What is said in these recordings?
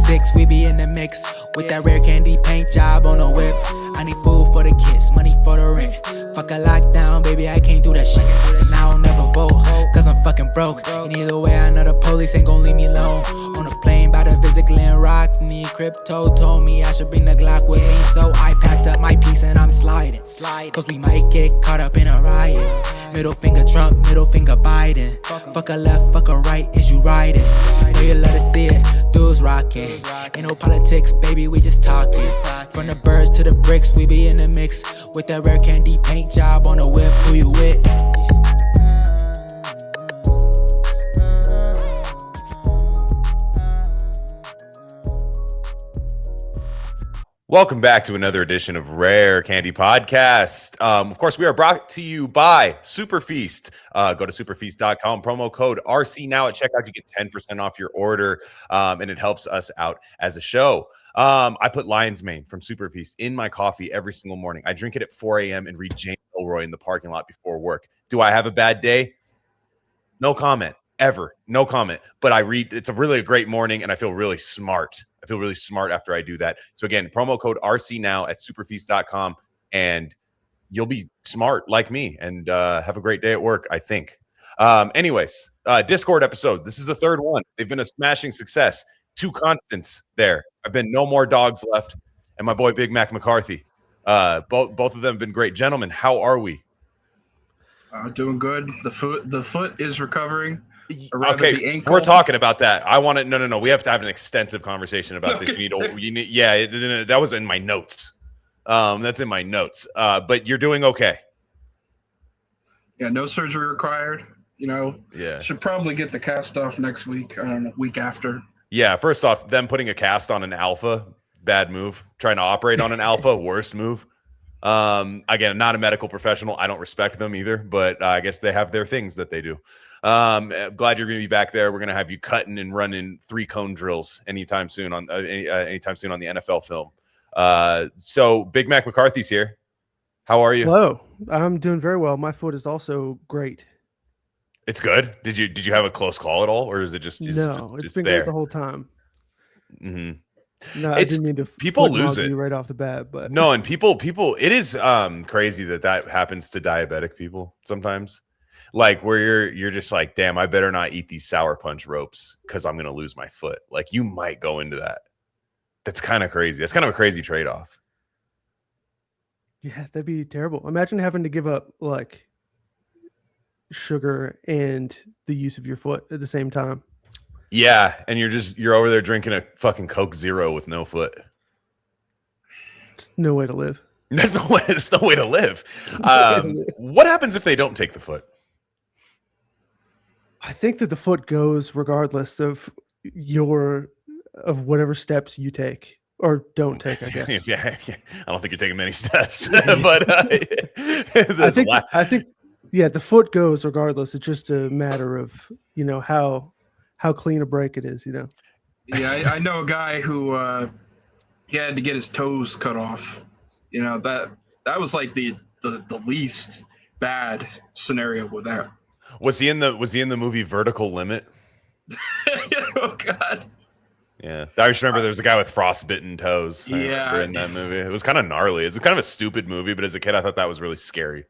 6, we be in the mix with that rare candy paint job on the whip. I need food for the kids, money for the rent. Fuck a lockdown, baby, I can't do that shit. And I don't never vote, cause I'm fucking broke. And either way, I know the police ain't gon' leave me alone. On a plane by to visit Glen Rock, need crypto, told me I should bring the Glock with me. So I packed up my piece and I'm sliding. Cause we might get caught up in a riot. Middle finger Trump, middle finger Biden. Fuck a left, fuck a right, is you riding? Know you love to see it, dudes rocking. Ain't no politics, baby, we just talking. From the birds to the bricks, we be in the mix with that rare candy paint job on the whip. Who you with? Welcome back to another edition of Rare Candy Podcast. Of course, we are brought to you by Super Feast. Go to superfeast.com, promo code RC now at checkout. You get 10% off your order, and it helps us out as a show. I put Lion's Mane from Super Feast in my coffee every single morning. I drink it at 4 a.m. and read James Elroy in the parking lot before work. Do I have a bad day? No comment. Ever. No comment. But I read, it's a great morning, and I feel really smart. I feel really smart after I do that. So again, promo code RC now at superfeast.com, and you'll be smart like me and have a great day at work, I think. Anyways, Discord episode. This is the third one. They've been a smashing success. 2 constants there. I've been no more dogs left, and my boy Big Mac McCarthy. Both of them have been great. Gentlemen, how are we? Doing good. The foot is recovering. Okay, we're talking about that. I want to. No. We have to have an extensive conversation about this. That was in my notes. That's in my notes. But you're doing okay. Yeah, no surgery required. Yeah. Should probably get the cast off next week. I don't know, week after. Yeah. First off, them putting a cast on an alpha, bad move. Trying to operate on an alpha, worst move. Again, I'm not a medical professional. I don't respect them either, but I guess they have their things that they do. Glad you're going to be back there. We're going to have you cutting and running 3-cone drills anytime soon on anytime soon on the NFL film. So Big Mac McCarthy's here. How are you? Hello. I'm doing very well. My foot is also great. It's good. Did you have a close call at all, or is it just it's been there? Great the whole time. Mm-hmm. No, I didn't mean to people lose it right off the bat, but no, and people. It is crazy that happens to diabetic people sometimes. Like where you're just like, damn, I better not eat these sour punch ropes because I'm gonna lose my foot. Like you might go into that. That's kind of crazy. That's kind of a crazy trade-off. Yeah, that'd be terrible. Imagine having to give up like sugar and the use of your foot at the same time. Yeah, and you're over there drinking a fucking Coke Zero with no foot. It's no way to live. There's no way to live. What happens if they don't take the foot? I think that the foot goes regardless of whatever steps you take or don't take, I guess. Yeah. I don't think you're taking many steps, but I think the foot goes regardless. It's just a matter of, how clean a break it is, Yeah, I know a guy who he had to get his toes cut off. That was like the least bad scenario with that. Was he in the movie Vertical Limit? Oh God. Yeah, I just remember there was a guy with frostbitten toes. Yeah, in that movie, it was kind of gnarly. It's kind of a stupid movie, but as a kid, I thought that was really scary.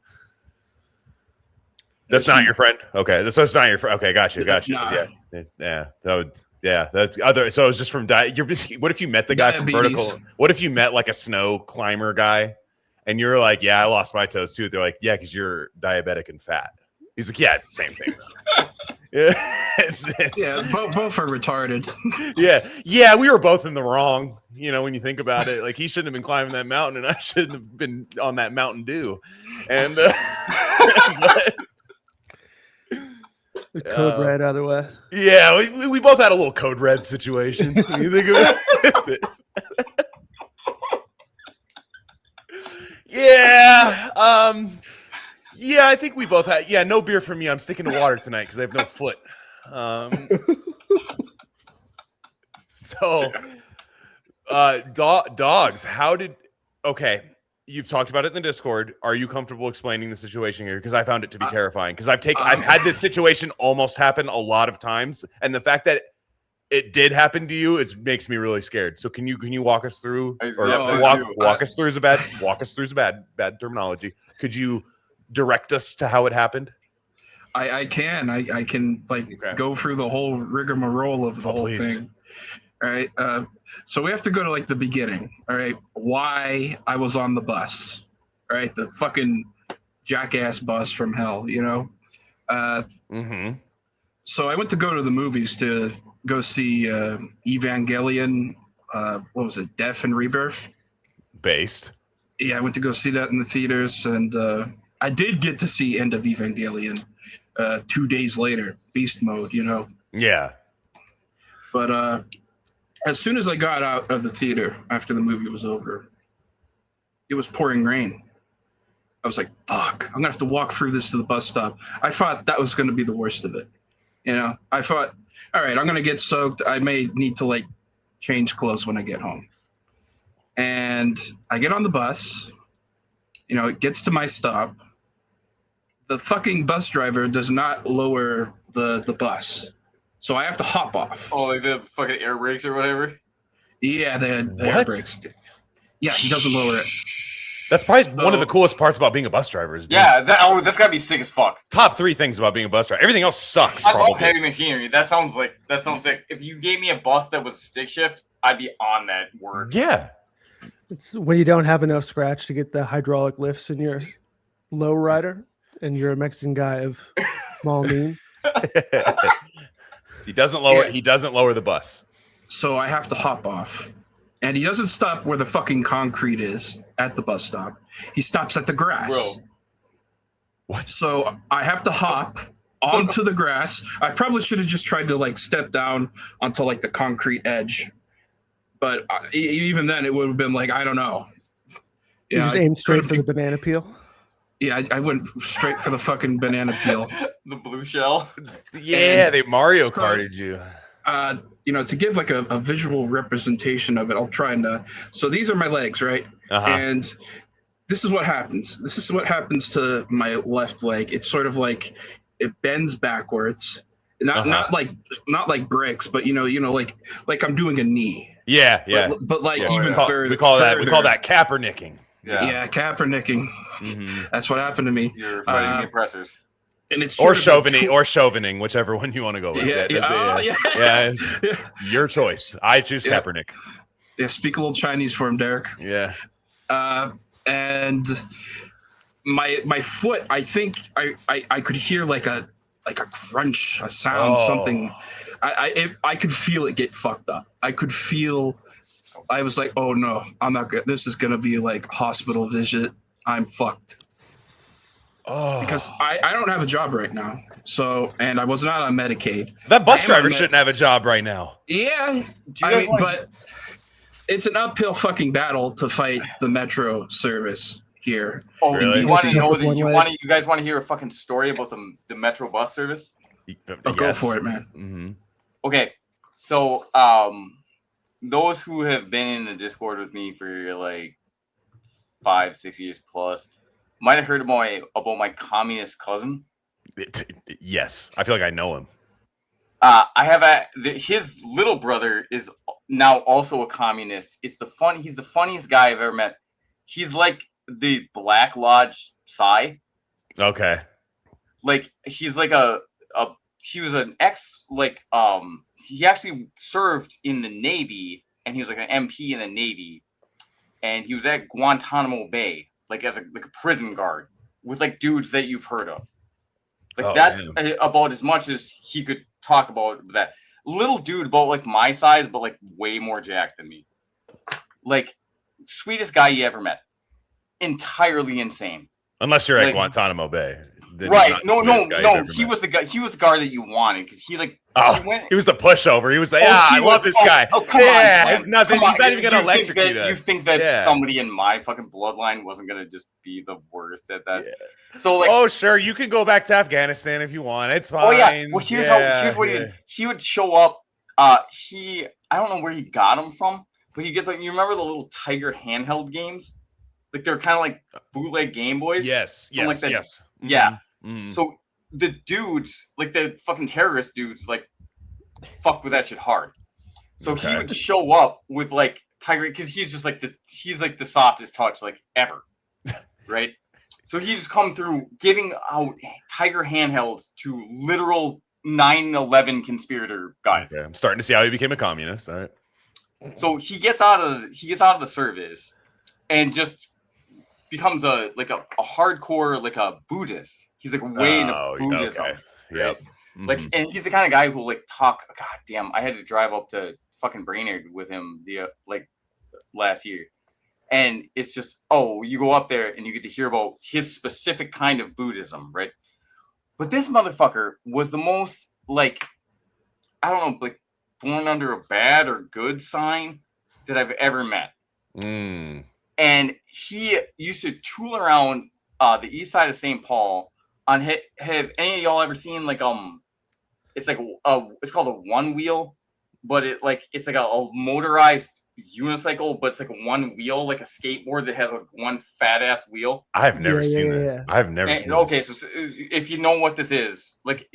That's not your friend. Okay, so it's not your friend. Okay, got you. Nah. Yeah. That's other. So it was just from what if you met the guy from Vertical? What if you met like a snow climber guy, and you're like, yeah, I lost my toes too. They're like, yeah, because you're diabetic and fat. He's like, yeah, it's the same thing. Both are retarded. yeah, we were both in the wrong. When you think about it, like he shouldn't have been climbing that mountain, and I shouldn't have been on that Mountain Dew. And Code Red out of the way. Yeah, we both had a little Code Red situation. You think about it? Yeah. Yeah, I think we both had. Yeah, no beer for me. I'm sticking to water tonight because I have no foot. Dogs. Okay. You've talked about it in the Discord. Are you comfortable explaining the situation here? Because I found it to be terrifying. Because I've had this situation almost happen a lot of times, and the fact that it did happen to you, it makes me really scared. So can you walk us through, or Yeah, walk us through is a bad terminology. Could you direct us to how it happened? I can go through the whole rigmarole of the whole thing. All right. So we have to go to like the beginning. All right. Why I was on the bus. All right. The fucking jackass bus from hell, you know? So I went to go to the movies to go see Evangelion. What was it? Death and Rebirth? Based. Yeah, I went to go see that in the theaters. And I did get to see End of Evangelion 2 days later. Beast mode, you know? Yeah. But as soon as I got out of the theater after the movie was over, it was pouring rain. I was like, fuck, I'm going to have to walk through this to the bus stop. I thought that was going to be the worst of it. You know, I thought, all right, I'm going to get soaked. I may need to like change clothes when I get home. And I get on the bus, you know, it gets to my stop. The fucking bus driver does not lower the bus. So I have to hop off. Oh, like the fucking air brakes or whatever? Yeah, the air brakes. Yeah, he doesn't lower it. That's probably one of the coolest parts about being a bus driver. Is yeah, that's gotta be sick as fuck. Top 3 things about being a bus driver. Everything else sucks. I love heavy machinery. That sounds sick. If you gave me a bus that was stick shift, I'd be on that work. Yeah. It's when you don't have enough scratch to get the hydraulic lifts in your low rider, and you're a Mexican guy of small means. He doesn't lower the bus. So I have to hop off. And he doesn't stop where the fucking concrete is at the bus stop. He stops at the grass. Bro. What? So I have to hop onto the grass. I probably should have just tried to like step down onto like the concrete edge. But even then it would have been like, I don't know. You just aimed straight for the banana peel? Yeah, I went straight for the fucking banana peel. The blue shell. Yeah, they Mario Karted you. You know, to give like a visual representation of it, I'll try and so these are my legs, right? And this is what happens. This is what happens to my left leg. It's sort of like it bends backwards. Not like bricks, but you know, like I'm doing a knee. Yeah, yeah. But like even further. We call that Kaepernicking. Yeah, Kaepernicking. That's what happened to me. You're fighting the oppressors. And it's chauvining, whichever one you want to go with. Yeah. Your choice. I choose Kaepernick. Yeah, speak a little Chinese for him, Derek. Yeah. And my foot, I think I could hear like a crunch, a sound, something. I could feel it get fucked up. I was like, oh no, I'm not good. This is gonna be like hospital visit. I'm fucked. Oh. Because I don't have a job right now. So, and I was not on Medicaid. That bus driver shouldn't have a job right now. Yeah. But it's an uphill fucking battle to fight the Metro service here. Oh, really? You guys want to hear a fucking story about the Metro bus service? Go for it, man. Mm-hmm. Okay. So, those who have been in the Discord with me for like 5-6 years plus might have heard about my communist cousin. Yes, I feel like I know him. I have his little brother is now also a communist. He's the funniest guy I've ever met. He's like the Black Lodge Psy. Okay. Like he's like he was an ex he actually served in the Navy and he was like an MP in the Navy, and he was at Guantanamo Bay. Like as a prison guard with like dudes that you've heard of. Like that's about as much as he could talk about that. Little dude about like my size, but like way more jacked than me. Like sweetest guy you ever met. Entirely insane. Unless you're at Guantanamo Bay. Right. No. He was the guy. He was the guard that you wanted because he like. He was the pushover. He was like, I love this guy. Oh, come on. It's nothing. He's not even going to electrocute us. You think that somebody in my fucking bloodline wasn't going to just be the worst at that? Yeah. So like, oh sure, you can go back to Afghanistan if you want. It's fine. Oh yeah. Well, here's what he did. He would show up. I don't know where he got them from, but you remember the little Tiger handheld games? Like they're kind of like bootleg Game Boys. Yes. Yeah. Mm-hmm. So the dudes, like the fucking terrorist dudes, like fuck with that shit hard. So he Okay. would show up with like Tiger, because he's just like the softest touch like ever, right? So he just come through giving out Tiger handhelds to literal 9/11 conspirator guys. Okay. I'm starting to see how he became a communist. All right. So he gets out of the service and just becomes a hardcore like a Buddhist. He's like way into Buddhism. Okay. Right? Yep. Like, and he's the kind of guy who like talk. God damn, I had to drive up to fucking Brainerd with him last year, and it's just you go up there and you get to hear about his specific kind of Buddhism, right? But this motherfucker was the most like, I don't know, like born under a bad or good sign that I've ever met. Mm. And he used to tool around the east side of St. Paul. Have any of y'all ever seen like it's like it's called a one wheel, but it's like a motorized unicycle, but it's like one wheel, like a skateboard that has one fat ass wheel. I've never seen this. Yeah. I've never seen okay, this. so if you know what this is, like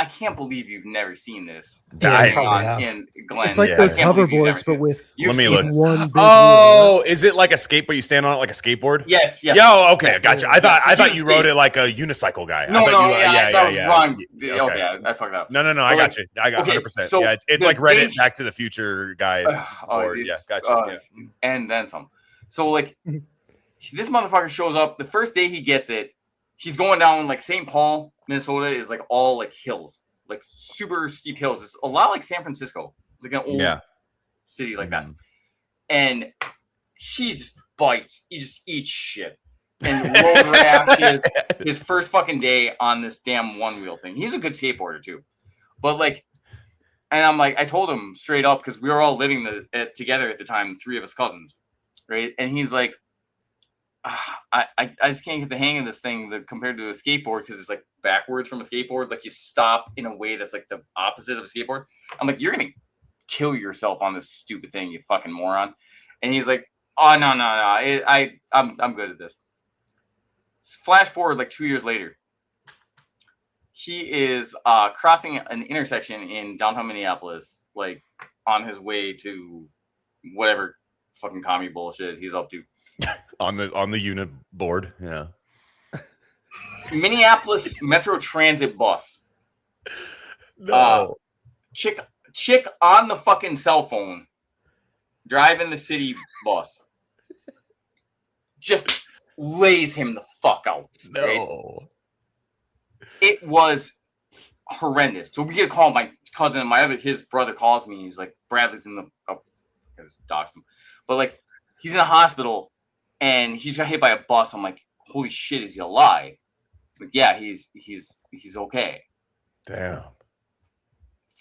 I can't believe you've never seen this. In Glen. It's like those hoverboards, but with Let me look. one big Oh, is it like a skateboard? You stand on it like a skateboard? Yes. Yeah. Okay, Yes, gotcha. I thought you rode it like a unicycle guy. No, yeah. Wrong. Okay. Okay, I fucked up. No. I got you. I got 100%. So yeah, it's like Reddit Back to the Future guy. Board. Yeah, gotcha. And then some. So like, this motherfucker shows up the first day he gets it. He's going down like St. Paul, Minnesota is like all like hills, like super steep hills. It's a lot like San Francisco. It's like an old city like that. And she just bites. He just eats shit and road rashes his first fucking day on this damn one wheel thing. He's a good skateboarder too, but like, and I'm like, I told him straight up because we were all living together at the time, 3 of us cousins, right? And he's like, I just can't get the hang of this thing compared to a skateboard because it's like backwards from a skateboard. Like you stop in a way that's like the opposite of a skateboard. I'm like, you're gonna kill yourself on this stupid thing, you fucking moron. And he's like, oh no, I'm good at this. Flash forward like 2 years later, he is crossing an intersection in downtown Minneapolis, like on his way to whatever fucking commie bullshit he's up to. on the unit board, yeah. Minneapolis Metro Transit bus. No. Chick on the fucking cell phone, driving the city bus, just lays him the fuck out. No. Right? It was horrendous. So we get a call. My cousin, his brother calls me. He's like, Bradley's in the, because doxed him, but like he's in the hospital and he's got hit by a bus. I'm like, holy shit, is he alive? Like, yeah, he's okay. Damn.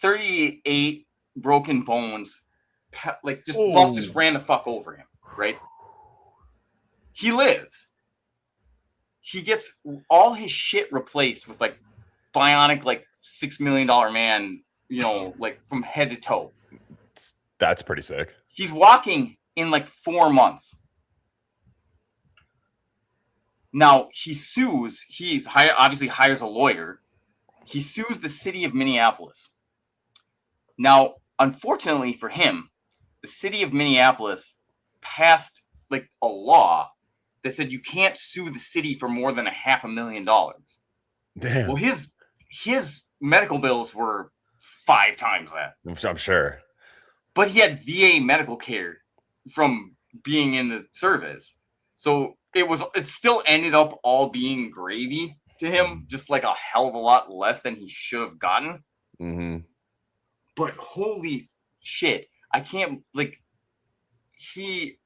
38 broken bones. Like bus just ran the fuck over him. Right. He lives. He gets all his shit replaced with like bionic, like $6 million man, like from head to toe. That's pretty sick. He's walking in like 4 months. Now he sues. He obviously hires a lawyer. He sues the city of Minneapolis. Now, unfortunately for him, the city of Minneapolis passed like a law that said you can't sue the city for more than $500,000. Damn. Well, his medical bills were 5 times that. I'm sure. But he had VA medical care from being in the service. So it still ended up all being gravy to him, just like a hell of a lot less than he should have gotten. Mm-hmm. But holy shit, I can't, like, he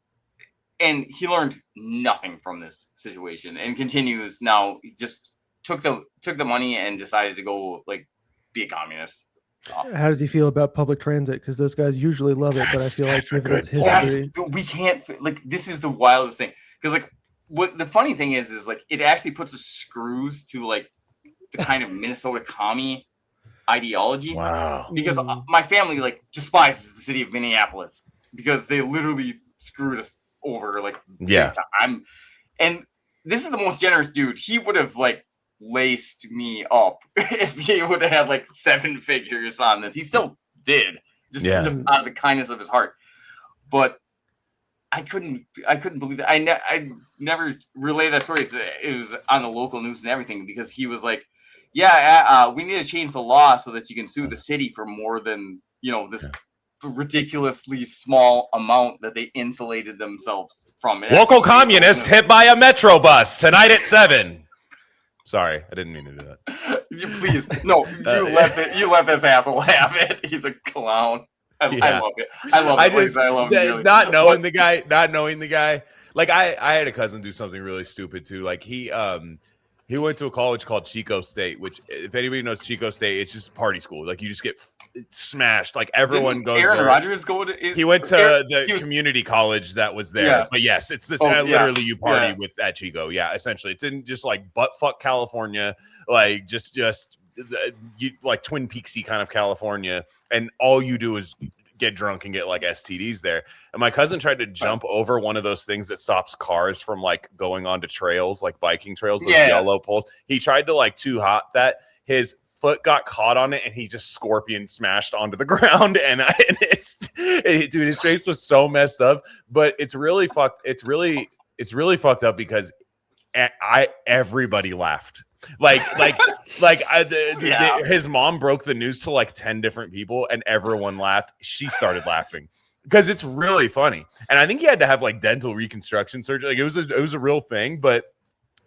learned nothing from this situation and continues now. He just took the money and decided to go like be a communist. How does he feel about public transit? Because those guys usually love it, but I feel like given his history, we can't, like, this is the wildest thing. Because like what the funny thing is like it actually puts the screws to like the kind of Minnesota commie ideology. Wow. Because my family like despises the city of Minneapolis because they literally screwed us over like big time. And this is the most generous dude. He would have like laced me up if he would have had like 7 figures on this. He still did, just out of the kindness of his heart. But I couldn't believe that. I never relayed that story. It was on the local news and everything because he was like, "Yeah, we need to change the law so that you can sue the city for more than this ridiculously small amount that they insulated themselves from." Local communists hit by a metro bus tonight at 7. Sorry, I didn't mean to do that. Please, no, you let this asshole have it. He's a clown. I love it. I love it. Not knowing the guy. Like I had a cousin do something really stupid too. Like he went to a college called Chico State, which if anybody knows Chico State, it's just party school. Like you just get smashed. Like everyone goes. Aaron there. Rodgers go to. He went to the community college that was there. Yeah. But yes, it's this literally you party with at Chico. Yeah, essentially, it's in just like buttfuck California, like just like Twin Peaksy kind of California, and all you do is get drunk and get like STDs there. And my cousin tried to jump over one of those things that stops cars from like going onto trails, like biking trails, those yellow poles. He tried to like too hot that his foot got caught on it and he just scorpion smashed onto the ground. And dude, his face was so messed up. But it's really fucked. It's really fucked up because everybody laughed. His mom broke the news to like 10 different people and everyone laughed. She started laughing because it's really funny. And I think he had to have like dental reconstruction surgery. Like it was a real thing, but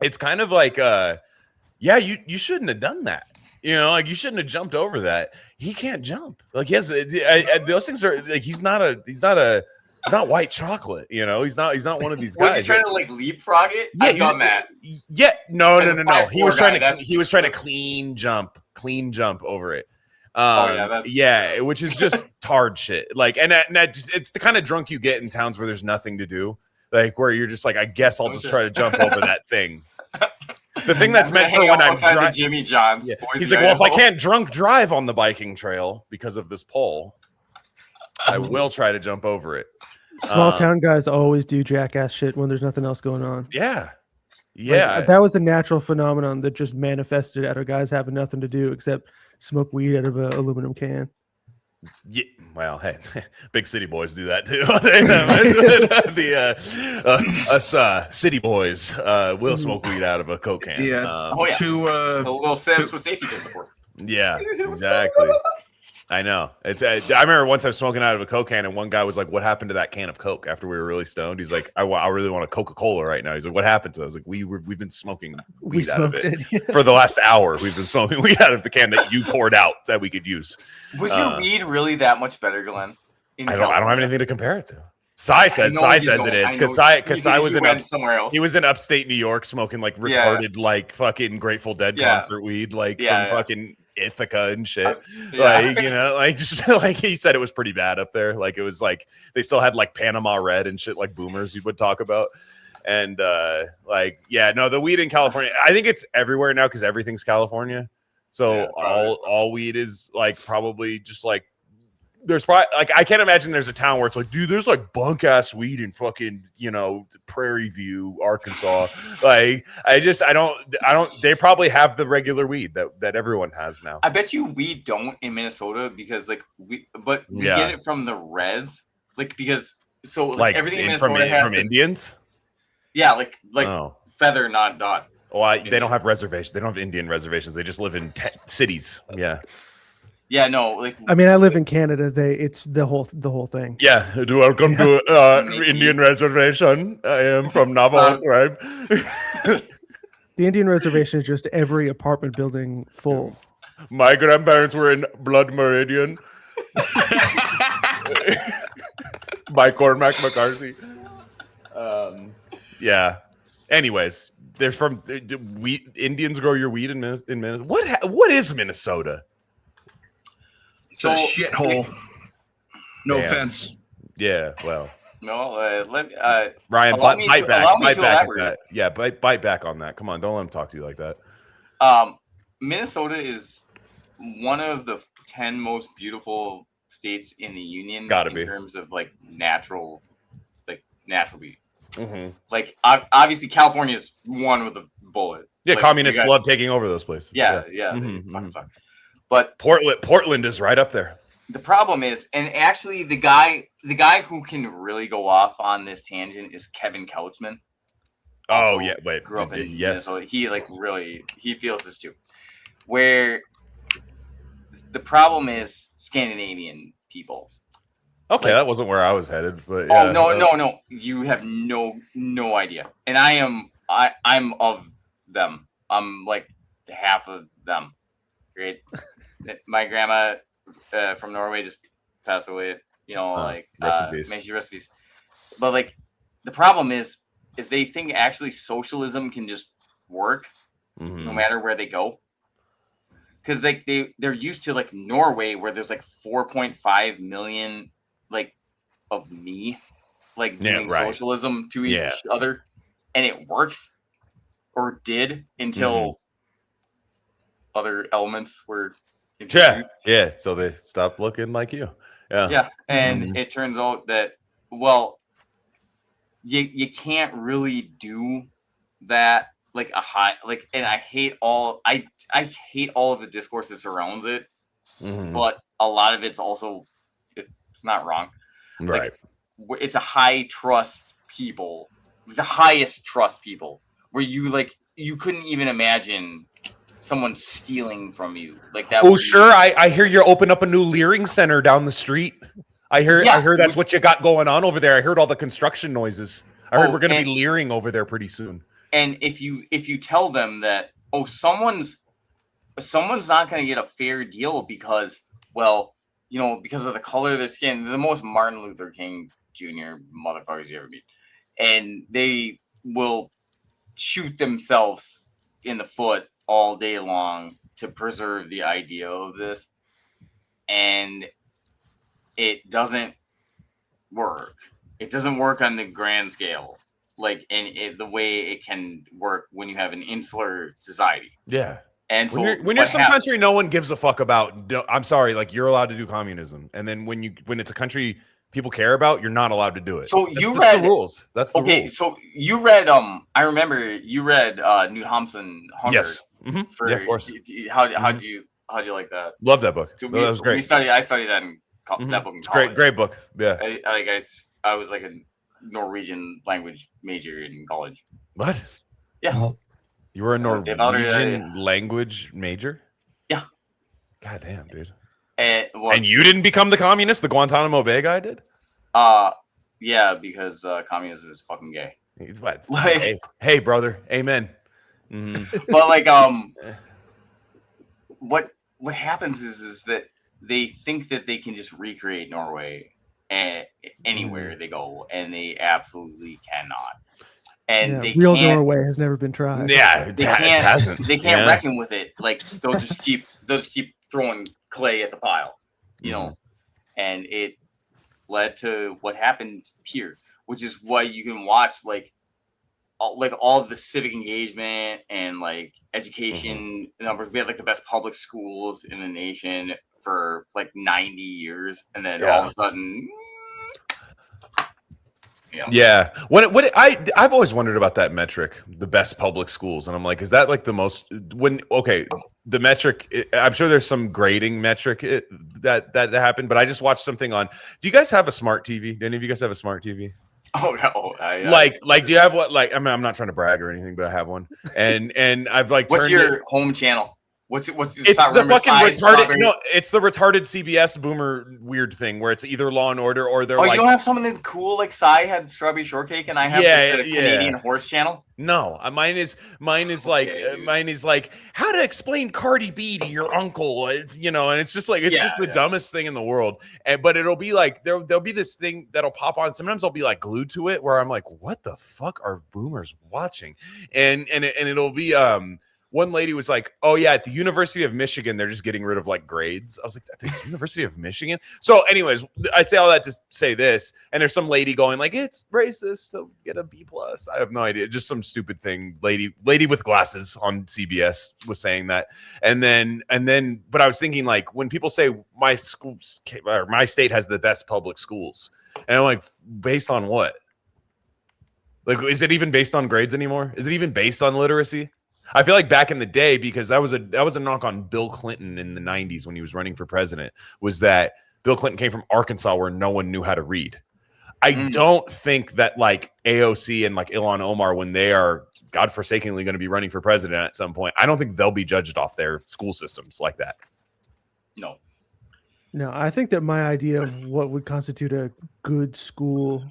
it's kind of like, you shouldn't have done that. Like you shouldn't have jumped over that. He can't jump. Like he has those things are like, he's not white chocolate, He's not one of these guys. Was he trying to like leapfrog it? Yeah, I've done that. Yeah, no. He was trying to clean jump over it. Which is just tard shit. Like, and it's the kind of drunk you get in towns where there's nothing to do, like where you're just like, I guess I'll just try to jump over that thing. The thing that's meant for when I'm driving. Jimmy John's. Yeah. He's like, well, if I can't drunk drive on the biking trail because of this pole, I will try to jump over it. Small town guys always do jackass shit when there's nothing else going on. Yeah. Like, that was a natural phenomenon that just manifested out of guys having nothing to do except smoke weed out of an aluminum can. Yeah, well, hey, big city boys do that too. Us city boys will smoke weed out of a Coke can. Yeah. A little sense with safety pins for. Yeah, exactly. I know. I remember one time smoking out of a Coke can, and one guy was like, "What happened to that can of Coke?" After we were really stoned, he's like, "I really want a Coca-Cola right now." He's like, "What happened to it?" I was like, "We've been smoking weed out of it for the last hour. We've been smoking weed out of the can that you poured out that we could use." Was your weed really that much better, Glenn? I don't have anything to compare it to. Cy says it is because Cy was somewhere else. He was in upstate New York smoking like retarded like fucking Grateful Dead concert weed from fucking Ithaca and shit. Just like he said, it was pretty bad up there. Like it was like they still had like Panama Red and shit like boomers you would talk about. And the weed in California, I think it's everywhere now because everything's California. So all weed is like probably just like there's probably like I can't imagine there's a town where it's like, dude, there's like bunk ass weed in fucking Prairie View, Arkansas. Like I don't. They probably have the regular weed that everyone has now. I bet you we don't in Minnesota because we get it from the res, like because everything in Minnesota has from Indians. Yeah, like feather, not dot. Well, they don't have reservations. They don't have Indian reservations. They just live in cities. Yeah. Yeah, no. Like, I mean, I live in Canada. It's the whole thing. Yeah, welcome to Indian reservation. I am from Navajo tribe. The Indian reservation is just every apartment building full. My grandparents were in Blood Meridian. By Cormac McCarthy. Yeah. Anyways, they're from Indians grow your weed in Minnesota. What is Minnesota? It's a shithole. No offense. Yeah, well. No, Ryan, bite back at that. Yeah, bite back on that. Come on, don't let him talk to you like that. Minnesota is one of the 10 most beautiful states in the union. In terms of like natural beauty. Mm-hmm. Like obviously California is one with a bullet. Yeah, like, communists love taking over those places. Yeah. Mm-hmm. But Portland is right up there. the problem is, and actually the guy who can really go off on this tangent is Kevin Kautzman. Oh yeah, wait, grew up in yes. Minnesota. He he feels this too. Where the problem is Scandinavian people. Okay, that wasn't where I was headed, but yeah. No. You have no idea. And I'm of them. I'm like half of them. Great. My grandma from Norway just passed away. Recipes. But like the problem is they think actually socialism can just work no matter where they go. Because they're used to like Norway where there's like 4.5 million like of me like doing socialism to each other, and it works or did until other elements were introduced. Yeah. So they stopped looking like you. Yeah. And it turns out that you can't really do that like a high like, and I hate all of the discourse that surrounds it, but a lot of it's also it's not wrong. Right. Like, it's a high trust people, the highest trust people, where you couldn't even imagine someone stealing from you like that. Oh, sure. I hear you open up a new Leering center down the street. I heard that's what you got going on over there. I heard all the construction noises. I heard we're going to be Leering over there pretty soon. And if you tell them that, someone's not going to get a fair deal because, because of the color of their skin, they're the most Martin Luther King Jr. motherfuckers you ever meet. And they will shoot themselves in the foot all day long to preserve the idea of this. And it doesn't work. It doesn't work on the grand scale. Like, the way it can work when you have an insular society. Yeah. And so when you're some country no one gives a fuck about, I'm sorry, like you're allowed to do communism. And then when it's a country people care about, you're not allowed to do it. So that's the rules. That's the rules. So you read I remember you read Knut Hamsun Hunger. Yes. Yeah, of course. How'd you like that? Love that book. That was great. I studied that in that book in college. Great book. Yeah. I was like a Norwegian language major in college. What? Yeah. You were a Norwegian language major? Yeah. God damn, dude. And you didn't become the communist? The Guantanamo Bay guy did? Yeah, because communism is fucking gay. What? Hey, brother. Amen. Mm-hmm. But like, what happens is that they think that they can just recreate Norway anywhere they go, and they absolutely cannot. And real Norway has never been tried. Yeah, they can't reckon with it. Like they'll just keep throwing clay at the pile, and it led to what happened here, which is why you can watch like all the civic engagement and like education numbers. We had like the best public schools in the nation for like 90 years, and then all of a sudden. Yeah. I've always wondered about that metric, the best public schools, and I'm like, is that like the most the metric? I'm sure there's some grading metric that happened, but I just watched something on. Do you guys have a smart TV? Do any of you guys have a smart TV? Oh no! Like, do you have what? Like, I mean, I'm not trying to brag or anything, but I have one, and I've like. What's your home channel? What's it's the fucking retarded. No, it's the retarded CBS boomer weird thing where it's either Law and Order or they're like. Oh, you don't have something cool like Cy had Strawberry Shortcake, and I have the Canadian Horse channel. No, mine is like how to explain Cardi B to your uncle, and it's just like just the dumbest thing in the world. But it'll be like there'll be this thing that'll pop on. Sometimes I'll be like glued to it where I'm like, what the fuck are boomers watching? And it'll be one lady was like, oh yeah, at the University of Michigan, they're just getting rid of like grades. I was like, at the University of Michigan? So anyways, I say all that to say this, and there's some lady going like, it's racist to get a B+. I have no idea. Just some stupid thing. Lady with glasses on CBS was saying that. And then, but I was thinking like, when people say my schools or my state has the best public schools, and I'm like, based on what? Like, is it even based on grades anymore? Is it even based on literacy? I feel like back in the day, because that was a knock on Bill Clinton in the 90s when he was running for president, was that Bill Clinton came from Arkansas, where no one knew how to read. I don't think that like AOC and like Ilhan Omar, when they are godforsakingly going to be running for president at some point, I don't think they'll be judged off their school systems like that. No, I think that my idea of what would constitute a good school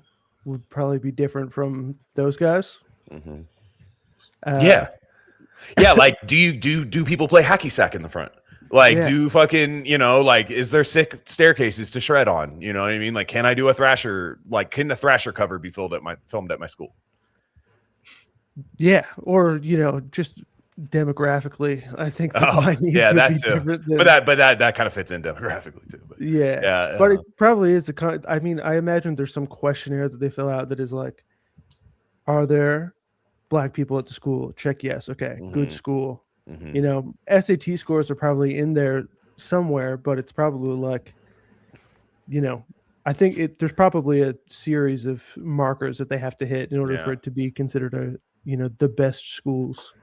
would probably be different from those guys. Mm-hmm. Yeah. Like, do people play hacky sack in the front? Like, do fucking, like, is there sick staircases to shred on? You know what I mean? Like, can I do a Thrasher? Like, can the Thrasher cover be filmed at my school? Yeah, or just demographically, I think my needs would that be too. different than, but that kind of fits in demographically too. But but it probably is I imagine there's some questionnaire that they fill out that is like, are there Black people at the school? Check yes. Okay, good school. SAT scores are probably in there somewhere, but it's probably like, I think there's probably a series of markers that they have to hit in order for it to be considered the best schools.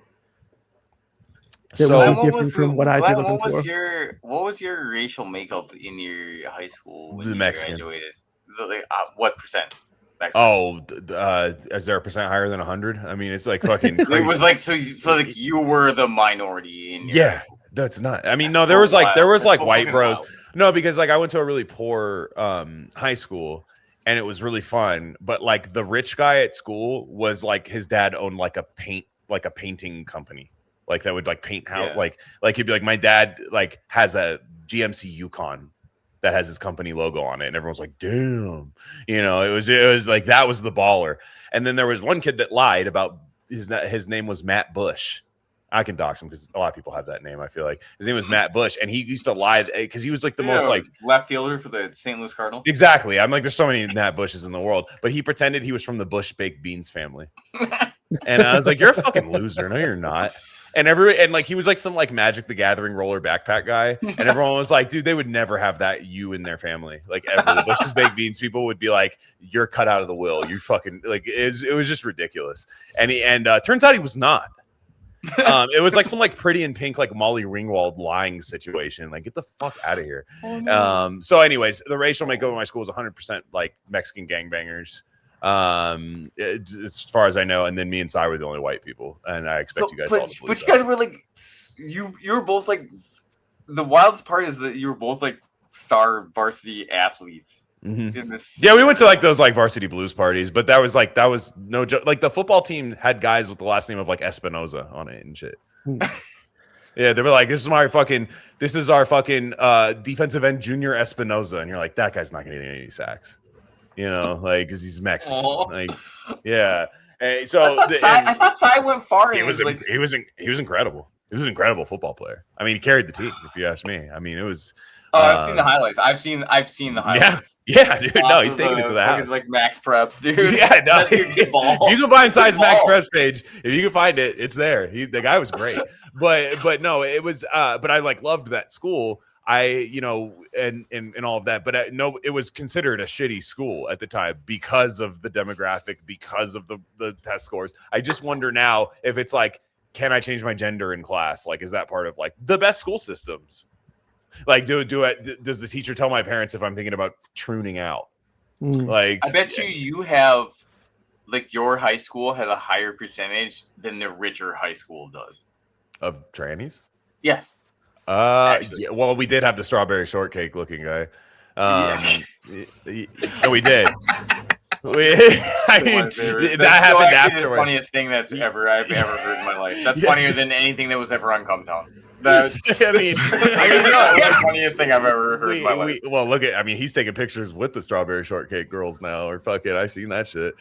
So would be different from what I'd be looking for. What was your racial makeup in your high school when the you Mexican. graduated? What percent? Is there a percent higher than 100? I mean, it's like fucking crazy. It was like so like you were the minority in your that's not. I mean, no, there was white bros. Wild. No, because like I went to a really poor high school and it was really fun. But like the rich guy at school was like his dad owned like a painting company. Like that would like paint house. Like he'd be like, my dad like has a GMC Yukon that has his company logo on it, and everyone's like, damn, it was like that was the baller. And then there was one kid that lied about his name was Matt Bush. I can dox him because a lot of people have that name. I feel like his name was Matt Bush, and he used to lie because he was like the most like left fielder for the St. Louis Cardinals. Exactly. I'm like, there's so many Matt Bushes in the world, but he pretended he was from the Bush baked beans family, and I was like, you're a fucking loser. No, you're not. And he was like some like Magic the Gathering roller backpack guy, and everyone was like, dude, they would never have that you in their family, like ever. The Bush's baked beans people would be like, you're cut out of the will. You fucking like it was just ridiculous. And turns out he was not. It was like some like Pretty in Pink like Molly Ringwald lying situation. Like, get the fuck out of here. Oh, no. So anyways, the racial makeup of my school was 100% like Mexican gangbangers. As far as I know, and then me and Cy were the only white people, and I expect you guys all to believe but you guys were like you were both like the wildest part is that you were both like star varsity athletes in this. Yeah, we went to like those like varsity blues parties, but that was no joke. Like the football team had guys with the last name of like Espinoza on it and shit. Yeah, they were like, this is our fucking defensive end Junior Espinoza, and you're like, that guy's not gonna get any sacks. Like, because he's Mexican. Aww. Like, yeah. And so I thought Cy went far. He was incredible. He was an incredible football player. I mean, he carried the team, if you ask me. I mean, it was. I've seen the highlights. I've seen the highlights. Yeah, dude. No, he's taking it to the house. Like Max Preps, dude. Yeah, no. You can find Cy's Max Preps page. If you can find it, it's there. The guy was great. But no, it was. But I like loved that school. And all of that, but no, it was considered a shitty school at the time because of the demographic, because of the test scores. I just wonder now if it's like, can I change my gender in class? Like, is that part of like the best school systems? Like, does the teacher tell my parents if I'm thinking about pruning out? Like, I bet you have like your high school has a higher percentage than the richer high school does of trannies. Yes. Yeah, well, we did have the strawberry shortcake looking guy. No, we did. That happened afterwards. The funniest thing I've ever heard in my life. That's funnier than anything that was ever on Come Town. That's the funniest thing I've ever heard in my life. Well, he's taking pictures with the strawberry shortcake girls now, or fuck it, I've seen that shit.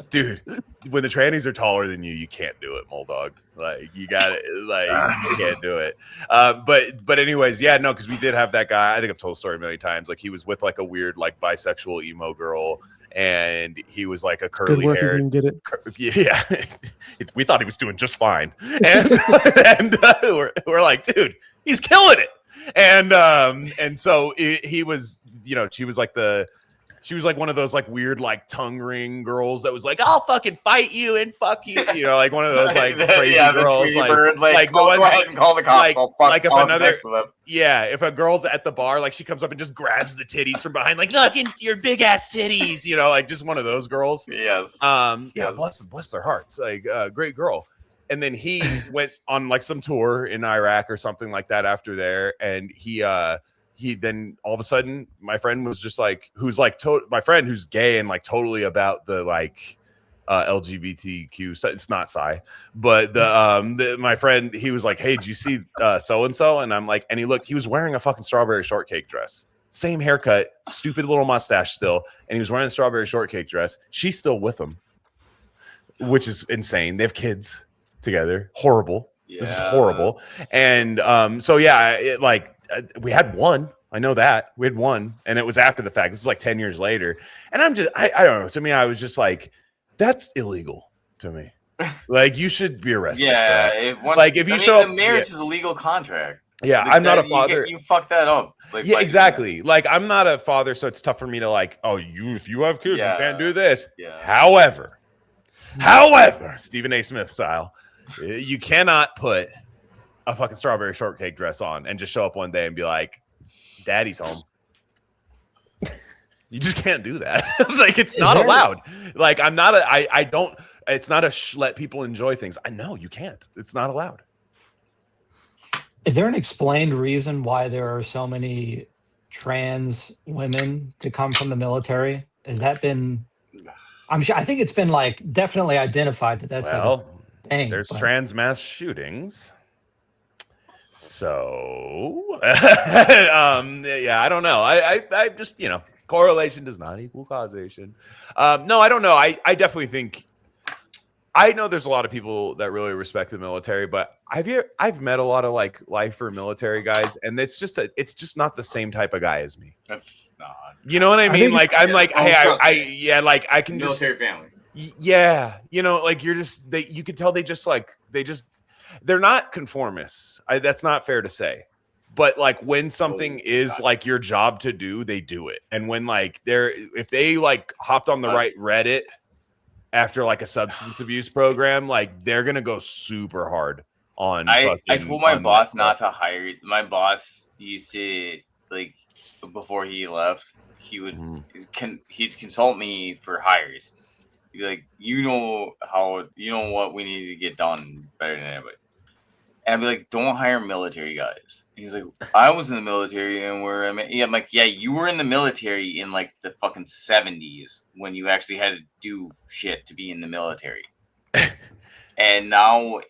Dude, when the trannies are taller than you, you can't do it, Moldog. Like, you got it. Like, you can't do it. But anyways, yeah, no, because we did have that guy. I think I've told the story a million times. Like, he was with like a weird like bisexual emo girl, and he was like a curly hair. Get it? Yeah, we thought he was doing just fine, and we're like, dude, he's killing it. And so he was, she was like She was like one of those like weird like tongue ring girls that was like, I'll fucking fight you and fuck you, you know, like one of those like crazy girls, the bird, like go ahead and call the cops. Like if another, if a girl's at the bar, like she comes up and just grabs the titties from behind, like look in your big ass titties, you know, like just one of those girls. Yes. Bless their hearts, like great girl. And then he went on like some tour in Iraq or something like that after there, and he then all of a sudden my friend was just like, who's like my friend who's gay and like totally about the like LGBTQ, so it's not Psy, but my friend, he was like, hey, did you see so and so? And I'm like, and he was wearing a fucking strawberry shortcake dress, same haircut, stupid little mustache still, and he was wearing a strawberry shortcake dress. She's still with him, which is insane. They have kids together. Horrible. Yeah, this is horrible. And we had one. I know that we had one, and it was after the fact. This is like 10 years later, and I don't know. To me, I was just like, that's illegal to me. Like, you should be arrested. Yeah, if you show up, marriage is a legal contract. Yeah, I'm not a father. You fuck that up. Like, yeah, exactly. Like, I'm not a father, so it's tough for me to like, if you have kids, you can't do this. Yeah. However, Stephen A. Smith style, you cannot put a fucking strawberry shortcake dress on and just show up one day and be like, daddy's home. You just can't do that. Like, it's not allowed. Like, it's not let people enjoy things. I know you can't. It's not allowed. Is there an explained reason why there are so many trans women to come from the military? Has that been, I think it's been like definitely identified that's a thing. There's trans mass shootings. So, I don't know. I just, correlation does not equal causation. No, I don't know. I definitely think, I know there's a lot of people that really respect the military, but I've met a lot of like lifer military guys, and it's just not the same type of guy as me. That's not. You know what I mean? Like, I'm like, hey, I can just military family. Yeah, like you can tell they're not conformists. That's not fair to say. But like when something is like your job to do, they do it. And when like if they like hopped on the right Reddit after like a substance abuse program, like they're gonna go super hard on. I told my boss not to hire. My boss used to, like, before he left, he would he'd consult me for hires. He'd be like, you know what we need to get done better than anybody. And I'd be like, don't hire military guys. He's like, I was in the military, and I'm like, yeah, you were in the military in like the fucking 70s when you actually had to do shit to be in the military. And now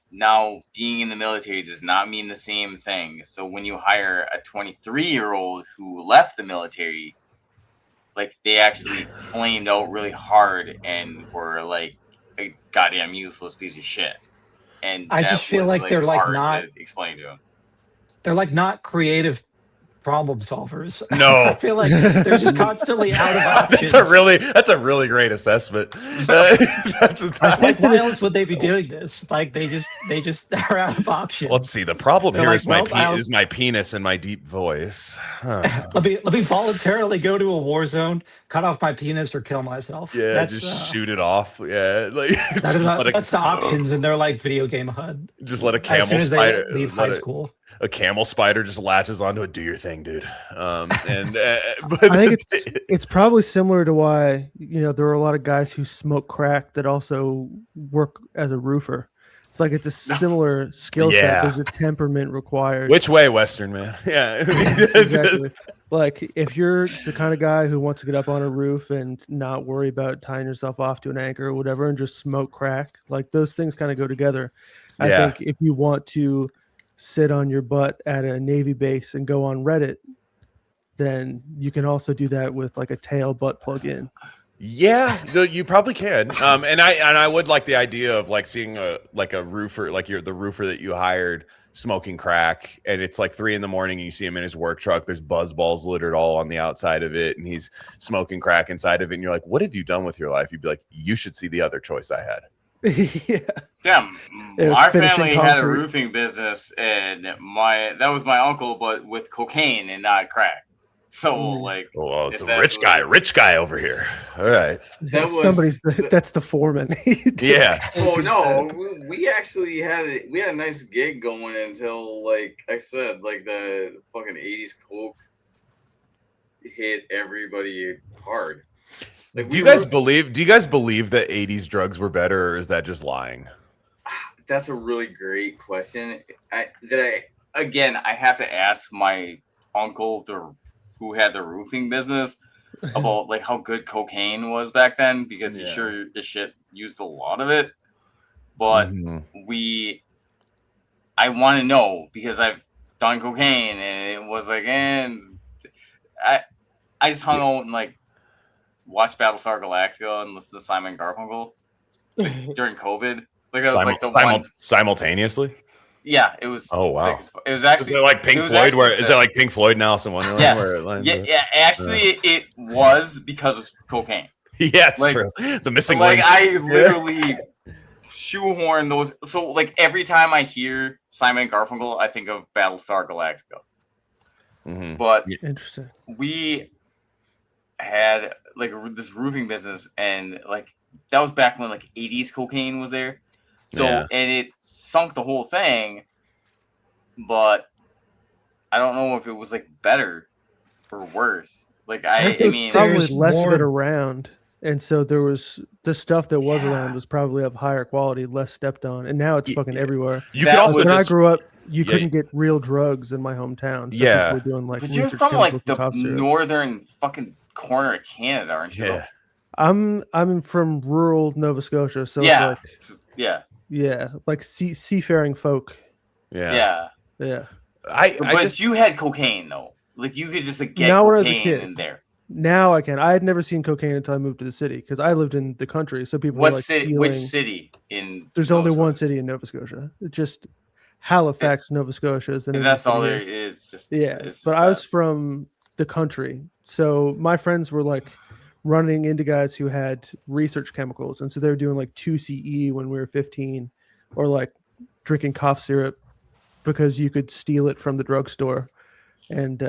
being in the military does not mean the same thing. So when you hire a 23-year-old who left the military, like, they actually flamed out really hard and were like a goddamn useless piece of shit. And I just feel like they're like not to explain to them. They're like not creative problem solvers. No, I feel like they're just constantly out of options. That's a really great assessment. Why else would they be doing this? Like they just are out of options. Let's see. The problem here is my penis and my deep voice. Huh. let me voluntarily go to a war zone, cut off my penis, or kill myself. Yeah, just shoot it off. Yeah, like that's the options, and they're like video game HUD. Just let a camel spider leave high school. A camel spider just latches onto it. Do your thing, dude. But I think it's probably similar to why there are a lot of guys who smoke crack that also work as a roofer. It's like it's a similar skill set. There's a temperament required. Which way, Western man? Yeah, exactly. Like if you're the kind of guy who wants to get up on a roof and not worry about tying yourself off to an anchor or whatever, and just smoke crack, like those things kind of go together. I think if you want to sit on your butt at a Navy base and go on Reddit, then you can also do that with like a tail butt plug-in. Yeah, you probably can. And I would like the idea of like seeing a roofer, like the roofer that you hired smoking crack, and it's like 3 a.m. and you see him in his work truck. There's buzz balls littered all on the outside of it, and he's smoking crack inside of it. And you're like, what have you done with your life? You'd be like, you should see the other choice I had. Yeah. Damn, our family had a roofing business, and that was my uncle, but with cocaine and not crack. So like, Oh, it's It's a rich guy over here. All right. That was Somebody's that's the foreman. Yeah. Oh no, we actually had it. We had a nice gig going until, like I said, like the fucking 80s coke hit everybody hard. Like, Do you guys believe that 80s drugs were better, or is that just lying? That's a really great question. I have to ask my uncle, who had the roofing business, about like how good cocaine was back then, because he sure as shit used a lot of it. But I want to know, because I've done cocaine and it was like, and I just hung out and like watched Battlestar Galactica and listened to Simon Garfunkel during COVID. Like I was like the one simultaneously. Yeah, it was. Oh wow! It was actually. Is it like Pink Floyd? Is it like Pink Floyd and Alice in Wonderland? Yes. Yeah. Actually, it was because of cocaine. Yeah, it's true. The missing link. I literally shoehorn those. So like every time I hear Simon Garfunkel, I think of Battlestar Galactica. Mm-hmm. But interesting. We had like this roofing business, and like that was back when like 80s cocaine was there. So and it sunk the whole thing, but I don't know if it was like better or worse. Like I mean, probably less of it around, and so there was the stuff that was around was probably of higher quality, less stepped on, and now it's fucking everywhere. You could also when I grew up, you couldn't get real drugs in my hometown. So people were doing like. But you're from like the northern fucking corner of Canada, aren't you? Yeah, I'm from rural Nova Scotia, so yeah, like seafaring folk. Yeah. But you had cocaine though. Like you could just like get now cocaine when I was a kid, in there. Now I can. I had never seen cocaine until I moved to the city because I lived in the country. So people were like city? Which city in? There's only one city in Nova Scotia. It's just Halifax, Nova Scotia. Is the name. That's all there is. But I was from the country, so my friends were like running into guys who had research chemicals, and so they were doing like 2CE when we were 15, or like drinking cough syrup because you could steal it from the drugstore, and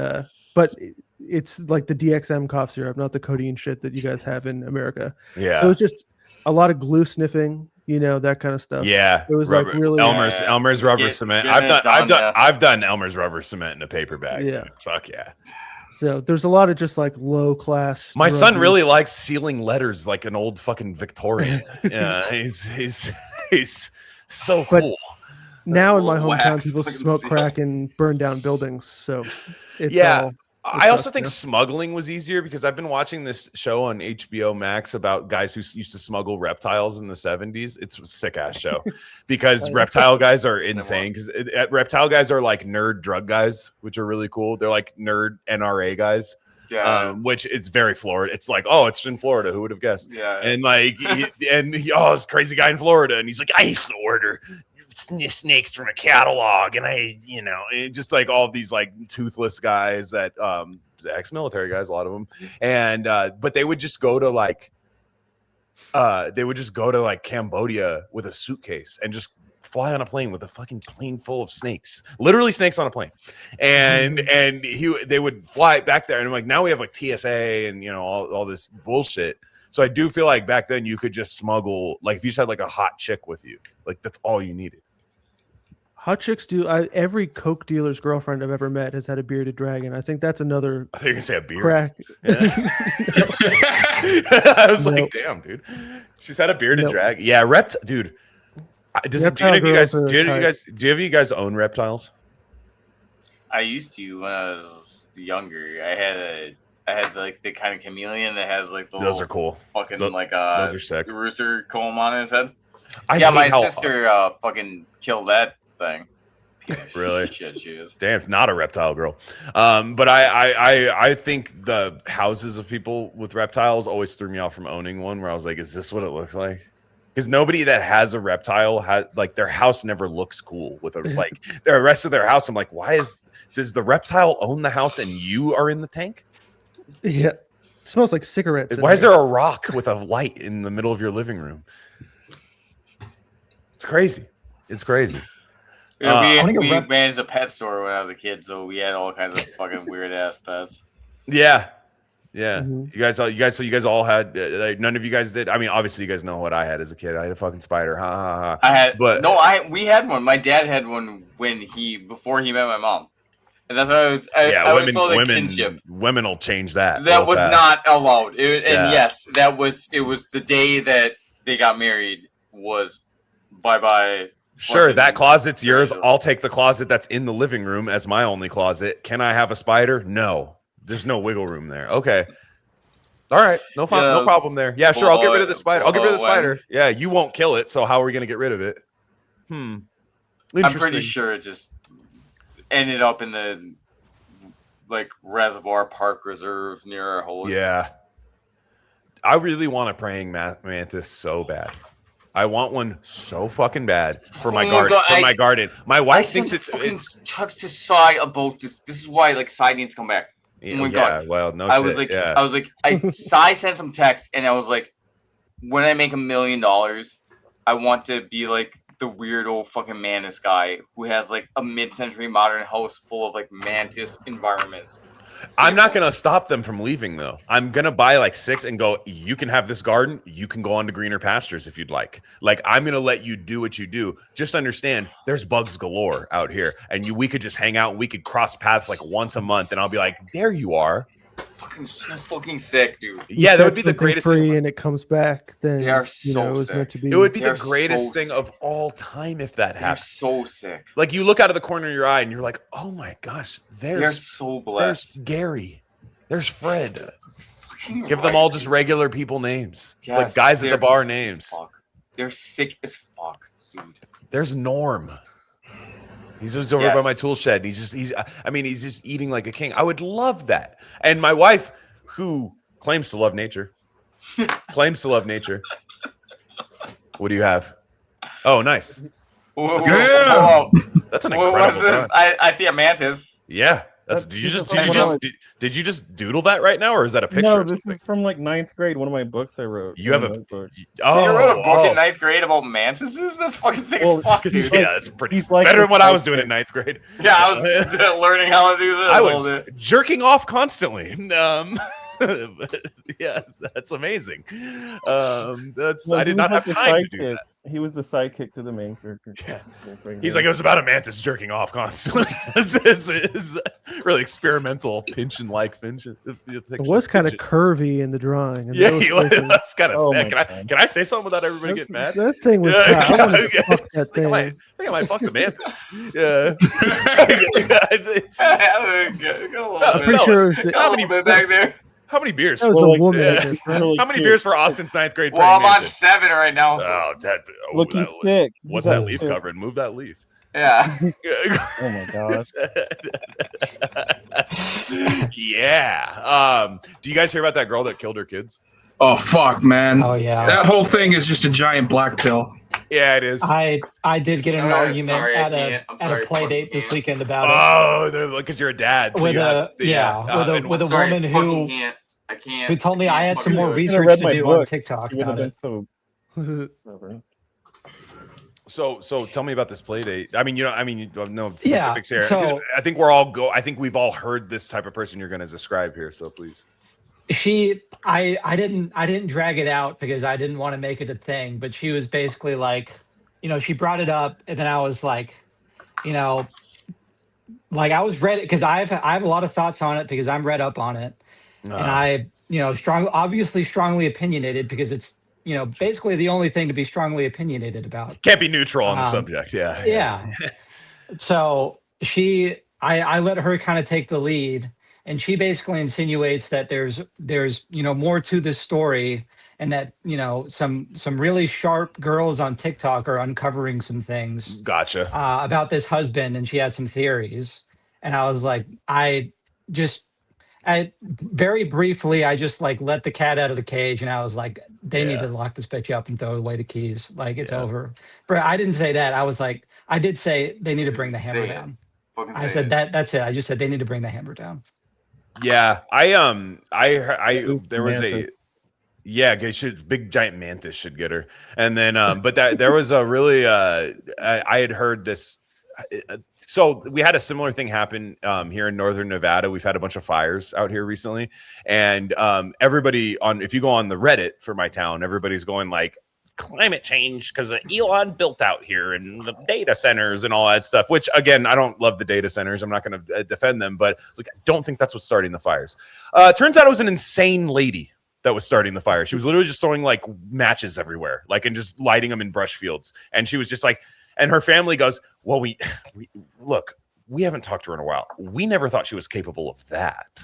but it's like the DXM cough syrup, not the codeine shit that you guys have in America. Yeah. So it's just a lot of glue sniffing, that kind of stuff. Yeah. It was like really Elmer's rubber cement. I've done Elmer's rubber cement in a paper bag. Yeah. Dude. Fuck yeah. So there's a lot of just like low class. My son really likes sealing letters like an old fucking Victorian. Yeah, he's so cool. Now in my hometown, people smoke crack and burn down buildings. So it's I also think smuggling was easier because I've been watching this show on HBO Max about guys who used to smuggle reptiles in the 70s. It's a sick ass show because reptile guys are insane because reptile guys are like nerd drug guys, which are really cool. They're like nerd NRA guys. Yeah, which is very Florida. It's like, oh, it's in Florida. Who would have guessed? Yeah, and like, this crazy guy in Florida, and he's like, I used to order snakes from a catalog, and just like all these like toothless guys that ex-military guys, a lot of them, and but they would just go to like Cambodia with a suitcase and just fly on a plane with a fucking plane full of snakes, literally snakes on a plane, and they would fly back there, and I'm like, now we have like TSA and all this bullshit. So I do feel like back then you could just smuggle, like if you just had like a hot chick with you, like that's all you needed. Hot chicks do. Every coke dealer's girlfriend I've ever met has had a bearded dragon. I think that's another. I think you can say a beard. Crack. Yeah. I was like, damn, dude, she's had a bearded dragon. Yeah, dude. Do you guys own reptiles? I used to when I was younger. I had like the kind of chameleon that has like the those are cool. Fucking those are sick. Rooster comb on his head. My sister fucking killed that thing. Really? Shit, she is. Damn, not a reptile girl. But I think the houses of people with reptiles always threw me off from owning one. Where I was like, is this what it looks like? Because nobody that has a reptile has like their house never looks cool with like the rest of their house. I'm like, does the reptile own the house and you are in the tank? Yeah, it smells like cigarettes. Why is there a rock with a light in the middle of your living room? It's crazy. It's crazy. We managed a pet store when I was a kid, so we had all kinds of fucking weird ass pets. Yeah. Yeah. Mhm. You guys all had like, none of you guys did. I mean, obviously you guys know what I had as a kid. I had a fucking spider. Ha ha ha. I had But we had one. My dad had one before he met my mom, and that's why yeah, I always felt like kinship. women will change that. That real was fast. not allowed. And Yeah. yes, it was the day that they got married was bye. Sure, that closet's yours. Random. I'll take the closet that's in the living room as my only closet. Can I have a spider? No. There's no wiggle room there. Okay. All right. No problem there. Yeah, sure. I'll get rid of the spider. I'll get rid of the spider. Yeah, you won't kill it. So how are we going to get rid of it? I'm pretty sure it just ended up in the like Reservoir Park Reserve near our house. Yeah. I really want a praying mantis so bad. I want one so fucking bad for my garden. My garden. My wife thinks it's Chuck's to Sai about this. This is why like Sai needs to come back. Oh my God. Well, no I shit. was like, yeah. I was like, Sai sent some text, and I was like, when I make $1 million, I want to be like the weird old fucking mantis guy who has like a mid-century modern house full of like mantis environments. I'm not going to stop them from leaving, though. I'm going to buy like 6 and go, you can have this garden. You can go on to greener pastures if you'd like. Like, I'm going to let you do what you do. Just understand, there's bugs galore out here. And we could just hang out and we could cross paths like once a month. And I'll be like, there you are. Fucking sick, dude. Yeah, that would be the greatest thing. And it comes back, then they are so it was sick. meant to be. It would be the greatest thing of all time if that happened. So sick. Like you look out of the corner of your eye and you're like, oh my gosh, they're so blessed. There's Gary, there's Fred. Give them all just regular people names, yes, like guys at the bar names. They're sick as fuck, dude. There's Norm. He's just over by my tool shed. He's just eating like a king. I would love that. And my wife, who claims to love nature, What do you have? Oh, nice. Yeah. That's an incredible. What's this? I see a mantis. Yeah. Did you just doodle that right now, or is that a picture? No, this is from like 9th grade. One of my books I wrote. You have a notebook. Oh, you wrote a book in 9th grade about mantises? That's fucking sick as fuck, dude. Yeah, that's pretty better than what I was doing in 9th grade. Yeah, I was learning how to do this. I was jerking off constantly. Yeah, that's amazing. I did not have time to do that. He was the sidekick to the main character. Yeah. He's like, it was about a mantis jerking off constantly. It's really experimental pinch-like. It was kind of curvy in the drawing. Yeah, he was kind of thick. Can I say something without everybody getting mad? That thing was I wanted to fuck that thing. I think I might fuck the mantis. Yeah. I'm pretty sure it was how many back there? How many beers? That was a woman. How many beers for Austin's 9th grade? Well, I'm on 7 right now. So. Look, he's sick. What's that leaf covering? Move that leaf. Yeah. Oh my gosh. Yeah. Do you guys hear about that girl that killed her kids? Oh fuck, man. Oh yeah. That whole thing is just a giant black pill. Yeah, it is. I did get in an argument at a play date this weekend about it. Oh, because you're a dad. So with a woman who told me I had some more research to do on TikTok about it. So tell me about this play date. I mean, you don't know specifics here. So, I think we've all heard this type of person you're going to describe here. So please. I didn't drag it out because I didn't want to make it a thing, but she was basically like, she brought it up, and then I was like, I was ready because I have a lot of thoughts on it because I'm read up on it, and I strongly opinionated because it's basically the only thing to be strongly opinionated about. Can't be neutral on the subject. Yeah. So I let her kind of take the lead. And she basically insinuates that there's more to this story, and that some really sharp girls on TikTok are uncovering some things. Gotcha. About this husband, and she had some theories. And I was like, very briefly, I just like let the cat out of the cage, and I was like, they need to lock this bitch up and throw away the keys. Like it's over. But I didn't say that. I was like, I did say they need to bring the hammer down. I said that's it. I just said they need to bring the hammer down. Yeah, there was big giant mantis should get her, and then but there was a really I had heard this. so we had a similar thing happen here in northern Nevada. We've had a bunch of fires out here recently, and everybody if you go on the Reddit for my town, everybody's going like climate change because Elon built out here and the data centers and all that stuff. Which again, I don't love the data centers. I'm not going to defend them, but like, I don't think that's what's starting the fires. Turns out it was an insane lady that was starting the fire. She was literally just throwing like matches everywhere, like, and just lighting them in brush fields. And she was just like, and her family goes, well, we look, we haven't talked to her in a while. We never thought she was capable of that.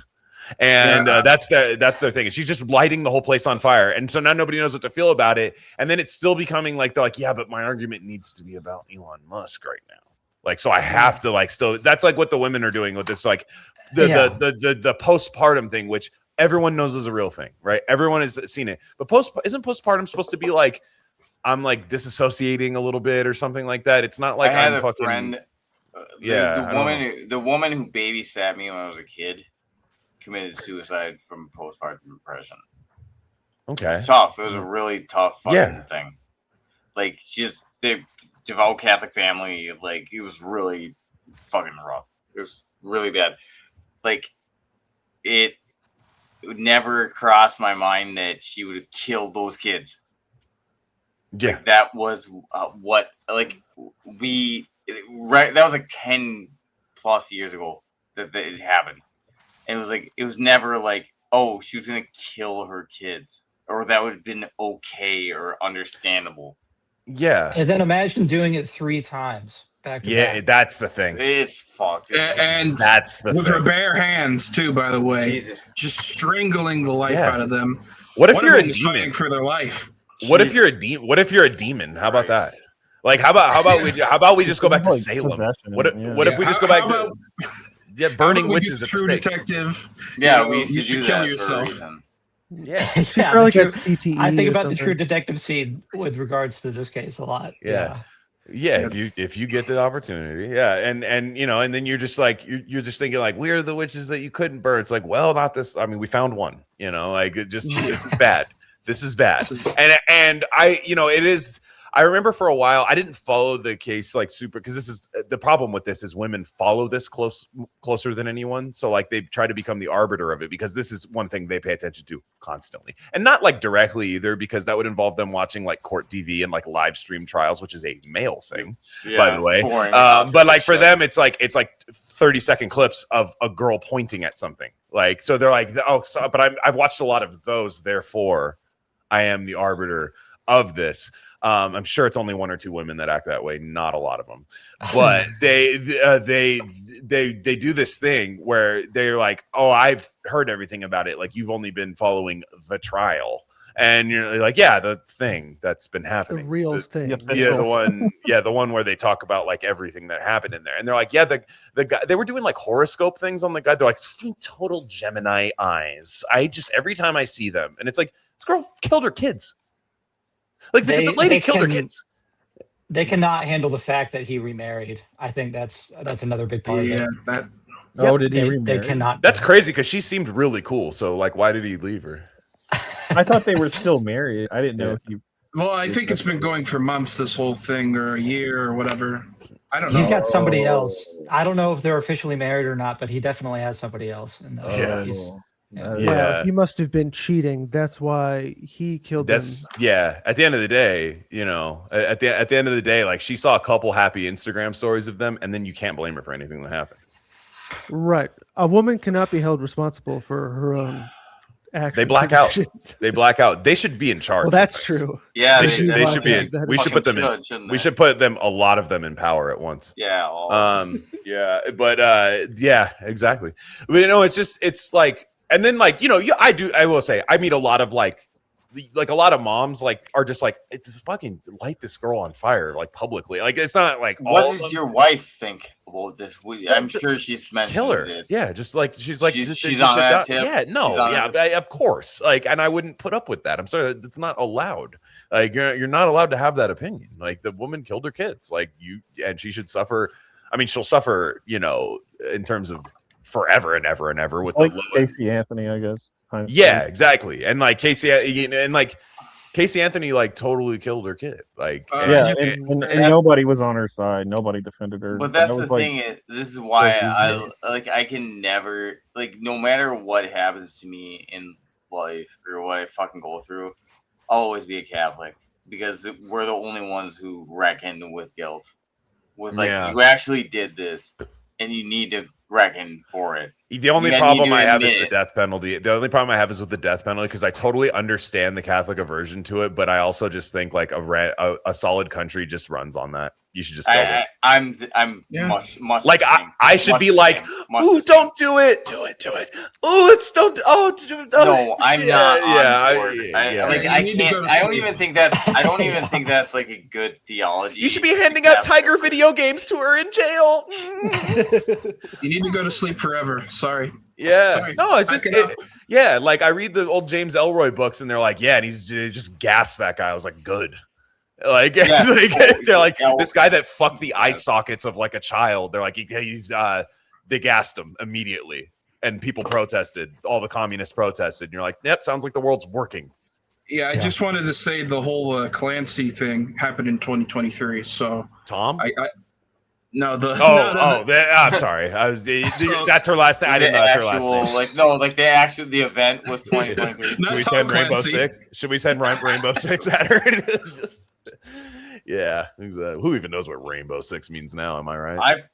And that's their thing. She's just lighting the whole place on fire. And so now nobody knows what to feel about it. And then it's still becoming like, they're like, yeah, but my argument needs to be about Elon Musk right now. Like, so I have to like, still, that's like what the women are doing with this, like the postpartum thing, which everyone knows is a real thing, right? Everyone has seen it. But isn't postpartum supposed to be like, I'm like disassociating a little bit or something like that? It's not like I had I'm a fucking friend. The woman who babysat me when I was a kid committed suicide from postpartum depression. Okay, it's tough. It was a really tough fucking thing. Like, she's the devout Catholic family. Like, it was really fucking rough. It was really bad. Like, it would never cross my mind that she would have killed those kids. Yeah, like, that was what that was like 10 plus years ago that it happened. And it was never like, oh, she was gonna kill her kids, or that would have been okay or understandable. Yeah. And then imagine doing it 3 times back to back. That's the thing. It's fucked. And that's the with thing. her bare hands too, by the way. Jesus. Just strangling the life out of them. What if you're a demon demon for their life? What if you're a demon? What if you're a demon? How about that? Like, how about we just go back to Salem? What if we just go back to burning witches at the True stake? Detective. Yeah, we you should kill yourself. Yeah, probably got CTE. I think or about something. the True Detective scene with regards to this case a lot. Yeah, if you get the opportunity, and then you're just like you're just thinking like, where are the witches that you couldn't burn? It's like, well, not this. I mean, we found one. Like, it just this is bad. This is bad. And it is. I remember for a while I didn't follow the case like super, because this is the problem with this is women follow this closer than anyone. So like they try to become the arbiter of it, because this is one thing they pay attention to constantly, and not like directly either, because that would involve them watching like court TV and like live stream trials, which is a male thing, by the way. But like for them, it's like 30-second clips of a girl pointing at something. Like, so they're like, but I've watched a lot of those, therefore I am the arbiter of this. I'm sure it's only 1 or 2 women that act that way, not a lot of them, but they do this thing where they're like, oh, I've heard everything about it. Like, you've only been following the trial, and you're like, yeah, the thing that's been happening, the real thing, the one where they talk about like everything that happened in there, and they're like, yeah, the guy, they were doing like horoscope things on the guy. They're like, total Gemini eyes. Every time I see them, and it's like, this girl killed her kids. Like, the lady killed her kids. They cannot handle the fact that he remarried. I think that's another big part of it. Did he remarry? They cannot. That's crazy, because she seemed really cool. So like, why did he leave her? I thought they were still married. I didn't know if he. Well, I think it's been going for months, this whole thing, or a year or whatever. I don't know. He's got somebody else. I don't know if they're officially married or not, but he definitely has somebody else. And He must have been cheating. That's why he killed them. At the end of the day, at the end of the day, like, she saw a couple happy Instagram stories of them, and then you can't blame her for anything that happened. Right. A woman cannot be held responsible for her own actions. They black out. They black out. They should be in charge. Well, that's true. Yeah, they should be in. We should put them in. We should put them, a lot of them, in power at once. Yeah. Exactly. But it's like, and then like, I will say, I meet a lot of like a lot of moms like are just like, fucking light this girl on fire, like, publicly. Like, it's not like, what does your wife think about this? I'm sure she's mentioned kill her. it. Yeah, just like she's on that tip. Yeah, no, of course. Like, and I wouldn't put up with that. I'm sorry, it's not allowed. Like, you're not allowed to have that opinion. Like, the woman killed her kids. Like, and she should suffer. I mean, she'll suffer, in terms of forever and ever and ever with like Casey Anthony, I guess. Yeah, exactly. And like Casey, and like, Casey Anthony like totally killed her kid. Like, Yeah, and nobody was on her side. Nobody defended her. But that's That the was, like, thing. This is why so I can never like no matter what happens to me in life or what I fucking go through, I'll always be a Catholic because we're the only ones who reckon with guilt. With like Yeah. you actually did this, and you need to reckon for it. The only You problem need to I have is admit the it. death penalty. The only problem I have is with the death penalty because I totally understand the Catholic aversion to it, but I also just think like a solid country just runs on that. You should just kill them. I'm Yeah. much Like the same. I should Much be the like, same. Much ooh, the same. don't do it, do it. Oh, it's don't. Oh, No, I'm not on board. yeah. Like You I need to can't. go to I don't sleep. even think that's. I don't even think that's like a good theology. You should be handing out Yeah. Tiger video games to her in jail. You need to go to sleep forever. Sorry. Yeah. Sorry. No, it's just Back it up. yeah. Like I read the old James Elroy books, and they're like, yeah, and they just gassed that guy. I was like, good. Like, Yeah. they're like Yeah. this guy that fucked the eye sockets of like a child. They're like they gassed him immediately, and people protested. All the communists protested. And you're like, yep, sounds like the world's working. Yeah, I just wanted to say the whole Clancy thing happened in 2023. So Tom. no, the I'm sorry. That's her last name. I didn't know that's her last name. The event was 2023. Not Should we Tom send Rainbow Clancy. Six? Should we send Rainbow Six at her? Yeah, exactly. Who even knows what Rainbow Six means now? Am I right?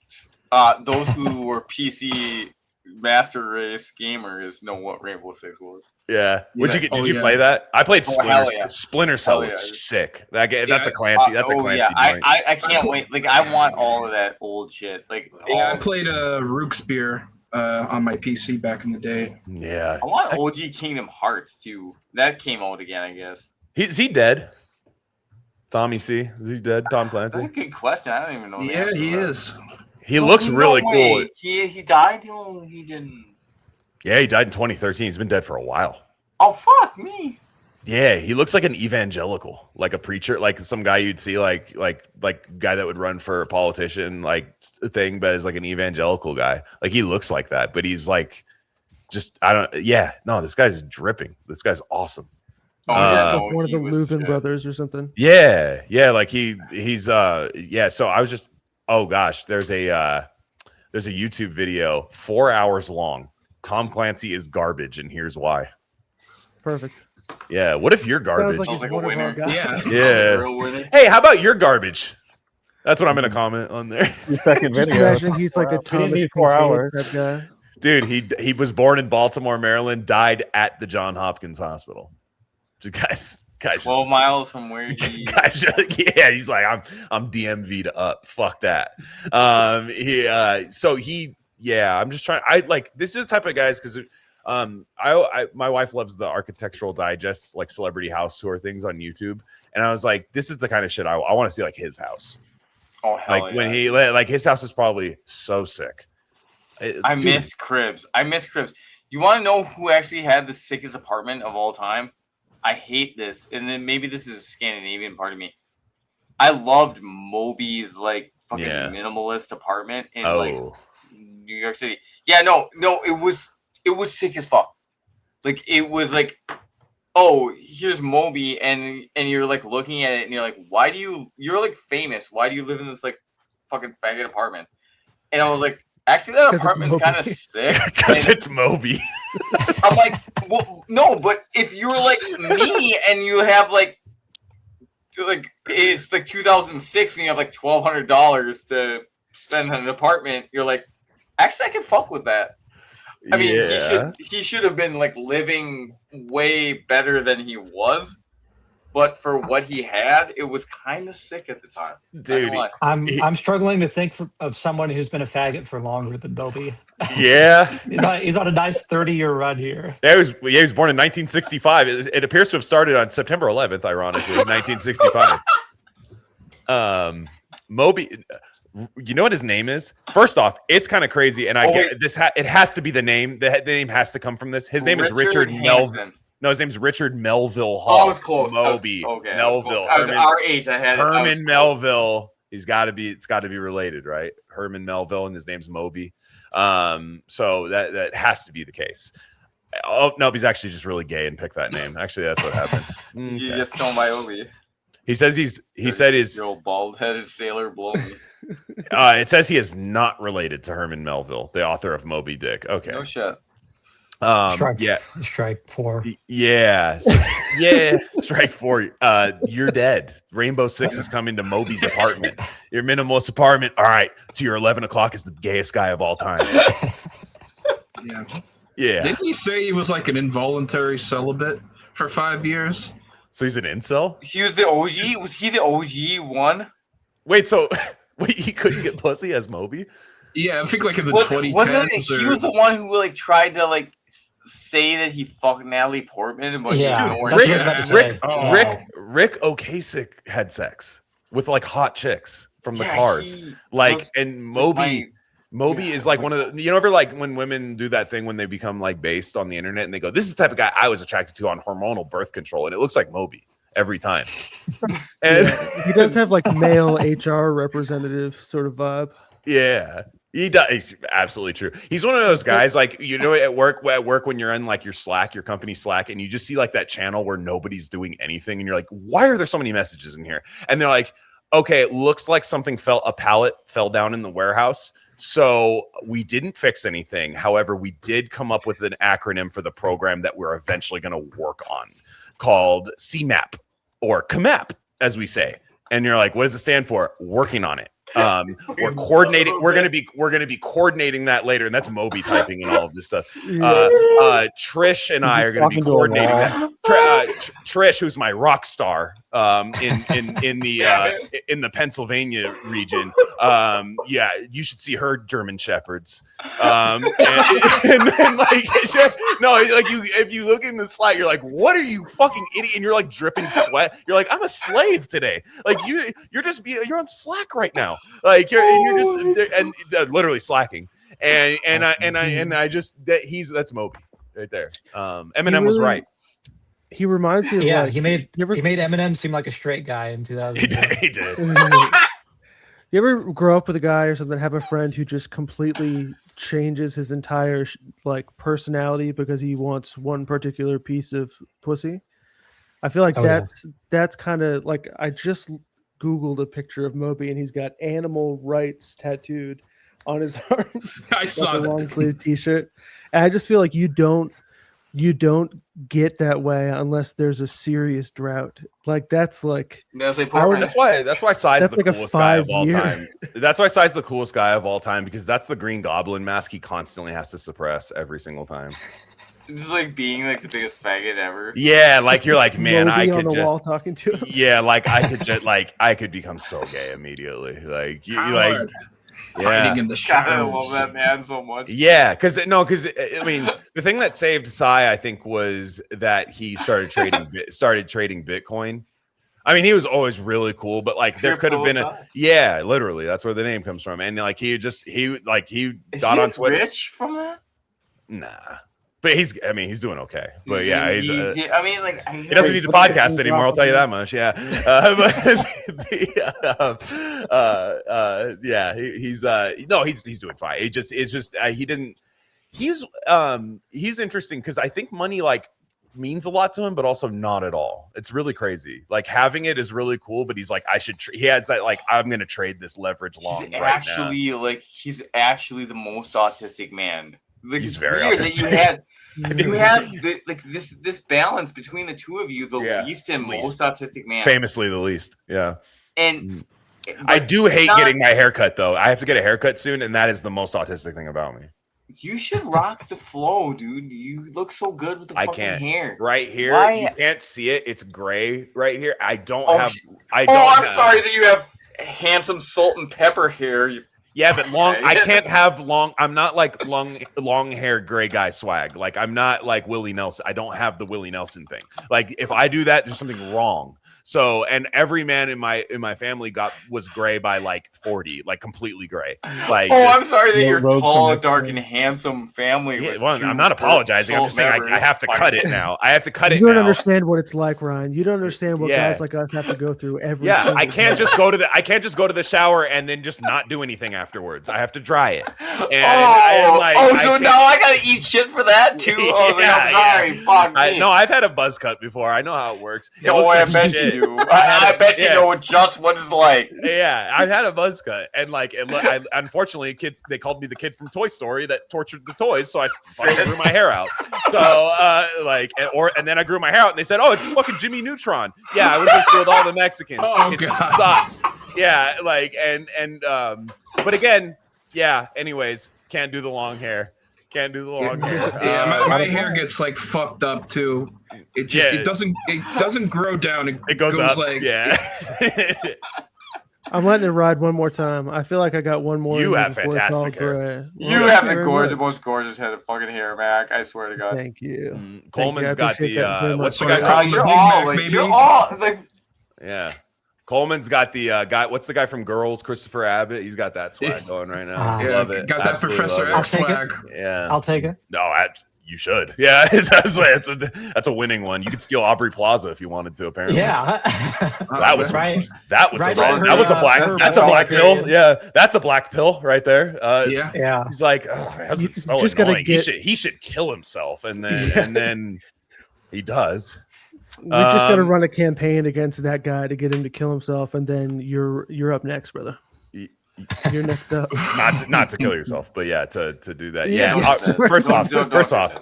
Those who were PC Master Race gamers know what Rainbow Six was. Yeah. Did Oh, you yeah. play that? I played Splinter. hell yeah. Splinter Cell Hell was yeah. sick. That's Yeah, a Clancy. That's a Clancy joint. I can't wait. Like I want all of that old shit. Like Yeah, I played Rookspear on my PC back in the day. Yeah. I want OG Kingdom Hearts too. That came out again, I guess. Is he dead? Tommy C. Is he dead? Tom That's a Clancy. good question. I don't even know. the Yeah, answer to he that. is. He looks really No cool. way. He died. No, he didn't. Yeah, he died in 2013. He's been dead for a while. Oh fuck me. Yeah, he looks like an evangelical, like a preacher, like some guy you'd see, like guy that would run for a politician, like thing, but is like an evangelical guy. Like he looks like that, but he's like, just I don't. Yeah, no, this guy's dripping. This guy's awesome. Oh, Like one of he the was Leuven shit. brothers or something. Yeah, like he's yeah. So I was just, oh gosh, there's a YouTube video 4 hours long. Tom Clancy is garbage, and here's why. Perfect. Yeah, what if you're garbage? Sounds like Sounds he's like a one of our winner. guys. Yeah. Yeah. Real winner. Hey, how about your garbage? That's what I'm gonna comment on there. The second Just video. imagine he's like a We didn't Thomas need 4 Kincaid hours. type guy. Dude, he was born in Baltimore, Maryland, died at the Johns Hopkins Hospital. Guys, 12 miles from where he. yeah, he's like, I'm DMV'd up. Fuck that. I'm just trying. I like this is the type of guys because my wife loves the Architectural Digest, like celebrity house tour things on YouTube, and I was like, this is the kind of shit I want to see, like his house. Oh hell Like yeah. when he like his house is probably so sick. I Dude, miss Cribs. You want to know who actually had the sickest apartment of all time? I hate this, and then maybe this is a Scandinavian part of me. I loved Moby's like fucking minimalist apartment in like New York City. Yeah, no, it was sick as fuck. Like it was like, oh, here's Moby, and you're like looking at it, and you're like, you're like famous. Why do you live in this like fucking faggot apartment? And I was like, actually, that 'Cause it's Oh, apartment's kind of Moby. sick. because And it's Moby. I'm like, well, no, but if you're like me and you have like it's like 2006 and you have like $1,200 to spend on an apartment, you're like, actually, I can fuck with that. I mean, he should have been like living way better than he was, but for what he had, it was kind of sick at the time. Dude. I'm struggling to think of someone who's been a faggot for longer than Moby. Yeah. He's on a nice 30-year run here. He was born in 1965. It appears to have started on September 11th, ironically, 1965. Moby, you know what his name is? First off, it's kind of crazy, and I get this. It has to be the name. The name has to come from this. His name is Richard Melville. No, his name's Richard Melville Hall. Oh, I was close. Moby. Melville. I was our age. I had Herman Melville. He's got to be. It's got to be related, right? Herman Melville, and his name's Moby. So that has to be the case. Oh no, he's actually just really gay and picked that name. Actually, that's what happened. You Okay. just stole my Obi. He says he said his Your old bald-headed sailor blow me. it says he is not related to Herman Melville, the author of Moby Dick. Okay. No shit. Strike 4. Yeah. So, yeah. Strike 4. You're dead. Rainbow Six is coming to Moby's apartment. Your minimalist apartment. All right. To your 11 o'clock is the gayest guy of all time. Yeah. Yeah. Didn't he say he was like an involuntary celibate for 5 years? So he's an incel? He was the OG? Was he the OG one? Wait, so he couldn't get pussy as Moby? Yeah, I think like in the 2010s. Wasn't it, he was the one who like tried to like say that he fucked Natalie Portman, but Yeah, he that's what I was about to say. Rick Ocasek had sex with like hot chicks from the Yeah, cars. he Like, looks and Moby is like one of the, you know, ever like when women do that thing when they become like based on the internet and they go, this is the type of guy I was attracted to on hormonal birth control, and it looks like Moby every time. And he does have like male HR representative sort of vibe. yeah, he does. It's absolutely true. He's one of those guys, like, you know, at work when you're in like your Slack, your company Slack, and you just see like that channel where nobody's doing anything, and you're like, why are there so many messages in here? And they're like, okay, it looks like a pallet fell down in the warehouse. So we didn't fix anything. However, we did come up with an acronym for the program that we're eventually going to work on called CMAP or CMAP, as we say. And you're like, what does it stand for? Working on it. We're coordinating. We're gonna be coordinating that later, and that's Moby typing and all of this stuff. Trish and I are gonna be coordinating that. Trish, who's my rock star, in the Pennsylvania region. Yeah, you should see her German shepherds. And like, no, like if you look in the slide, you're like, what are you fucking idiot? And you're like dripping sweat. You're like, I'm a slave today. Like you're on Slack right now. Like you're just literally slacking. That's Moby right there. Eminem was right. He reminds me of like, he made Eminem seem like a straight guy in 2000. He did. You ever grow up with a guy or something, have a friend who just completely changes his entire like personality because he wants one particular piece of pussy? I feel like that's kind of like, I just Googled a picture of Moby and he's got animal rights tattooed on his arms. I saw like a that. long sleeve t-shirt. And I just feel like you don't get that way unless there's a serious drought. Like that's like Natalie Portman. That's why Sai's the like a coolest guy of all 5-year. time. That's why Sai's the coolest guy of all time, because that's the Green Goblin mask he constantly has to suppress every single time. It's like being like the biggest faggot ever. Yeah, like you're like, man, Moby I on could the just wall talking to him. yeah, like I could just like I could become so gay immediately. Like you like Howard, yeah. hiding in the God, I love shadows. that man so much. Yeah, because I mean, the thing that saved Sai, I think, was that he started trading Bitcoin. I mean, he was always really cool, but like there could have been literally, that's where the name comes from. And like he Is got he on Twitter. rich from that? Nah, but he's doing okay. But yeah, he doesn't need to podcast anymore. I'll tell you that much. Yeah, he's doing fine. He's interesting because I think money like means a lot to him, but also not at all. It's really crazy. Like having it is really cool, but he's like, he has that like, I'm gonna trade this leverage long. He's actually the most autistic man. Like, He's very weird autistic. That you have this balance between the two of you, the least and most autistic man. Famously the least. Yeah. And I do hate getting my hair cut though. I have to get a haircut soon, and that is the most autistic thing about me. You should rock the flow, dude. You look so good with the fucking hair. Right here, you can't see it. It's gray right here. I'm sorry that you have handsome salt and pepper hair. Yeah, but long. I can't have long. I'm not like long haired gray guy swag. Like I'm not like Willie Nelson. I don't have the Willie Nelson thing. Like if I do that, there's something wrong. So, and every man in my family was gray by like 40, like completely gray. Like, I'm sorry that your road tall, from dark, and handsome family yeah, was. well, I'm not apologizing. I'm just saying I have to cut it now. I have to cut it You don't now. understand what it's like, Ryan. You don't understand what Yeah. guys like us have to go through every. Yeah, single I can't day. just go to the shower and then just not do anything afterwards. I have to dry it. So now I gotta eat shit for that too. I'm sorry. Fuck me. No, I've had a buzz cut before. I know how it works. It Oh, looks I like bet shit. you do. I bet you know just what it's like. Yeah, I've had a buzz cut, and like, unfortunately, they called me the kid from Toy Story that tortured the toys, so I fucking grew my hair out. So, and then I grew my hair out, and they said, "Oh, it's fucking Jimmy Neutron." Yeah, I was just with all the Mexicans. Oh, it God. sucks. Yeah, like, but again, yeah. Anyways, can't do the long hair. Can't do the long hair. Yeah, my hair gets like fucked up too. It just it doesn't grow down. It goes up. like I'm letting it ride one more time. I feel like I got one more. You in me have before it's all fantastic hair. gray. You Well, have thank the you very much. most gorgeous head of fucking hair, Mac. I swear to God. Thank you. Mm, Thank Coleman's you. I got appreciate that very what's the much. guy Oh, called? you're all You're all like. Yeah. Coleman's got the guy. What's the guy from Girls? Christopher Abbott. He's got that swag going right now. Ah. yeah, Love it. got that Absolutely Professor love it. X I'll take swag. Yeah. I'll take it. No, you should. Yeah, that's a winning one. You could steal Aubrey Plaza if you wanted to. Apparently. Yeah. That was right. That was Right a red. over, That was a black. her That's a black ball. pill. Yeah, that's a black pill right there. Yeah. Yeah. He's like, oh, my husband's so just gotta annoying. get- He should kill himself, and then he does. We just got to Um, run a campaign against that guy to get him to kill himself, and then you're up next, brother. Y- You're next up. not to kill yourself, but yeah, to do that. Yeah, Yeah. yes. First off, Don't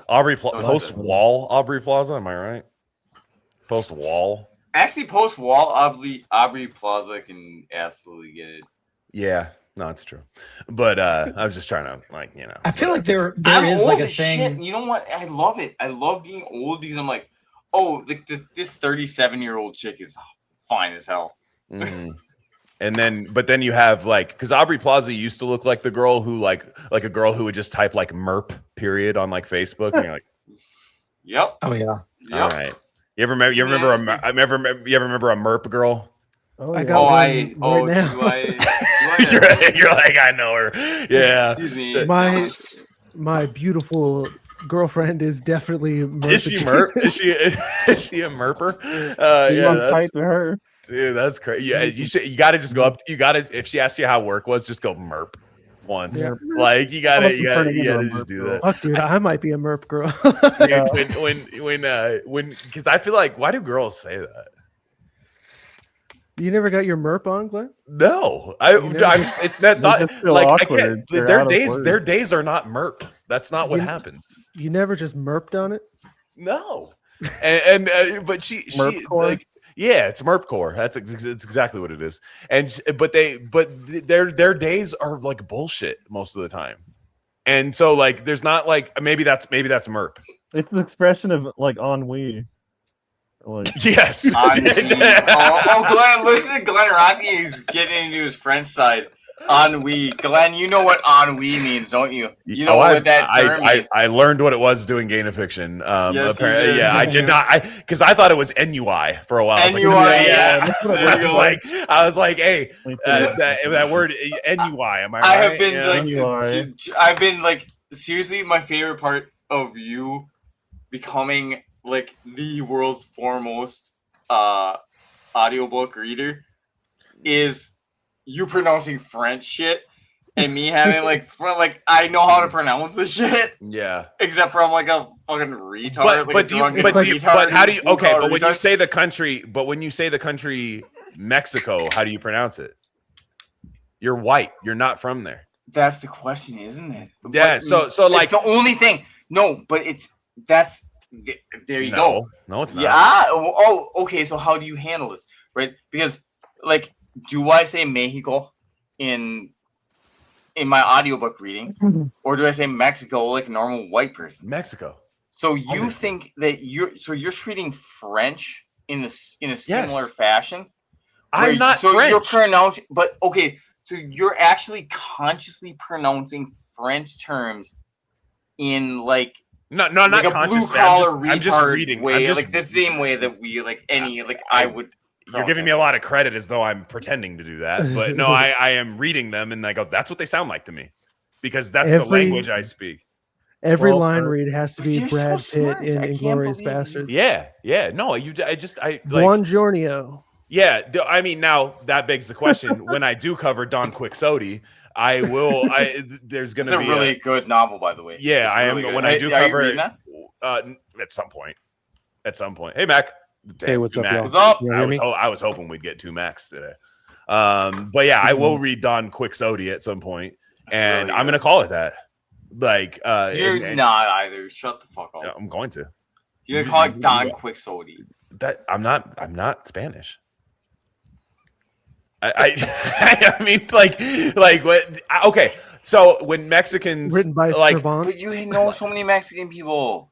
Aubrey Don't do post that. wall Aubrey Plaza. Am I right? Post wall. Actually, post wall, Aubrey Plaza can absolutely get it. Yeah. No, it's true. But I was just trying to I feel like there I'm is old like a as thing. shit. You know what? I love it. I love being old because I'm like, oh, this 37-year-old chick is fine as hell. Mhm. But then you have because Aubrey Plaza used to look like the girl who like a girl who would just type like Merp period on like Facebook, and you're like, Yep. Oh yeah. Yep. all right. You ever remember a Merp girl? Oh, I yeah. got Oh, one right now. do I? you're like, I know her. Yeah. Excuse me. My beautiful girlfriend is definitely Is she Merp? Is she a Merper? He Yeah, wants that's, tight to her. dude, that's crazy. Yeah, you gotta just go up. If she asks you how work was, just go Merp once. Yeah. Like you gotta turning into a just Merp do girl. that. Fuck, dude, I might be a Merp girl. Dude, when because I feel like, why do girls say that? You never got your Merp on, Glenn? No, never- it's not They just feel like I awkward. can't. They're Their out of days, words. their days are not Merp. That's not what You- happens. You never just Merped on it? No, but she Merpcore? like, yeah, it's Merpcore. It's exactly what it is. But their days are like bullshit most of the time. And so like there's not like maybe that's Merp. It's the expression of like ennui. Like Yes. Glenn, listen to Glenn Rocky. He's getting into his French side. Ennui. Glenn, you know what ennui means, don't you? You know what that term means. I learned what it was doing Gain of Fiction. Yes, Apparently, you did. yeah, I did not. Because I thought it was NUI for a while. I was NUI, like, yeah. I was like, hey, me too. that word NUI. Am I right? I have been Yeah. like, NUI. I've been like, seriously, my favorite part of you becoming like the world's foremost audiobook reader is you pronouncing French shit and me having like I know how to pronounce the shit Yeah. except for I'm like a fucking retard. But how do you? Okay, but when you say the country Mexico, how do you pronounce it? You're white. You're not from there. That's the question, isn't it? Yeah. But So like, it's the only thing. No, but there you go. No, it's not. Yeah. Oh, okay. So how do you handle this, right? Because, like, do I say Mexico in my audiobook reading, or do I say Mexico like a normal white person? Mexico. So you Obviously. think that you're treating French in a similar fashion? I'm Right, not so French. you're pronouncing, but okay. So you're actually consciously pronouncing French terms in like. No, Like not a conscious. blue collar I'm just retard reading. way, I'm just, like the same way that we like any like I would You're giving me a lot of credit as though I'm pretending to do that, but no, I am reading them and I go, that's what they sound like to me, because that's the language I speak. Every line read has to But be you're so Brad Pitt smart. in I can't Inglorious believe you- Bastards. Yeah. No, I like. Buongiorno. Yeah, I mean, now that begs the question: when I do cover Don Quixote, I will. There's going to be a really good novel, by the way. Yeah, I am. Really When I do are cover you it, reading at some point. Hey, Mac. Damn, Hey, what's two up, Macs. y'all? What's up? You I hear was me? I was hoping we'd get 2 Macs today. But yeah, I will read Don Quixote at some point, and really I'm good. going to call it that. Like, You're not either. Shut the fuck up. I'm going to. You're gonna call it Don Quixote. That I'm not Spanish. I mean, like what? Okay, so when Mexicans Written by like, Cervantes. But you know so many Mexican people.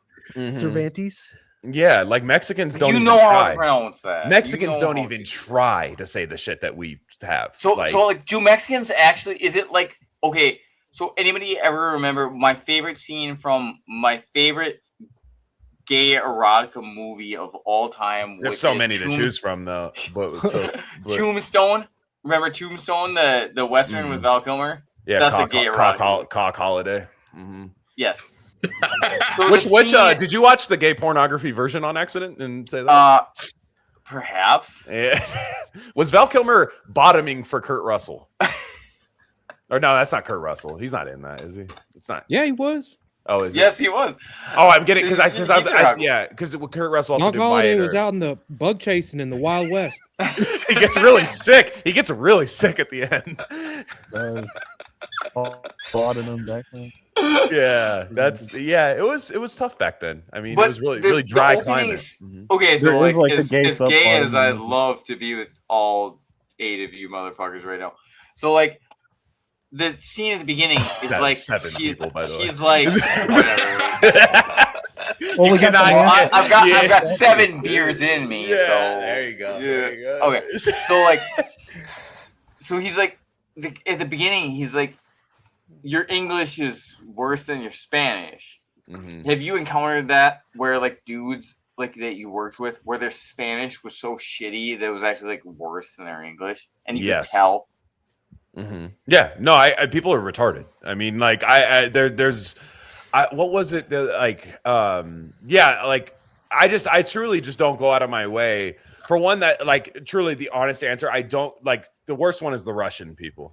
Cervantes. yeah, like Mexicans don't You even know how try. to pronounce that. Mexicans You know don't how even to. try to say the shit that we have. So do Mexicans actually? Is it like okay? So anybody ever remember my favorite scene from my favorite gay erotica movie of all time? There's which so is many to choose from, though. But Tombstone. Remember Tombstone, the western with Val Kilmer? yeah, That's a gay erotica. cock holiday. Mm-hmm. Yes. So Which scene, did you watch the gay pornography version on accident and say that? Perhaps. Yeah. Was Val Kilmer bottoming for Kurt Russell? Or no, that's not Kurt Russell. He's not in that, is he? It's not. Yeah, he was. Oh, is Yes, he was. Oh, I'm getting because He's a yeah, because Kurt Russell also Knock did Holiday Biter. was out in the bug chasing in the Wild West. He gets really sick. He gets really sick at the end. Slotting them back then. Yeah, it was tough back then. I mean, But it was really the dry openings- climate. Okay, so There is, like, like, a as gay gay subplot as in I'd the movie. love to be with all 8 of you motherfuckers right now. So like the scene at the beginning is That like was 7 people, by the way. he's like whatever. Well, we got the mask. I've got 7 beers in me, so there you go. Yeah. There you go. Okay, so like, so he's like, at the beginning, he's like, your English is worse than your Spanish. Mhm. Have you encountered that where like dudes like that you worked with, where their Spanish was so shitty that it was actually like worse than their English, and you Yes. could tell? Mm-hmm. Yeah, no, I people are retarded. I mean, like, there's what was it that, like, yeah, like, I truly just don't go out of my way for one. That, like, truly the honest answer, I don't like. The worst one is the Russian people.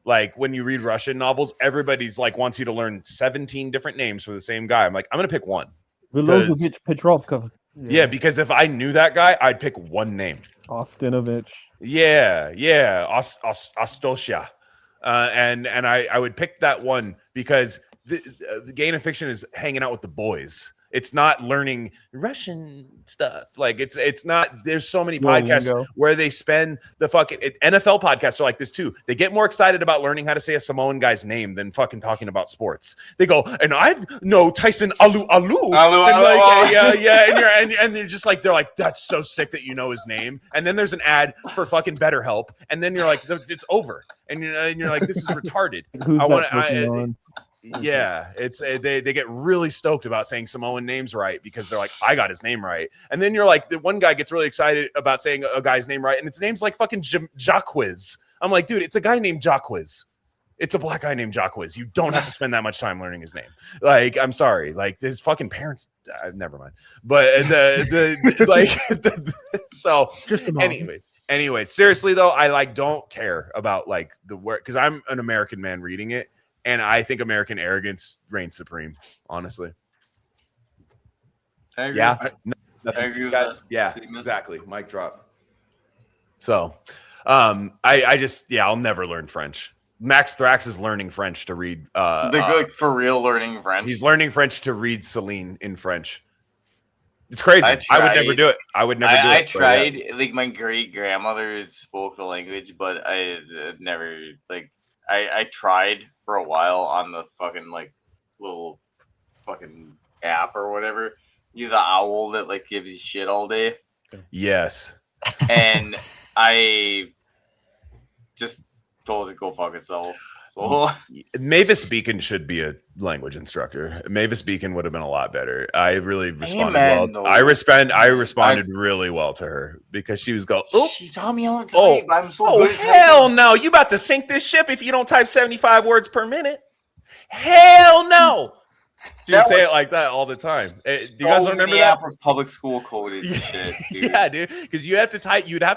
Like, when you read Russian novels, everybody's like wants you to learn 17 different names for the same guy. I'm like, I'm gonna pick one. Milosevic Petrovka. Yeah, because if I knew that guy, I'd pick one name. Ostinovich. Yeah, Ostosha, and I would pick that one because the Gain of Fiction is hanging out with the boys. It's not learning Russian stuff. Like it's not. There's so many podcasts where they spend the fucking NFL podcasts are like this too. They get more excited about learning how to say a Samoan guy's name than fucking talking about sports. They go, and I know Tyson Alu, and like, yeah, and they're just like, they're like, that's so sick that you know his name. And then there's an ad for fucking BetterHelp, and then you're like, it's over, and you're like, this is retarded. I want to. Yeah, it's they get really stoked about saying Samoan names right because they're like, I got his name right. And then you're like, the one guy gets really excited about saying a guy's name right, and its name's like fucking Jacquez. I'm like, dude, it's a guy named Jacquez. It's a black guy named Jacquez. You don't have to spend that much time learning his name. Like, I'm sorry, like his fucking parents. Never mind. But so Just the anyways, seriously though, I like don't care about like the word because I'm an American man reading it. And I think American arrogance reigns supreme, honestly. I agree. Yeah. I agree with guys. that. Yeah, See, man? exactly. Mic drop. So, I just, I'll never learn French. Max Thrax is learning French to read. They're good for real learning French. He's learning French to read Celine in French. It's crazy. I would never do it. I tried. Like, my great grandmother spoke the language, but I never, like, I tried for a while on the fucking like little fucking app or whatever. You the owl that like gives you shit all day. Yes. And I just told it to go fuck itself. So Mavis Beacon should be a language instructor. Mavis Beacon would have been a lot better. I really responded well. though. I responded really well to her because she was go. Oh, she taught me how to type. I'm so good at hell no! You about to sink this ship if you don't type 75 words per minute? Hell no! She would say it like that all the time. Do you guys remember that? Public school coded shit, dude. Yeah, dude. Because you'd have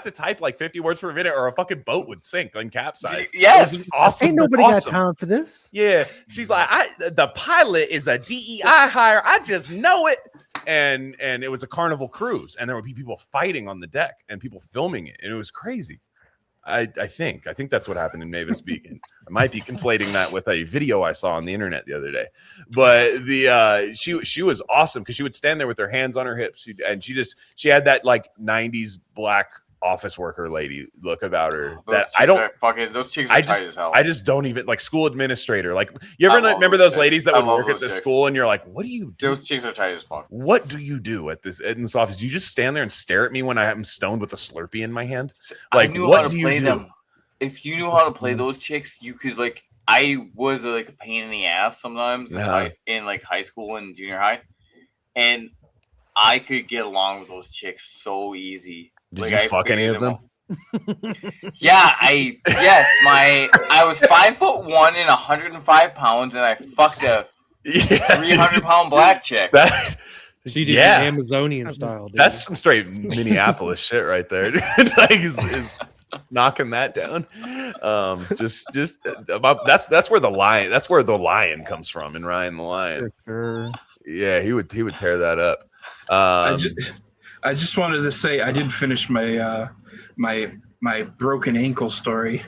to type like 50 words per minute, or a fucking boat would sink and capsize. Yes, it was awesome. Ain't nobody got time for this. Yeah, she's like, the pilot is a DEI hire. I just know it. And it was a Carnival cruise, and there would be people fighting on the deck and people filming it, and it was crazy. I think that's what happened in Mavis Beacon. I might be conflating that with a video I saw on the internet the other day, but she was awesome because she would stand there with her hands on her hips, and she had that like 90s black office worker lady look about her. Those chicks are tight as hell. I just don't even like school administrator. Like, you ever remember those ladies that would work at the school, and you're like, what do you do? Those chicks are tight as fuck. What do you do in this office? Do you just stand there and stare at me when I am stoned with a Slurpee in my hand? Like, what do you do? If you knew how to play those chicks, you could like. I was like a pain in the ass sometimes in like high school and junior high, and I could get along with those chicks so easy. Did you fuck any of them? Yeah, I was 5'1" and 105 pounds, and I fucked a 300-pound black chick. She did the Amazonian style. Dude. That's some straight Minneapolis shit right there. Like is knocking that down. That's where the lion comes from, in Ryan the Lion. Sure. Yeah, he would tear that up. I just wanted to say I didn't finish my my broken ankle story.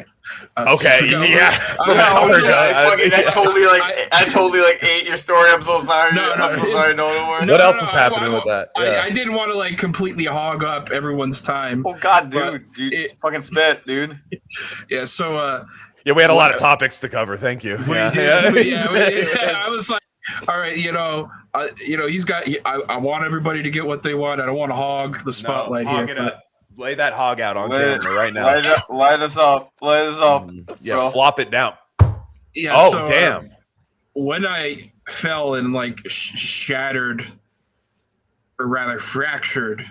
Okay, yeah. I totally ate your story. I'm so sorry. I'm so sorry. No, what else is happening with that? Yeah. I didn't want to like completely hog up everyone's time. Oh God, dude, fucking spit, dude. Yeah. So. Yeah, we had a lot of topics to cover. Thank you. We did. I was like, all right, he's got. I want everybody to get what they want. I don't want to hog the spotlight here. Lay that hog out on camera right now. Light us up. Yeah, bro. Flop it down. Yeah. Oh, so, damn. When I fell and like shattered, or rather fractured,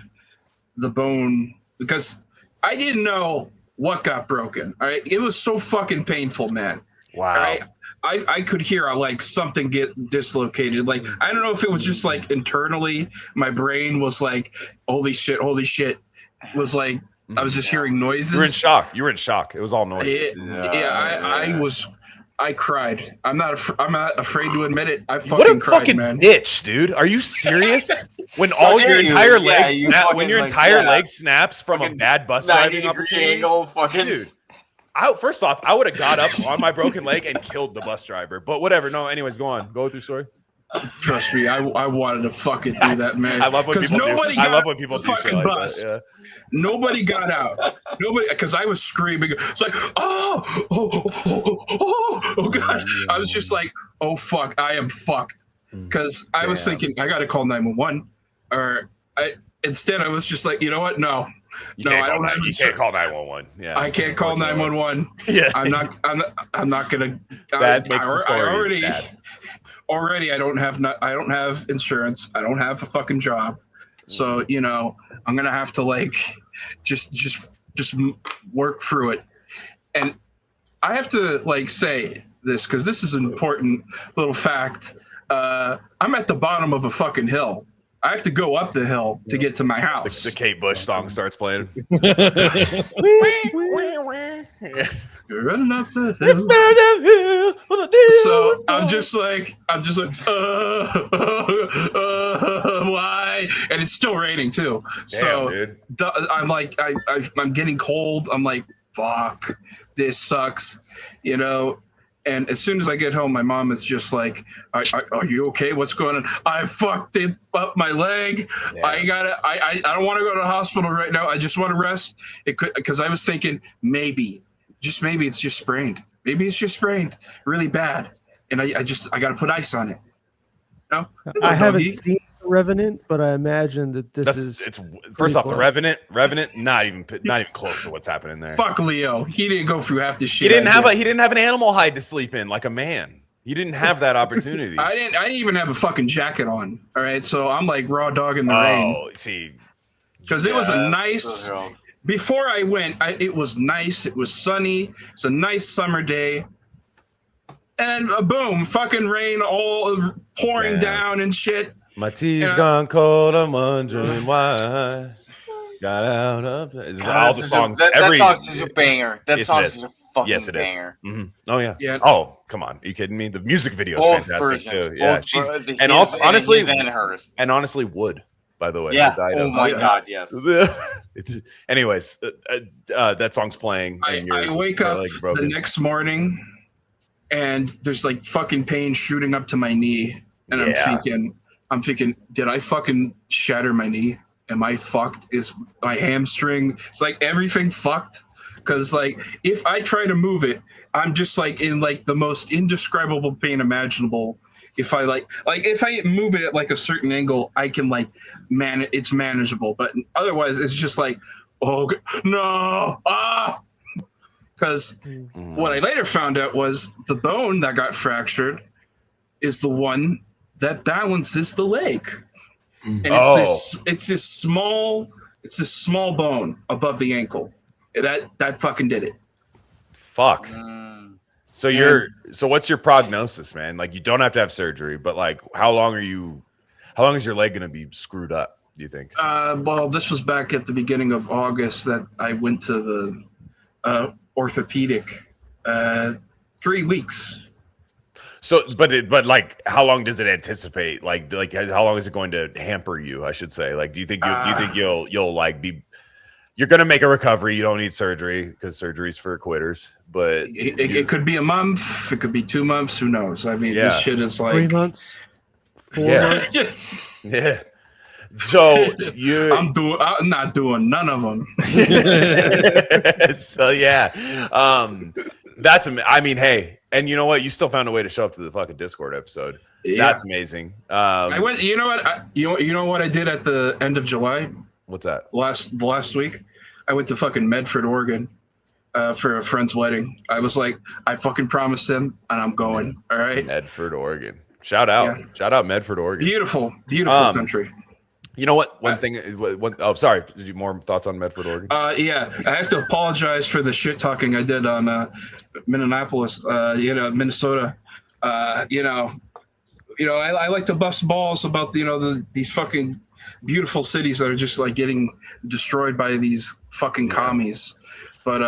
the bone, because I didn't know what got broken. All right, it was so fucking painful, man. Wow. All right? I could hear like something get dislocated. Like, I don't know if it was just like internally, my brain was like, holy shit. Was like, I was just hearing noises. You were in shock. It was all noise. I cried. I'm not afraid to admit it. I fucking what a cried, fucking man. bitch, dude. Are you serious? When all your entire leg snaps from a bad bus driving opportunity, angle, dude. First off, I would have got up on my broken leg and killed the bus driver. But whatever. No, anyways, go on. Go with your story. Trust me, I wanted to fucking do that, man. I love when people do. I love when people do fucking shit like bus. that. Yeah. Nobody got out. Nobody, because I was screaming. It's like, oh God. I was just like, oh fuck, I am fucked. Because I was thinking, I got to call 911. Instead, I was just like, you know what? No, you can't call 911. Yeah, I can't call 911. Yeah, I'm not gonna. That makes the story bad. Already, I don't have insurance. I don't have a fucking job. So, I'm going to have to like, just work through it. And I have to like say this, cause this is an important little fact. I'm at the bottom of a fucking hill. I have to go up the hill to get to my house. The Kate Bush song starts playing. You're running up the hill. So I'm just like, why? And it's still raining too. Damn, so dude. I'm like, I'm getting cold. I'm like, fuck, this sucks, And as soon as I get home, my mom is just like, are you okay? What's going on? I fucked up my leg. Yeah. I don't want to go to the hospital right now. I just want to rest. Because I was thinking maybe it's just sprained. Maybe it's just sprained really bad. And I got to put ice on it. I haven't seen the Revenant, but I imagine that it's first off, the Revenant, not even close to what's happening there. Fuck Leo. He didn't go through half the shit. He didn't have an animal hide to sleep in like a man. He didn't have that opportunity. I didn't even have a fucking jacket on. All right, so I'm like raw dog in the rain. Oh, see, because it was a nice. Before I went, it was nice. It was sunny. It's a nice summer day. And boom, fucking rain all pouring down and shit. My tea's gone cold. I'm wondering why. Got out of all the songs. That song's just a banger. That song's just a fucking banger. Mm-hmm. Oh yeah. Yeah. Oh come on, are you kidding me? The music video is fantastic too. Yeah, and also honestly, and hers, and honestly, Wood. By the way, yeah. Oh my god, yes. Anyways, that song's playing. I wake up the next morning, and there's like fucking pain shooting up to my knee, and I'm thinking, did I fucking shatter my knee? Am I fucked? Is my hamstring? It's like everything fucked. Because like if I try to move it, I'm just like in like the most indescribable pain imaginable. If I like if I move it at like a certain angle, I can like it's manageable. But otherwise, it's just like, oh no, Because what I later found out was the bone that got fractured is the one that balances the leg, and it's this small bone above the ankle that fucking did it. Fuck. So what's your prognosis, man? Like you don't have to have surgery, but like how long is your leg going to be screwed up, do you think? Well, this was back at the beginning of August that I went to the orthopedic 3 weeks. So, but like, how long does it anticipate? Like how long is it going to hamper you? I should say. Like, do you think you'll like be? You're going to make a recovery. You don't need surgery because surgery's for quitters. But it could be a month. It could be 2 months. Who knows? I mean, this shit is like 3 months, 4 months. Yeah. So I'm not doing none of them. So yeah, I mean, hey, and you know what? You still found a way to show up to the fucking Discord episode. Yeah. That's amazing. I went. You know what? You know what I did at the end of July? What's that? Last week, I went to fucking Medford, Oregon, for a friend's wedding. I was like, I fucking promised him, and I'm going. All right. Medford, Oregon. Shout out Medford, Oregon. Beautiful country. You know what? Sorry. Did you more thoughts on Medford, Oregon? Yeah, I have to apologize for the shit talking I did on Minneapolis. Minnesota. I like to bust balls about these fucking beautiful cities that are just like getting destroyed by these fucking commies. But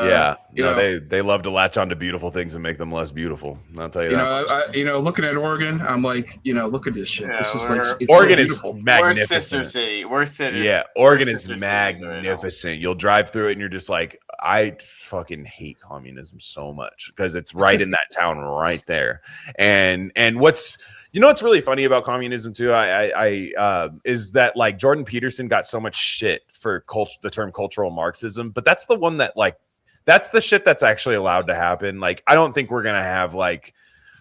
they love to latch onto beautiful things and make them less beautiful. I'll tell you that. Looking at Oregon, I'm like, look at this shit. Yeah, this is like it's Oregon so is magnificent. We're sister city. We're cities. Yeah, Oregon is magnificent. You'll drive through it and you're just like, I fucking hate communism so much because it's right in that town right there. And what's really funny about communism too, is that like Jordan Peterson got so much shit for the term cultural Marxism, but that's the one that like that's the shit that's actually allowed to happen. Like I don't think we're gonna have like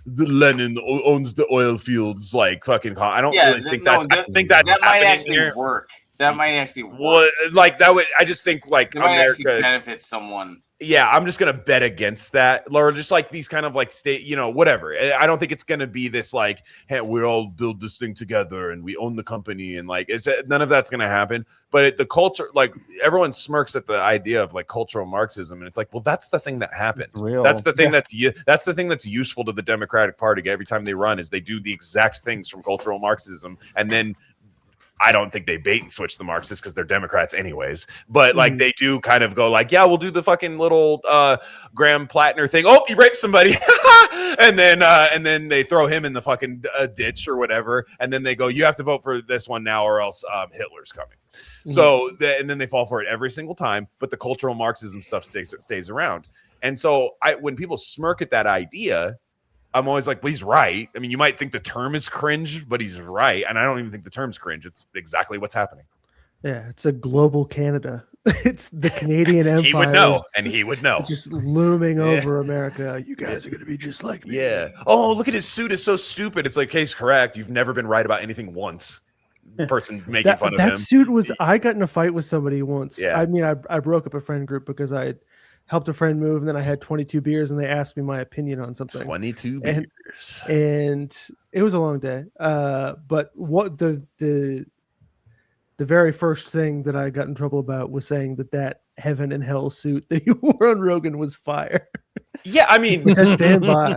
the Lenin owns the oil fields like fucking. I don't really think I think that might actually work. That might actually work. Well, like that would. I just think like it might actually benefit someone. Yeah, I'm just gonna bet against that, or just like these kind of like state, whatever. I don't think it's gonna be this like, hey, we all build this thing together and we own the company and like, none of that's gonna happen. But the culture, like everyone smirks at the idea of like cultural Marxism, and it's like, well, that's the thing that happened. That's the thing that's the thing that's useful to the Democratic Party every time they run is they do the exact things from cultural Marxism, and then. I don't think they bait and switch the Marxists because they're Democrats anyways. But like they do kind of go like, yeah, we'll do the fucking little Graham Plattner thing. Oh, he raped somebody. and then they throw him in the fucking ditch or whatever. And then they go, you have to vote for this one now or else Hitler's coming. So and then they fall for it every single time. But the cultural Marxism stuff stays around. And so when people smirk at that idea, I'm always like, well, he's right. I mean, you might think the term is cringe, but he's right. And I don't even think the term's cringe. It's exactly what's happening. Yeah, it's a global Canada. It's the Canadian Empire. He would know, and he would know. Just looming over America. You guys are going to be just like me. Yeah. Oh, look at his suit. It's so stupid. It's like, case correct. You've never been right about anything once. person making fun of that him. suit was. I got in a fight with somebody once. Yeah. I mean, I broke up a friend group because I had helped a friend move, and then I had 22 beers, and they asked me my opinion on something. 22 and, beers, and it was a long day. But what the very first thing that I got in trouble about was saying that heaven and hell suit that you wore on Rogan was fire. Yeah, I mean, which I stand by.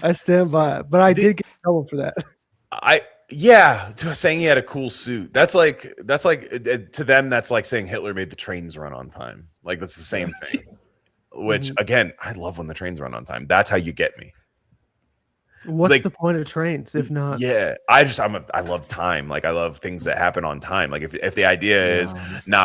I stand by. But I did get in trouble for that. Saying he had a cool suit. That's like to them, that's like saying Hitler made the trains run on time. Like that's the same thing. Which again, I love when the trains run on time. That's how you get me. What's like, the point of trains if not? Yeah, I love time. Like I love things that happen on time. Like if the idea is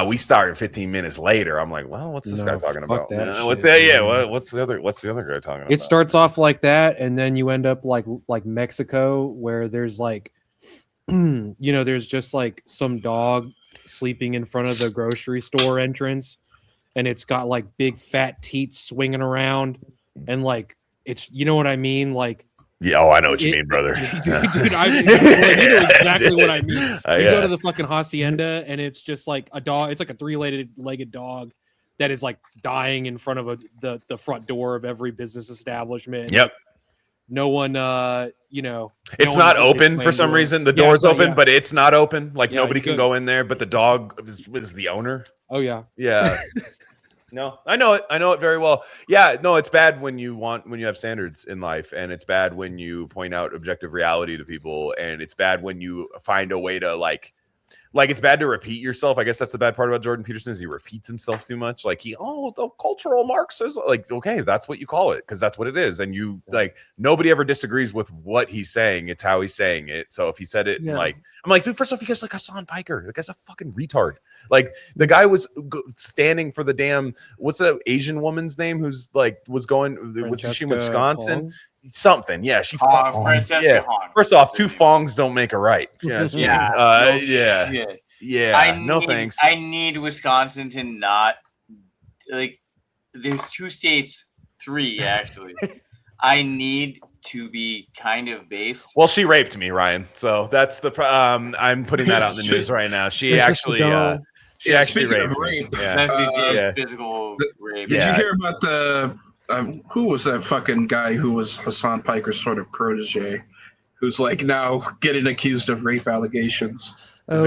we start 15 minutes later, I'm like, well, what's this guy talking about? What's that? What's the other guy talking about? It starts off like that, and then you end up like Mexico, where there's like there's just like some dog sleeping in front of the grocery store entrance, and it's got like big fat teats swinging around, and like it's what I mean, like. Yeah, I know what you mean, brother. Dude, you know exactly what I mean. You go to the fucking hacienda, and it's just like a dog. It's like a three-legged dog that is like dying in front of the front door of every business establishment. Yep. No one, it's not open for some reason. The door's open, but it's not open. Like nobody can go in there, but the dog is the owner. Oh yeah. Yeah. No, I know it. I know it very well. Yeah, no, it's bad when you have standards in life, and it's bad when you point out objective reality to people, and it's bad when you find a way to like it's bad to repeat yourself. I guess that's the bad part about Jordan Peterson is he repeats himself too much. Like the cultural Marxism. Like, okay, that's what you call it because that's what it is. And you like nobody ever disagrees with what he's saying. It's how he's saying it. So if he said it I'm like, dude, first off, you guys like Hassan Piker. The guy's a fucking retard. Like the guy was standing for the damn what's the Asian woman's name who's like was she in Wisconsin? Fong? Something, yeah. She Francesca Hong. First off, two Fongs don't make a right. Shit. No thanks. I need Wisconsin to not like. There's 2 states, 3 actually. I need to be kind of based. Well, she raped me, Ryan. So that's the. I'm putting that out in the news right now. She actually raped me. Physical rape. Did you hear about the? Who was that fucking guy who was Hassan Piker's sort of protege, who's like now getting accused of rape allegations? It's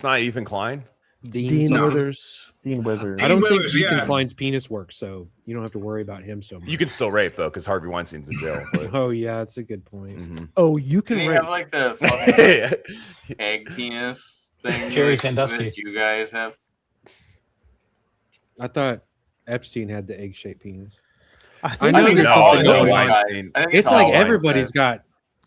not Ethan Klein. Dean Withers. Dean Withers. I don't think Ethan Klein's penis works, so you don't have to worry about him so much. You can still rape though, because Harvey Weinstein's in jail. Oh yeah, that's a good point. Mm-hmm. Oh, you can rape. Have like the fucking egg penis thing. Jerry Sandusky. That you guys have. I thought Epstein had the egg-shaped penis. I know there's something going on. It's like everybody's got.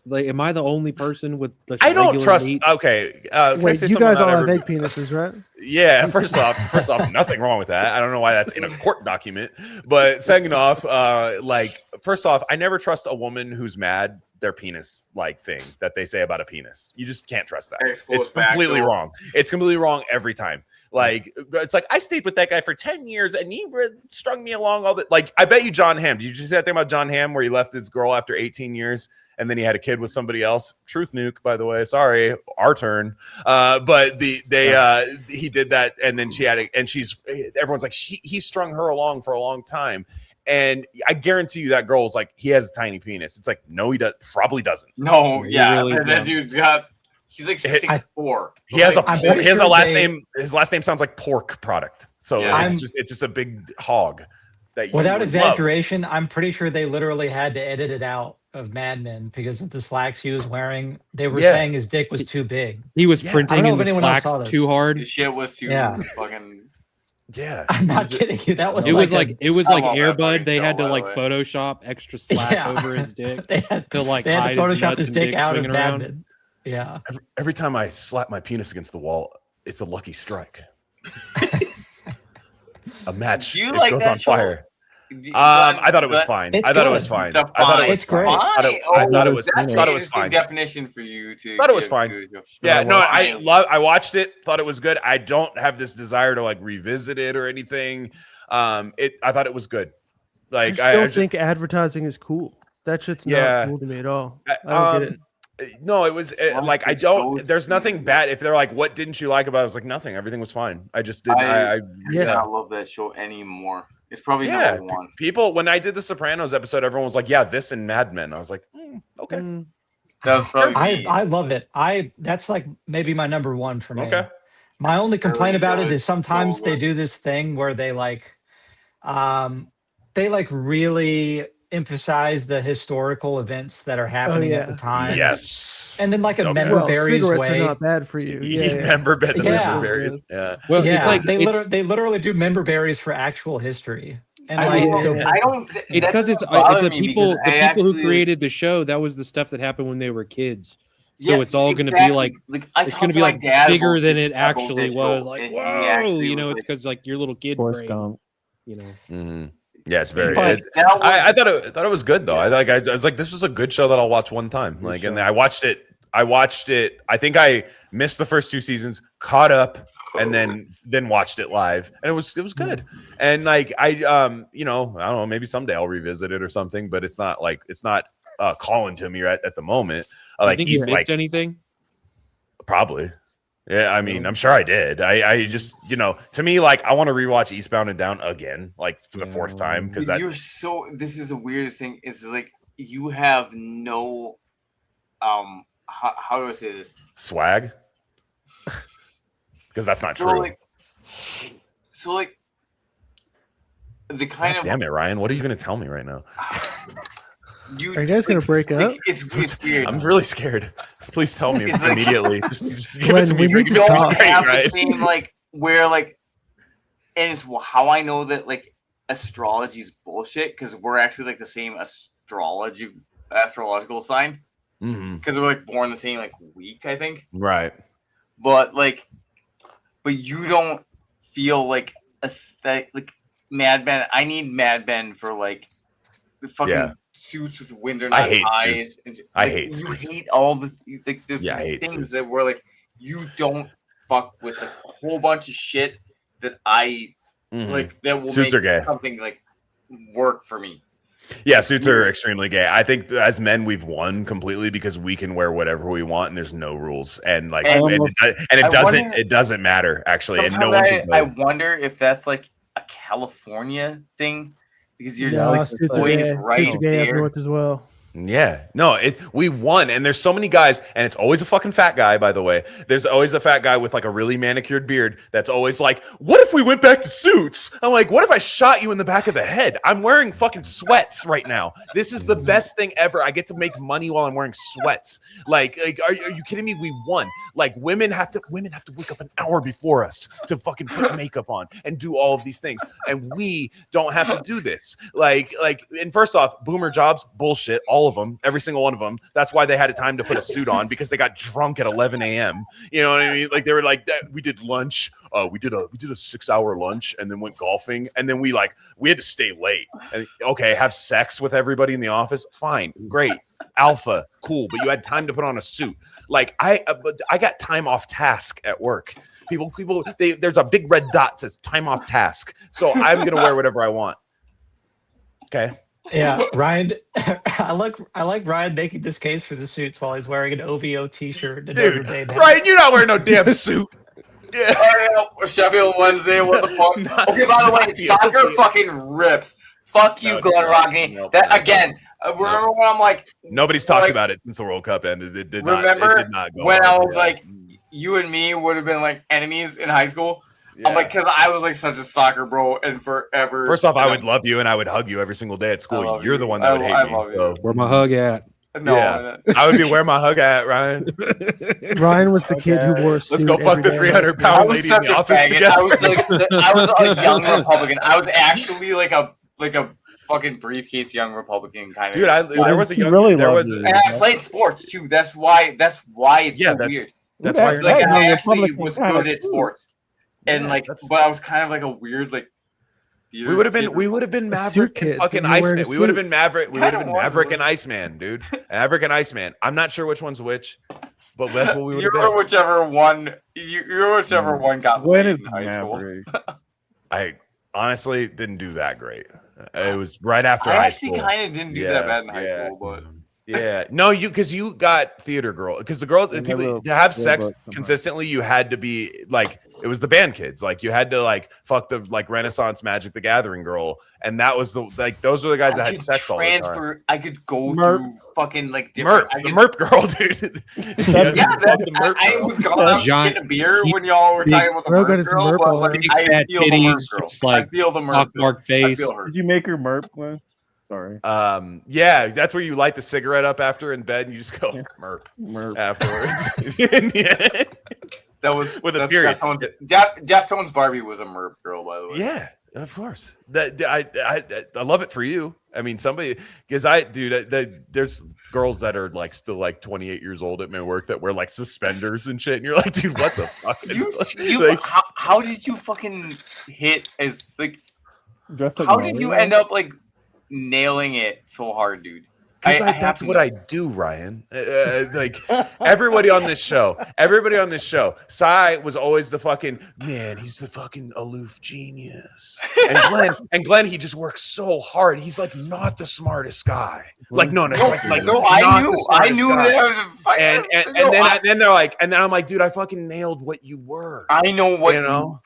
Like, am I the only person with? I don't trust. Meat? Okay, wait, you guys all have egg penises, right? Yeah. First off, nothing wrong with that. I don't know why that's in a court document. But second off, first off, I never trust a woman who's mad. Their penis thing that they say about a penis. You just can't trust that. It's completely wrong. It's completely wrong every time. Like it's like I stayed with that guy for 10 years and he strung me along all the I bet you John Hamm. Did you see that thing about John Hamm where he left his girl after 18 years and then he had a kid with somebody else? Truth nuke, by the way. Sorry, our turn. But he did that and then she had and everyone's like he strung her along for a long time. And I guarantee you that girl's like, he has a tiny penis. It's like, no, he probably doesn't. No, yeah. That dude's got, he's like 6'4". He has a last name. His last name sounds like pork product. So it's just a big hog. Without exaggeration, I'm pretty sure they literally had to edit it out of Mad Men because of the slacks he was wearing. They were saying his dick was too big. He was printing in the slacks too hard. His shit was too fucking... Yeah, I'm not kidding you. That was it was like Air Bud. They had to Photoshop extra slack over his dick. They had to Photoshop his dick out of Mad Men. Yeah. Every time I slap my penis against the wall, it's a lucky strike. A match. It goes on fire. I thought it was fine. I thought it was fine. I thought it was great. I thought it was fine. Definition for you to. Thought it was fine. Yeah, no, I watched it. Thought it was good. I don't have this desire to revisit it or anything. I thought it was good. I don't think advertising is cool. That shit's not cool to me at all. I don't get it. No, it was like I don't. There's nothing bad. If they're like, "What didn't you like about it?" I was like, "Nothing. Everything was fine. I just didn't." I don't love that show anymore. It's probably number one. People, when I did the Sopranos episode, everyone was like, "Yeah, this and Mad Men." I was like, "Okay." That was probably I love it. That's like maybe my number one for me. Okay. My only complaint about it is it's sometimes so they good. do this thing where they like really emphasize the historical events that are happening at the time. Yes. And then like a member Well, berries cigarettes way. are not bad for you. Yeah. Member berries. Yeah. Yeah. Well, Yeah, it's like they literally do member berries for actual history. And I don't. It's because it's the people who created the show. That was the stuff that happened when they were kids. So it's all going to be like it's going to be like bigger than it actually was. Like, whoa, you know, it's because like your little kid brain, you know. Yeah, it's very. I thought it was good though. I was like, this was a good show that I'll watch one time. Like, and I watched it. I think I missed the first 2 seasons, caught up, and then watched it live, and it was good. And like you know, I don't know, maybe someday I'll revisit it or something. But it's not calling to me at the moment. Like, think you missed anything? Probably. Yeah, I mean, I'm sure I did. I just, you know, to me, like, I want to rewatch Eastbound and Down again, like for the 4th time, because this is the weirdest thing. Is like you have no, how do I say this? Swag, because that's not true. So like the kind God of damn it, Ryan, what are you going to tell me right now? Are you guys gonna break up? It's weird. I'm really scared. Please tell me It's like- immediately. Just give Glenn, it to me. we need to Give it to me talk. straight, have right? the same like where like, and it's how I know that like astrology is bullshit because we're actually like the same astrological sign because we're like born the same like week, I think. Right. But you don't feel like aesthetic like Mad Men. I need Mad Men for like the fucking suits with Windsor I hate ties. suits. And, I hate you suits. hate all the like the Yeah, I hate things suits. that were like you don't fuck with like, a whole bunch of shit that I like that will Suits make are gay. something like work for me. Yeah, suits are extremely gay. I think as men we've won completely because we can wear whatever we want and there's no rules. And like it doesn't matter actually. And no one can I wonder if that's like a California thing because you're just No, like suits are always gay. right Suits are gay up there. north as well. Yeah, no, we won, and there's so many guys, and it's always a fucking fat guy. By the way, there's always a fat guy with like a really manicured beard that's always like, "What if we went back to suits?" I'm like, "What if I shot you in the back of the head?" I'm wearing fucking sweats right now. This is the best thing ever. I get to make money while I'm wearing sweats. Like are you kidding me? We won. Like women have to wake up an hour before us to fucking put makeup on and do all of these things, and we don't have to do this. Like, and first off, boomer jobs, bullshit. All of them, every single one of them. That's why they had time to put a suit on because they got drunk at 11 a.m. You know what I mean? Like they were like, we did lunch. We did a 6-hour lunch and then went golfing. And then we had to stay late. And okay, have sex with everybody in the office. Fine, great, alpha, cool. But you had time to put on a suit. Like I got time off task at work. People, there's a big red dot that says time off task. So I'm gonna wear whatever I want. Okay. Yeah, Ryan. I like Ryan making this case for the suits while he's wearing an OVO T-shirt. Dude, Ryan, you're not wearing no damn suit. Yeah. Oh, yeah. Sheffield Wednesday. What the fuck? Okay, by the way, soccer fucking rips. Fuck you, Glenn Rodney. Again. Remember when I'm like, nobody's talked about it since the World Cup ended. It did not go when hard. I was like, you and me would have been like enemies in high school. I'm like, because I was like such a soccer bro and forever. First off, I would love you and I would hug you every single day at school. You're the one that would hate me. So. Where my hug at? No, yeah. I would be where my hug at, Ryan. Ryan was the kid who wore a suit. Let's go fuck the 300-pound lady in the office together. I was a young Republican. I was actually like a fucking briefcase young Republican kind of. Dude, there was a young. And I played sports too. That's why it's so weird. That's why like I actually was good at sports. And but I was kind of like a weird we would have been Maverick and fucking Iceman. We would have been Maverick. We would have been Maverick and Iceman, dude. Maverick and Iceman. I'm not sure which one's which, but that's what we would have been. You're whichever one. You're whichever one got laid in high school. I honestly didn't do that great. It was right after high school. I actually kind of didn't do that bad in high school, but Yeah, no, because you got theater girl. Because the girl, the people never to have read sex books so much. consistently, you had to be like it was the band kids. Like you had to like fuck the like Renaissance Magic the Gathering girl, and that was the like those were the guys that had sex all the time. I could go Merp. through fucking like different. Merp, the Merp girl, dude. I was going out to Giant- get a beer when y'all were big- talking about the Bro got Merp his girl, Merp but on. like, Big I fat feel the Merp titties, girl. just like I feel the Merp girl. pockmarked face. I feel her. Did you make her Merp, Glenn? Sorry. Yeah, that's where you light the cigarette up after in bed, and you just go Merp Merp. afterwards. Yeah. That was With a that's period. Deftones Barbie was a Merp girl, by the way. Yeah, of course. That I love it for you. I mean, somebody because there's girls that are like still like 28 years old at my work that wear like suspenders and shit, and you're like, dude, what the fuck? Like, how did you fucking hit as like? Dressed like How did you Mario? end up like nailing it so hard, dude? because I have that's to what know. I do, Ryan. Like everybody on this show, Sai was always the fucking man. He's the fucking aloof genius, and Glenn, he just works so hard. He's like not the smartest guy. Like no, No, like no, not I the knew smartest guy. that. And then they're like, and then I'm like, dude, I fucking nailed what you were. I know what you know.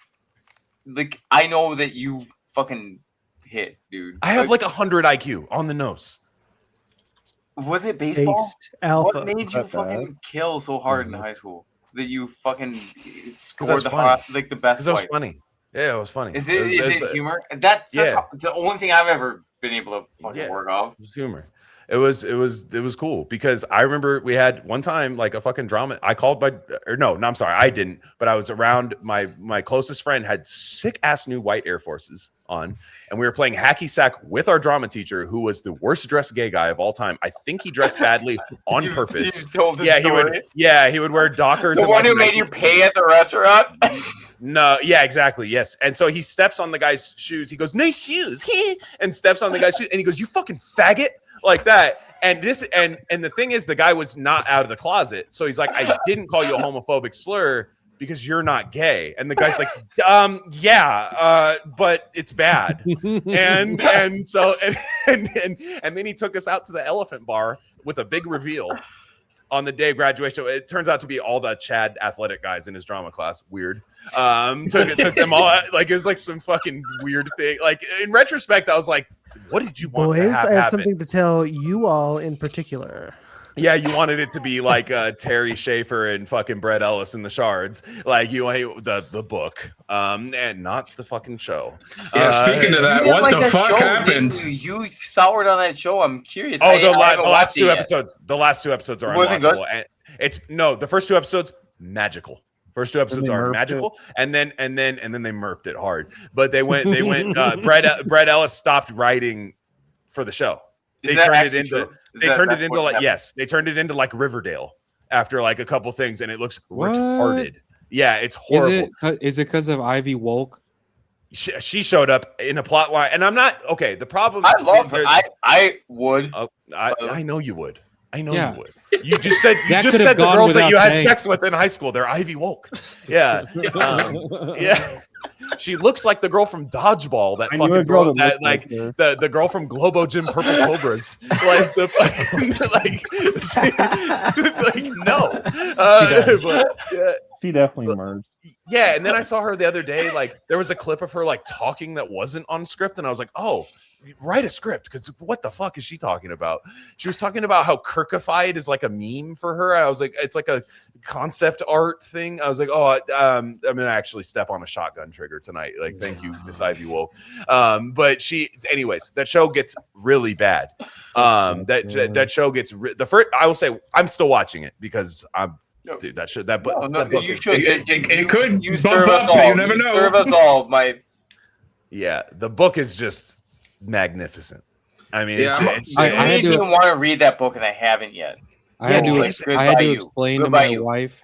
Like I know that you fucking hit, dude. I have like 100 IQ on the nose. Was it baseball? Based alpha. What made you Not fucking kill so hard in high school that you fucking that's scored the funny. like the best? Because it was fight? funny. Yeah, it was funny. Is it was, humor? That's yeah. the only thing I've ever been able to fucking Yeah. work off. It was humor. It was cool because I remember we had one time like a fucking drama. I called I'm sorry, I didn't, but I was around my closest friend had sick ass new white Air Forces on, and we were playing hacky sack with our drama teacher, who was the worst dressed gay guy of all time. I think he dressed badly on purpose. You told this Yeah, story? he would wear Dockers. The and, one like, who made you pay at the restaurant. No, yeah, exactly. Yes. And so he steps on the guy's shoes. He goes, nice shoes. And steps on the guy's shoes. And he goes, you fucking faggot. Like that. And the thing is, the guy was not out of the closet. So he's like, I didn't call you a homophobic slur because you're not gay. And the guy's like, but it's bad. And so then he took us out to the Elephant Bar with a big reveal on the day of graduation. It turns out to be all the Chad athletic guys in his drama class. Weird. Took them all like it was like some fucking weird thing. Like in retrospect, I was like, what did you want Boys, to I have happen? something to tell you all in particular. Yeah, you wanted it to be like Terry Schaefer and fucking Brett Ellis in the Shards, like you the book, and not the fucking show. Yeah, speaking of that, You didn't what like the that fuck show, happened? didn't you? You soured on that show. I'm curious. Oh, I the haven't last watched it two yet. episodes. The last two episodes are Was it good? unwatchable. And it's no, the first two episodes magical. First two episodes they are merped magical, and then they merped it hard. But they went. Brett Ellis stopped writing for the show. They turned it into. They turned it into like yes. They turned it into like Riverdale after like a couple things, and it looks What? retarded. Yeah, it's horrible. Is it because of Ivy Wolk? She showed up in a plot line, and I'm not okay. The problem. I love her. I would. I know you would. I know Yeah. you would. You just said That could have the gone girls that you without had saying. sex with in high school. They're Ivy Wolk. Yeah, yeah. She looks like the girl from Dodgeball. That I knew a fucking girl girl. that That looked like like her. the girl from Globo Gym Purple Cobras. Like the fucking like no. But, yeah. She definitely merged. Yeah, and then I saw her the other day. Like there was a clip of her like talking that wasn't on script, and I was like, oh. Write a script because what the fuck is she talking about? She was talking about how Kirkified is like a meme for her. I was like, it's like a concept art thing. I was like, oh, I'm gonna actually step on a shotgun trigger tonight. Like, thank you, Miss Ivy Wolf. But anyways, that show gets really bad. That show gets the first. I will say, I'm still watching it because dude, that book You is- should. It could You bump serve us up, all. you never know. Serve us all. Yeah, the book is just magnificent. I mean, Yeah, I I had to- even want to read that book, and I haven't yet. I had Yeah, to, good I had by to you. explain Good to by my you. wife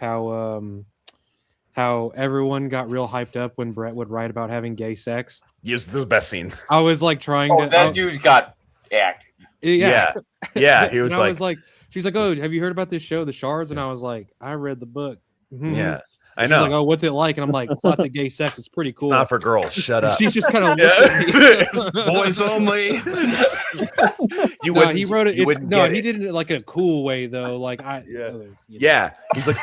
how everyone got real hyped up when Brett would write about having gay sex. use the best scenes. I was like trying Oh, to. that dude got active. Yeah, yeah. He was And I like, was like, she's like, oh, have you heard about this show, The Shards? And I was like, I read the book. Mhm. yeah. I She's know. like, oh, what's it like? And I'm like, lots of gay sex. It's pretty It's cool. not for girls. Shut And up. she's just kind of Boys only. You no, wouldn't. he wrote it. You It's, wouldn't no, get he it. did it like in a cool way though. Like Yeah. He's like,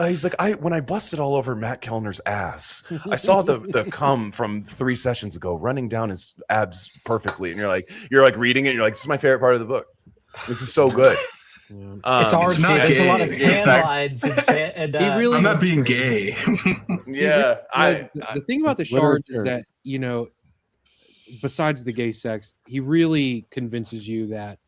he's like, when I busted all over Matt Kellner's ass, I saw the cum from 3 sessions ago running down his abs perfectly. And you're like reading it. And you're like, this is my favorite part of the book. This is so good. It's artsy. not There's a lot of gay. tan Exactly. lines. And, He really- I'm not being gay. Yeah. The thing about the Literature. shards is that, you know, besides the gay sex, he really convinces you that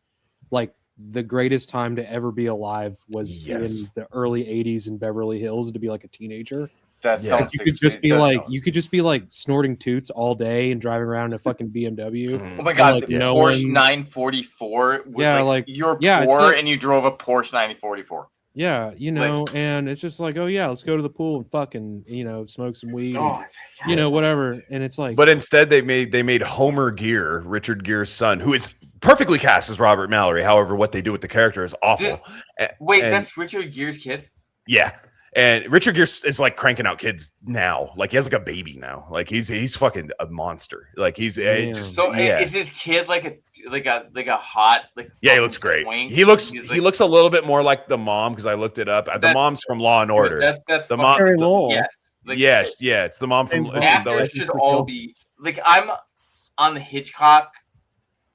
like the greatest time to ever be alive was Yes. in the early 80s in Beverly Hills to be like a teenager. That Yeah. sounds You could just be like snorting toots all day and driving around in a fucking BMW. Mhm. Oh my god, like, the no Porsche one- 944 was Yeah, like, like- you're yeah, it's poor like- and you drove a Porsche 944. Yeah, you know, and it's just like, oh yeah, let's go to the pool and fucking, you know, smoke some weed, Oh, and, you know, whatever. And it's like, But instead, they made Homer Gear, Richard Gere's son, who is perfectly cast as Robert Mallory. However, what they do with the character is awful. Wait, And- that's Richard Gere's kid? Yeah. And Richard Gere is like cranking out kids now. Like he has like a baby now. Like he's fucking a monster. Like he's Damn. just So yeah. is his kid like a hot like Yeah, he fucking looks great. twink? He looks He's he looks a little bit more like the mom because I looked it up. The mom's from Law and Order. That's The fucking- mom- Harry Lowell. Yes. Like, Yes, yeah, it's the mom from James Bond. actors should all be like, I'm on the Hitchcock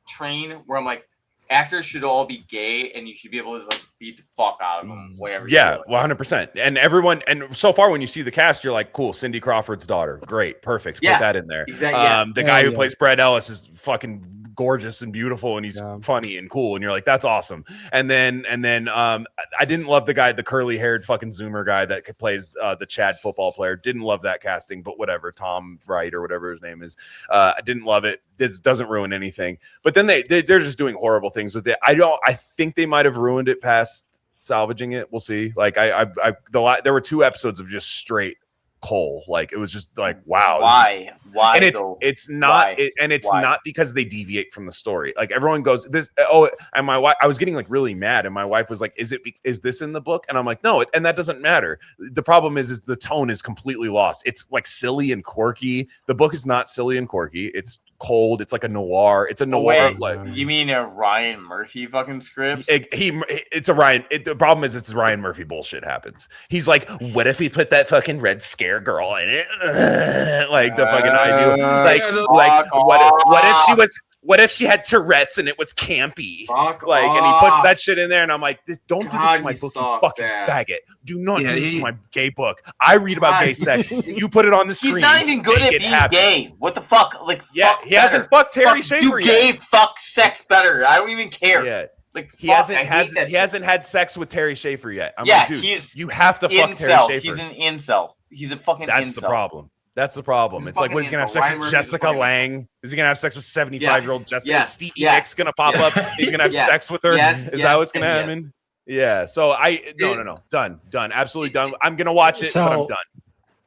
train where I'm like, actors should all be gay and you should be able to like beat the fuck out of them whatever. Yeah, 100%. And everyone, and so far when you see the cast, you're like, cool, Cindy Crawford's daughter, great, perfect. Yeah, Put that in there. exactly, yeah. The guy who yeah. plays Brad Ellis is fucking gorgeous and beautiful, and he's Yeah. funny and cool, and you're like, that's awesome. And then I didn't love the curly haired fucking Zoomer guy that plays the Chad football player. Didn't love that casting, but whatever. Tom Wright or whatever his name is. I didn't love it. This doesn't ruin anything. But then they're just doing horrible things with it. I think they might have ruined it past salvaging it. We'll see. Like there were 2 episodes of just straight coal. Like it was just like, wow. this is- Why? and though? it's not Why? Why? not because they deviate from the story. Like everyone goes this. Oh, and my wife, I was getting like really mad, and my wife was like, is this in the book? And I'm like, no, and that doesn't matter. The problem is the tone is completely lost. It's like silly and quirky. The book is not silly and quirky. It's cold. It's like a noir. It's a noir. Wait, Like you mean a Ryan Murphy fucking script? it's a Ryan. The problem is it's Ryan Murphy bullshit happens. He's like, what if we put that fucking red scare girl in it? Like the fucking ideal. Like, yeah, what if she had Tourette's and it was campy? Fuck Like, and he puts that shit in there, and I'm like, don't do this God, to my he book, you sucks fucking ass. faggot. Do not Yeah, do this he- to my gay book. I read about God. gay sex. You put it on the screen. He's not even good make at it being happen. gay. What the fuck? Like, Yeah, fuck he hasn't better. fucked Terry Fuck, Schaefer do gay yet. fuck sex better. I don't even care. Yeah. Like, He fuck, hasn't I hate that he shit. hasn't had sex with Terry Schaefer yet. I'm Yeah, like, dude, he's you have to fuck Terry incel. Schaefer. He's an incel. He's a fucking That's incel. the problem. That's the problem. He's It's like, fucking what, he's gonna have incel. sex Ryan with Murphy's a Jessica fucking Lang? Is he gonna have sex with 75-year-old Jessica? Yes. Stevie Yes. Nicks gonna pop Yeah. up? He's gonna have Yes. sex with her? Yes. Is that what's Yes. gonna And happen? Yeah. So no. Done. Absolutely done. I'm gonna watch it, but I'm So- done.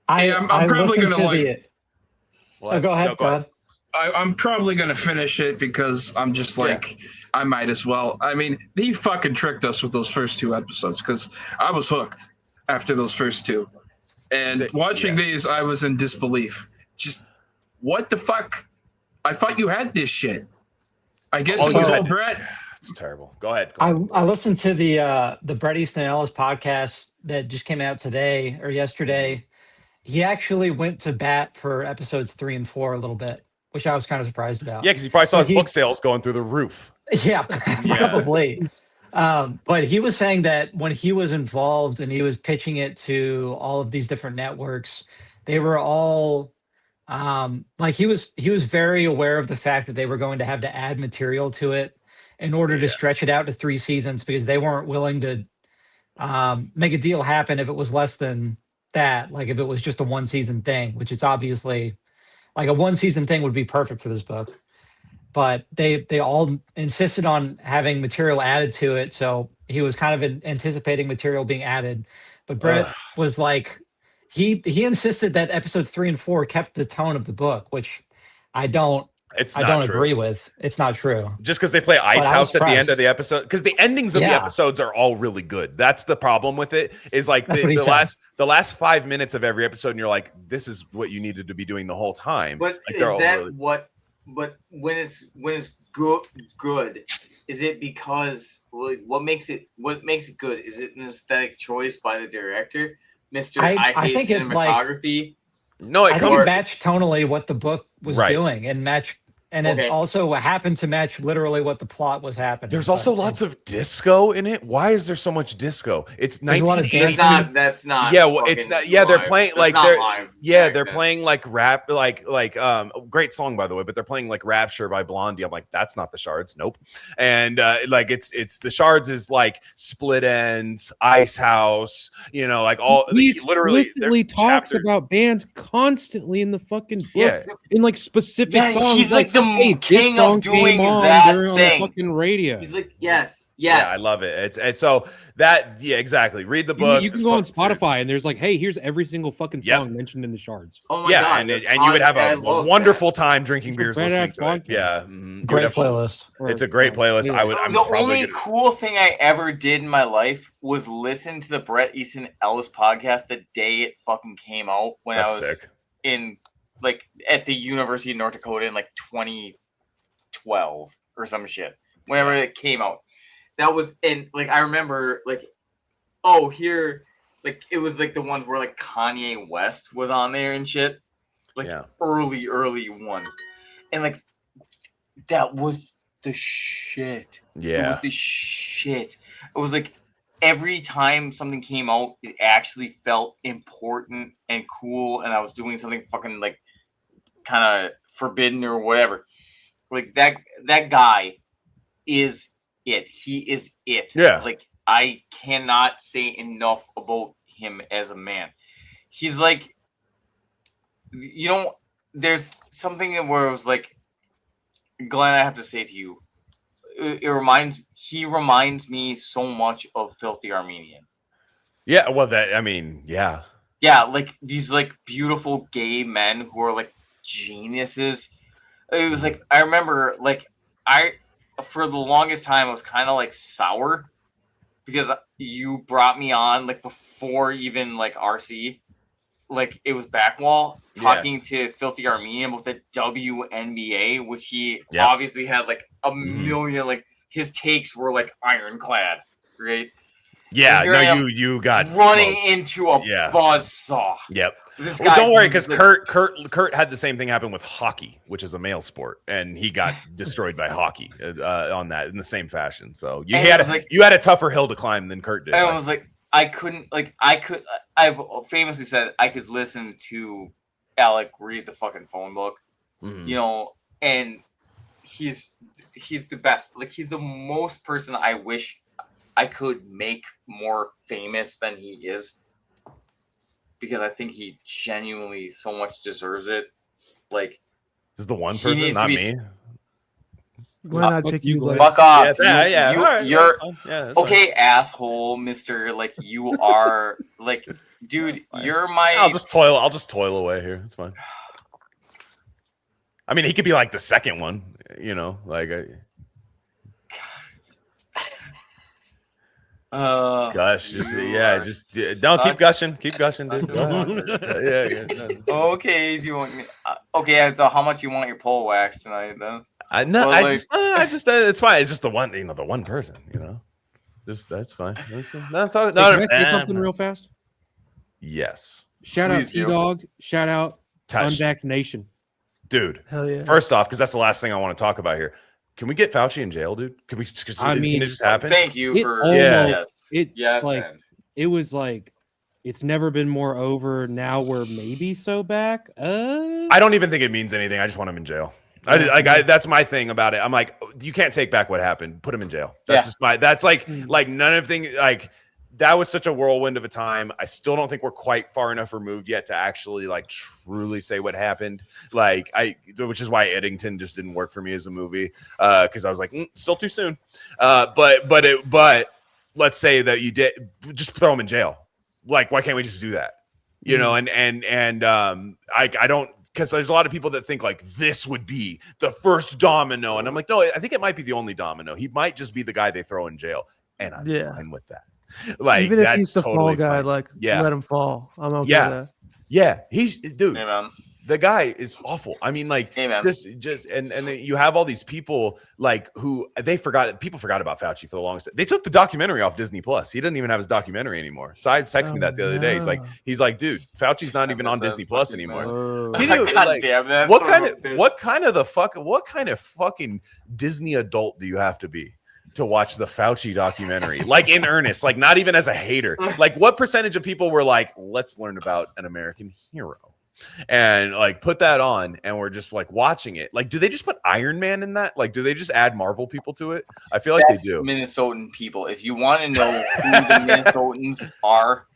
I'm probably listened gonna, to like- the. Go ahead. Go ahead. I'm probably gonna finish it because I'm just like, I might as well. I mean, he fucking tricked us with those first 2 episodes because I was hooked after those first 2, and watching these, I was in disbelief. Just what the fuck? I thought you had this shit. I guess Oh, it was you all had- Brett. It's terrible. Go ahead. I listened to the Bret Easton Ellis podcast that just came out today or yesterday. He actually went to bat for episodes 3 and 4 a little bit, which I was kind of surprised about. Yeah, because he probably saw But his book sales going through the roof. Yeah, probably. But he was saying that when he was involved and he was pitching it to all of these different networks, they were all like he was very aware of the fact that they were going to have to add material to it in order to stretch it out to 3 seasons because they weren't willing to make a deal happen if it was less than that. Like if it was just a 1-season thing, which is obviously like a 1-season thing would be perfect for this book. But they all insisted on having material added to it. So he was kind of anticipating material being added. But Brett was like, he insisted that episodes 3 and 4 kept the tone of the book, which I don't I don't agree with. It's not true. Just because they play Ice But I was House at the end impressed. of the episode, because the endings of the Yeah. episodes are all really good. That's the problem with it. Is like That's what he said. the last 5 minutes of every episode, and you're like, this is what you needed to be doing the whole time. But like, is that what? But when it's good, is it because like what makes it good? Is it an aesthetic choice by the director, Mister? I hate think it, like- cinematography. No, I think it matched tonally what the book was Right. doing, and Okay. it also happened to match literally what the plot was happening. There's also lots of disco in it. Why is there so much disco? It's There's a lot of 1982. That's not. Yeah, well, it's not. Yeah, they're live. playing That's like not they're. live Yeah, back they're then. playing like rap, like great song by the way. But they're playing like Rapture by Blondie. I'm like, that's not the Shards. Nope. And like it's the Shards is like Split Ends, Ice House. You know, like all He literally explicitly there's talks chapters. about bands constantly in the fucking book. Yeah. In like specific Yeah, songs. he's like the hey, this king of song doing came on that during- on thing. the fucking radio. He's like, yes. Yeah, I love it. It's so that exactly. Read the book. You can go on Fucking Spotify and there's like, hey, here's every single fucking Yep. song mentioned in the Shards. Oh my yeah, god! and you would have I a love wonderful time drinking It's a beers badass listening to it. podcast. Yeah, you would Great have- playlist. It's a great playlist. Yeah. I'm the probably only gonna- cool thing I ever did in my life was listen to the Bret Easton Ellis podcast the day it fucking came out when That's I was sick. in like at the University of North Dakota in like 2012 or some shit. Whenever it came out, that was and like I remember like here like it was like the ones where like Kanye West was on there and shit, like Yeah. early ones, and like that was the shit. It Yeah. was the shit. It was like every time something came out, it actually felt important and cool, and I was doing something fucking like kind of forbidden or whatever. Like that guy is it. He is it. Yeah. Like I cannot say enough about him as a man. He's like, you know, there's something where it was like, Glenn, I have to say to you, he reminds me so much of Filthy Armenian. Yeah, well, yeah. Yeah, like these like beautiful gay men who are like geniuses. It was like I remember like for the longest time I was kind of like sour because you brought me on like before even like RC. Like it was Backwall talking to Filthy Armenian about the WNBA, which he obviously had like a million, like his takes were like ironclad, right? Yeah, And here I no, am you got running smoked. into a buzzsaw. Yep. This Well, guy don't worry, who's because like- Kurt had the same thing happen with hockey, which is a male sport, and he got destroyed by hockey on that in the same fashion. So you And it had was like- you had a tougher hill to climb than Kurt did. And I was like, I've famously said I could listen to Alec read the fucking phone book, you know, and he's the best. Like he's the most person I wish I could make more famous than he is, because I think he genuinely so much deserves it. Like this is the one he person, needs to not be- me. Glenn, I'd fuck pick you, you. Glenn. Glenn. fuck off. Yeah, You, all right, you're that's fine. Yeah, that's okay, asshole, Mister. Like you are, like, dude, you're my. I'll just toil away here. It's fine. I mean, he could be like the second one, you know, like. Gush, just don't keep gushing, dude. Yeah. Okay, do you want me? Okay, so how much you want your pole wax tonight, then? I just it's fine. It's just the one, the one person, Just that's fine. That's all. Hey, can I say something real fast? Yes. Shout out Please do. T-Dog. Shout out Touch. Unvaccination. Dude. Hell yeah. First off, because that's the last thing I want to talk about here. Can we get Fauci in jail, dude? Can it just happen? Thank you It for almost- yes, It yes, like and it was like it's never been more over. Now we're maybe so back. I don't even think it means anything. I just want him in jail. That's my thing about it. I'm like, you can't take back what happened. Put him in jail. That's just that's like none of things like that was such a whirlwind of a time. I still don't think we're quite far enough removed yet to actually like truly say what happened. Like which is why Eddington just didn't work for me as a movie. Cause I was like, still too soon. But let's say that you did just throw him in jail. Like, why can't we just do that? You know, and I don't because there's a lot of people that think like this would be the first domino, and I'm like, no, I think it might be the only domino. He might just be the guy they throw in jail, and I'm fine with that. Like, even if that's he's the totally fall guy, fine. like let him fall. I'm okay Yeah. with that. Yeah, he's dude. Hey, man. The guy is awful. I mean, like, Hey, man. just and then you have all these people like who people forgot about Fauci for the longest. They took the documentary off Disney Plus. He doesn't even have his documentary anymore. Side texted me that the other day. He's like, dude, Fauci's not even on Disney Plus anymore. God damn, man. What kind of fucking Disney adult do you have to be to watch the Fauci documentary, like in earnest, like not even as a hater? Like, what percentage of people were like, let's learn about an American hero and like put that on, and we're just like watching it? Like, do they just put Iron Man in that? Like, do they just add Marvel people to it? I feel like That's they do. Minnesotan people. If you want to know who the Minnesotans are,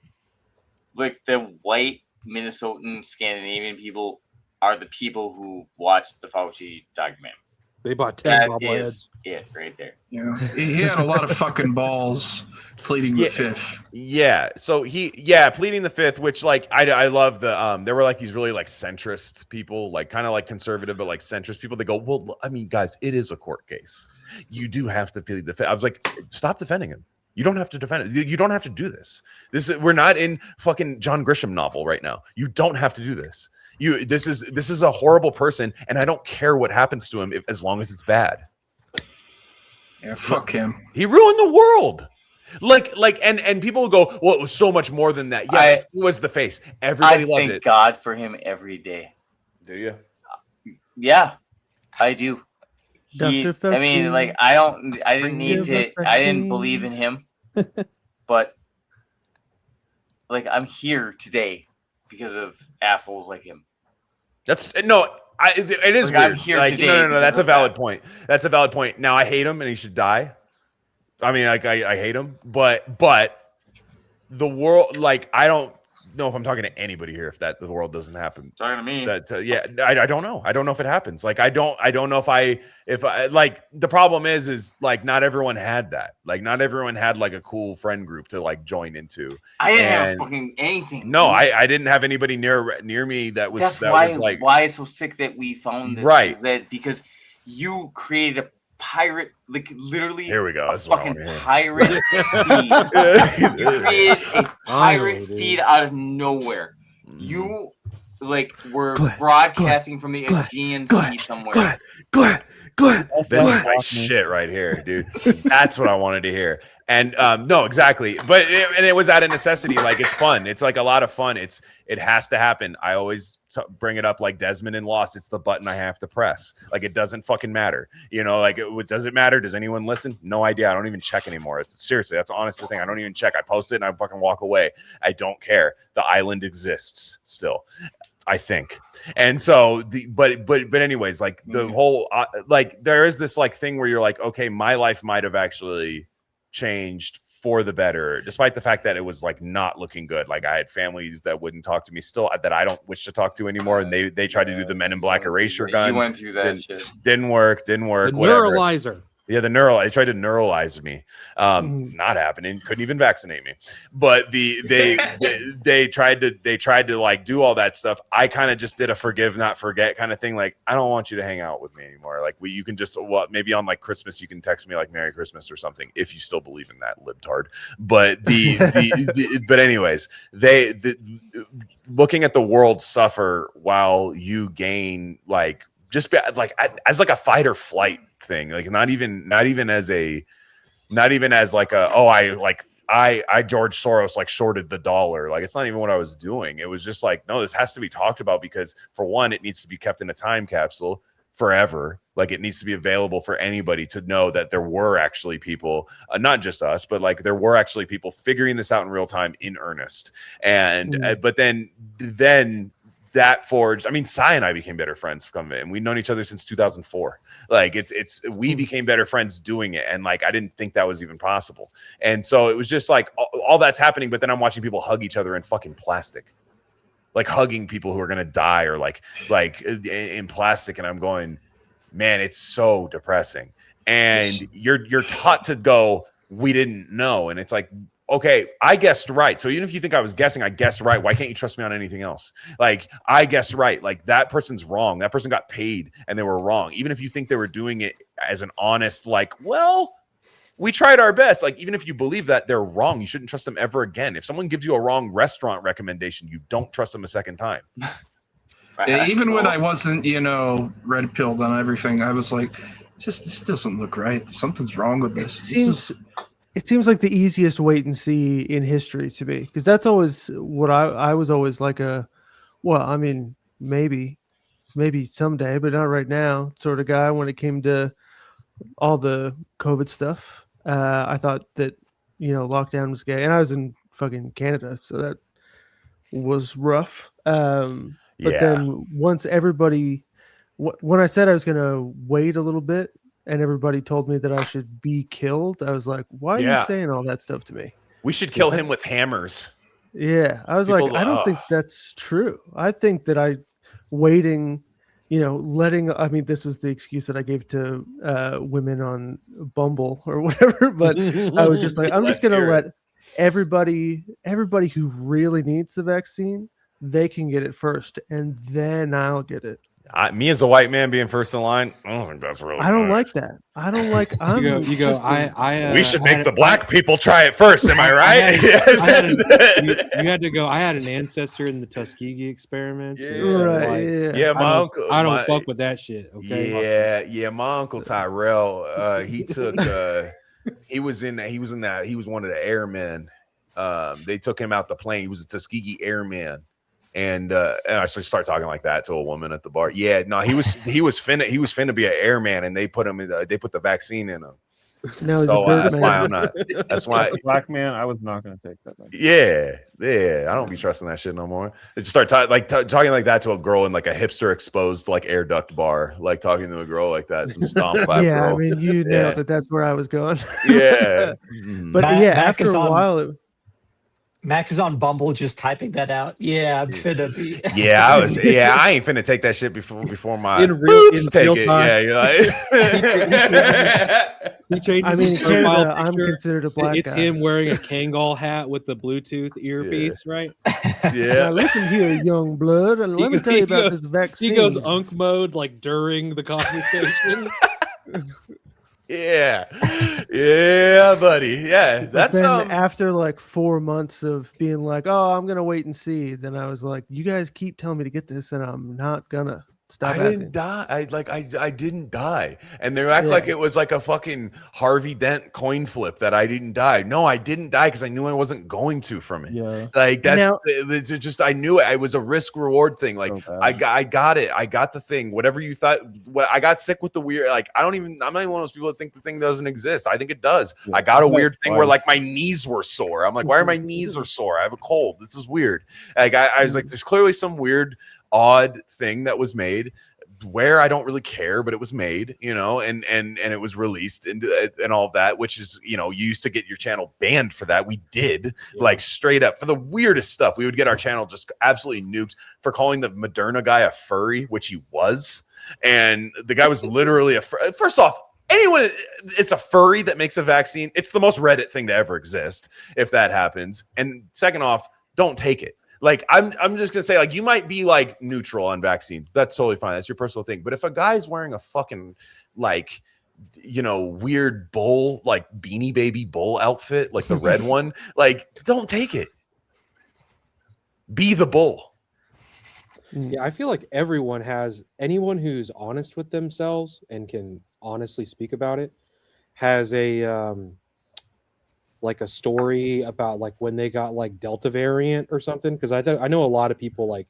like the white Minnesotan Scandinavian people are the people who watched the Fauci documentary. They bought 10 That bobbleheads. is it right there. Yeah, he had a lot of fucking balls pleading the fifth. Yeah. So pleading the fifth, which like I love the there were like these really like centrist people, like kind of like conservative, but like centrist people. They go, well, I mean, guys, it is a court case. You do have to plead the fifth. I was like, stop defending him. You don't have to defend it. You don't have to do this. We're not in fucking John Grisham novel right now. You don't have to do this. This is a horrible person, and I don't care what happens to him as long as it's bad. Yeah, fuck him. He ruined the world. And people will go, well, it was so much more than that. Yeah, he was the face. Everybody loved it. Thank God for him every day. Do you? Yeah, I do. Dr. I mean, Fauci, like, I didn't believe in him, but like, I'm here today because of assholes like him. It is Like, I'm weird. here Like, today no, that's a because of valid that. point. That's a valid point. Now, I hate him and he should die. I mean, like, I hate him, but the world, like, I don't know if I'm talking to anybody here if the world doesn't happen. Talking to me. I don't know. I don't know if it happens. Like, I don't know if I like, the problem is like not everyone had that. Like, not everyone had like a cool friend group to like join into. I didn't have fucking anything. No, I didn't have anybody near me that was. That's why it's so sick that we found this. Right. Is that because you created a pirate, like literally. Here we go. A That's what I fucking wanna hear. pirate feed. You created a pirate feed out of nowhere. You like were broadcasting from the Aegean Sea somewhere. This is my shit right here, dude. That's what I wanted to hear. And no, exactly. But it was out of necessity. Like, it's fun. It's like a lot of fun. It has to happen. I always bring it up like Desmond in Lost. It's the button I have to press. Like, it doesn't fucking matter. You know, like, does it matter? Does anyone listen? No idea. I don't even check anymore. Seriously, that's the honest thing. I don't even check. I post it and I fucking walk away. I don't care. The island exists still, I think. And so but anyways, like the whole like there is this like thing where you're like, okay, my life might have actually changed for the better, despite the fact that it was like not looking good. Like, I had families that wouldn't talk to me still, that I don't wish to talk to anymore, and they tried to do the Men in Black erasure gun. You went through that shit. Didn't work. The Whatever. neuralizer. Yeah, they tried to neuralize me. Not happening. Couldn't even vaccinate me. But they tried to like do all that stuff. I kind of just did a forgive not forget kind of thing. Like, I don't want you to hang out with me anymore. Like, you can just maybe on like Christmas you can text me like Merry Christmas or something if you still believe in that, libtard. But but anyways, looking at the world suffer while you gain like just like as like a fight or flight thing, like not even as like I George Soros like shorted the dollar. Like, it's not even what I was doing. It was just like, no, this has to be talked about because, for one, it needs to be kept in a time capsule forever. Like, it needs to be available for anybody to know that there were actually people, not just us, but like there were actually people figuring this out in real time in earnest. And but then that forged. I mean, Cy and I became better friends from it, and we've known each other since 2004. Like, we became better friends doing it, and like I didn't think that was even possible. And so it was just like all that's happening, but then I'm watching people hug each other in fucking plastic, like hugging people who are gonna die or like in plastic, and I'm going, man, it's so depressing. And you're taught to go, we didn't know, and it's like, okay, I guessed right. So even if you think I was guessing, I guessed right. Why can't you trust me on anything else? Like, I guessed right. Like, that person's wrong. That person got paid and they were wrong. Even if you think they were doing it as an honest, like, well, we tried our best. Like, even if you believe that, they're wrong. You shouldn't trust them ever again. If someone gives you a wrong restaurant recommendation, you don't trust them a second time. Yeah, even when I wasn't, red pilled on everything, I was like, this doesn't look right. Something's wrong with this. It seems like the easiest wait and see in history to me, because that's always what I was always like I mean, maybe someday, but not right now sort of guy when it came to all the COVID stuff. I thought that, lockdown was gay, and I was in fucking Canada, so that was rough. But then once everybody, when I said I was going to wait a little bit and everybody told me that I should be killed, I was like, why are you saying all that stuff to me? We should kill him with hammers. Yeah. I was like, I don't think that's true. I think that waiting, this was the excuse that I gave to women on Bumble or whatever, but I was just like, I'm just going to let everybody who really needs the vaccine, they can get it first, and then I'll get it. Me as a white man being first in line, I don't think that's really. I don't like that. I don't like. You go. We should make the black people try it first. Am I right? You had to go. I had an ancestor in the Tuskegee experiments. Yeah, my uncle. I don't fuck with that shit. Okay. Yeah. My uncle Tyrell. He took. He was one of the airmen. They took him out the plane. He was a Tuskegee airman. And I started talking like that to a woman at the bar. Yeah, no, he was finna be an airman, and they put the vaccine in him. No, so that's why I'm not. That's why black man. I was not gonna take that. Yeah. I don't be trusting that shit no more. I just start talking like that to a girl in like a hipster exposed like air duct bar, like talking to a girl like that. Some stomp clap. Yeah, girl. I mean, you know that's where I was going. Yeah, but Mac after a while. Mac is on Bumble just typing that out. Yeah, I'm finna be. I ain't finna take that shit before my boobs take real it. time. Yeah, you're like. He changes I mean, his profile Canada, I'm picture. considered a black It's guy. him wearing a Kangol hat with the Bluetooth earpiece, right? Yeah. Now listen here, young blood, and let me tell you about this vaccine. He goes unk mode like during the conversation. Yeah, buddy. Yeah, that's after like 4 months of being like, oh, I'm gonna wait and see. Then I was like, you guys keep telling me to get this, and I'm not gonna. Stop. I didn't die. I didn't die, and they act like it was like a fucking Harvey Dent coin flip that I didn't die. No, I didn't die because I knew I wasn't going to from it. Yeah, like that's just I knew it. It was a risk reward thing. Like I got it. I got the thing. Whatever you thought. I got sick with the weird. Like I'm not even one of those people that think the thing doesn't exist. I think it does. Yeah, I got a weird thing where like my knees were sore. I'm like, why are my knees are sore? I have a cold. This is weird. Like I was like, there's clearly some weird, odd thing that was made where I don't really care, but it was made, and it was released and all of that, which is, you used to get your channel banned for that. We did like straight up for the weirdest stuff. We would get our channel just absolutely nuked for calling the Moderna guy a furry, which he was. And the guy was literally first off, anyone, it's a furry that makes a vaccine. It's the most Reddit thing to ever exist if that happens. And second off, don't take it. Like, I'm just going to say, like, you might be, like, neutral on vaccines. That's totally fine. That's your personal thing. But if a guy's wearing a fucking, like, weird bull, like, Beanie Baby bull outfit, like the red one, like, don't take it. Be the bull. Yeah, I feel like anyone who's honest with themselves and can honestly speak about it has a like a story about like when they got like Delta variant or something, because I know a lot of people like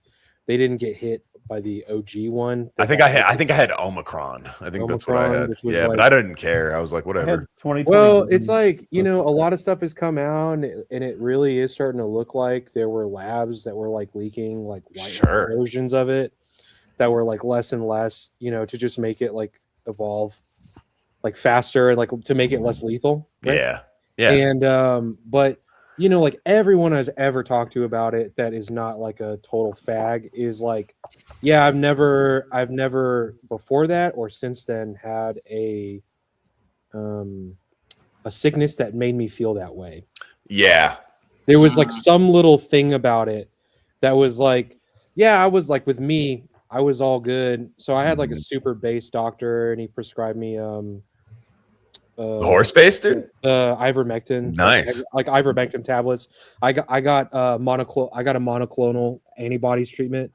they didn't get hit by the OG one. I think I had Omicron. I think that's what I had. Yeah, but I didn't care. I was like, whatever. Well, it's like, a lot of stuff has come out and it really is starting to look like there were labs that were like leaking like white versions of it that were like less and less, to just make it like evolve like faster and like to make it less lethal. Right? Yeah. And but like everyone has ever talked to about it that is not like a total fag is like, yeah, I've never before that or since then had a sickness that made me feel that way. Yeah. There was like some little thing about it that was like, yeah, I was like, with me, I was all good. So I had like a super base doctor, and he prescribed me Horse-based, dude? ivermectin, Nice. like ivermectin tablets. I got a monoclonal antibodies treatment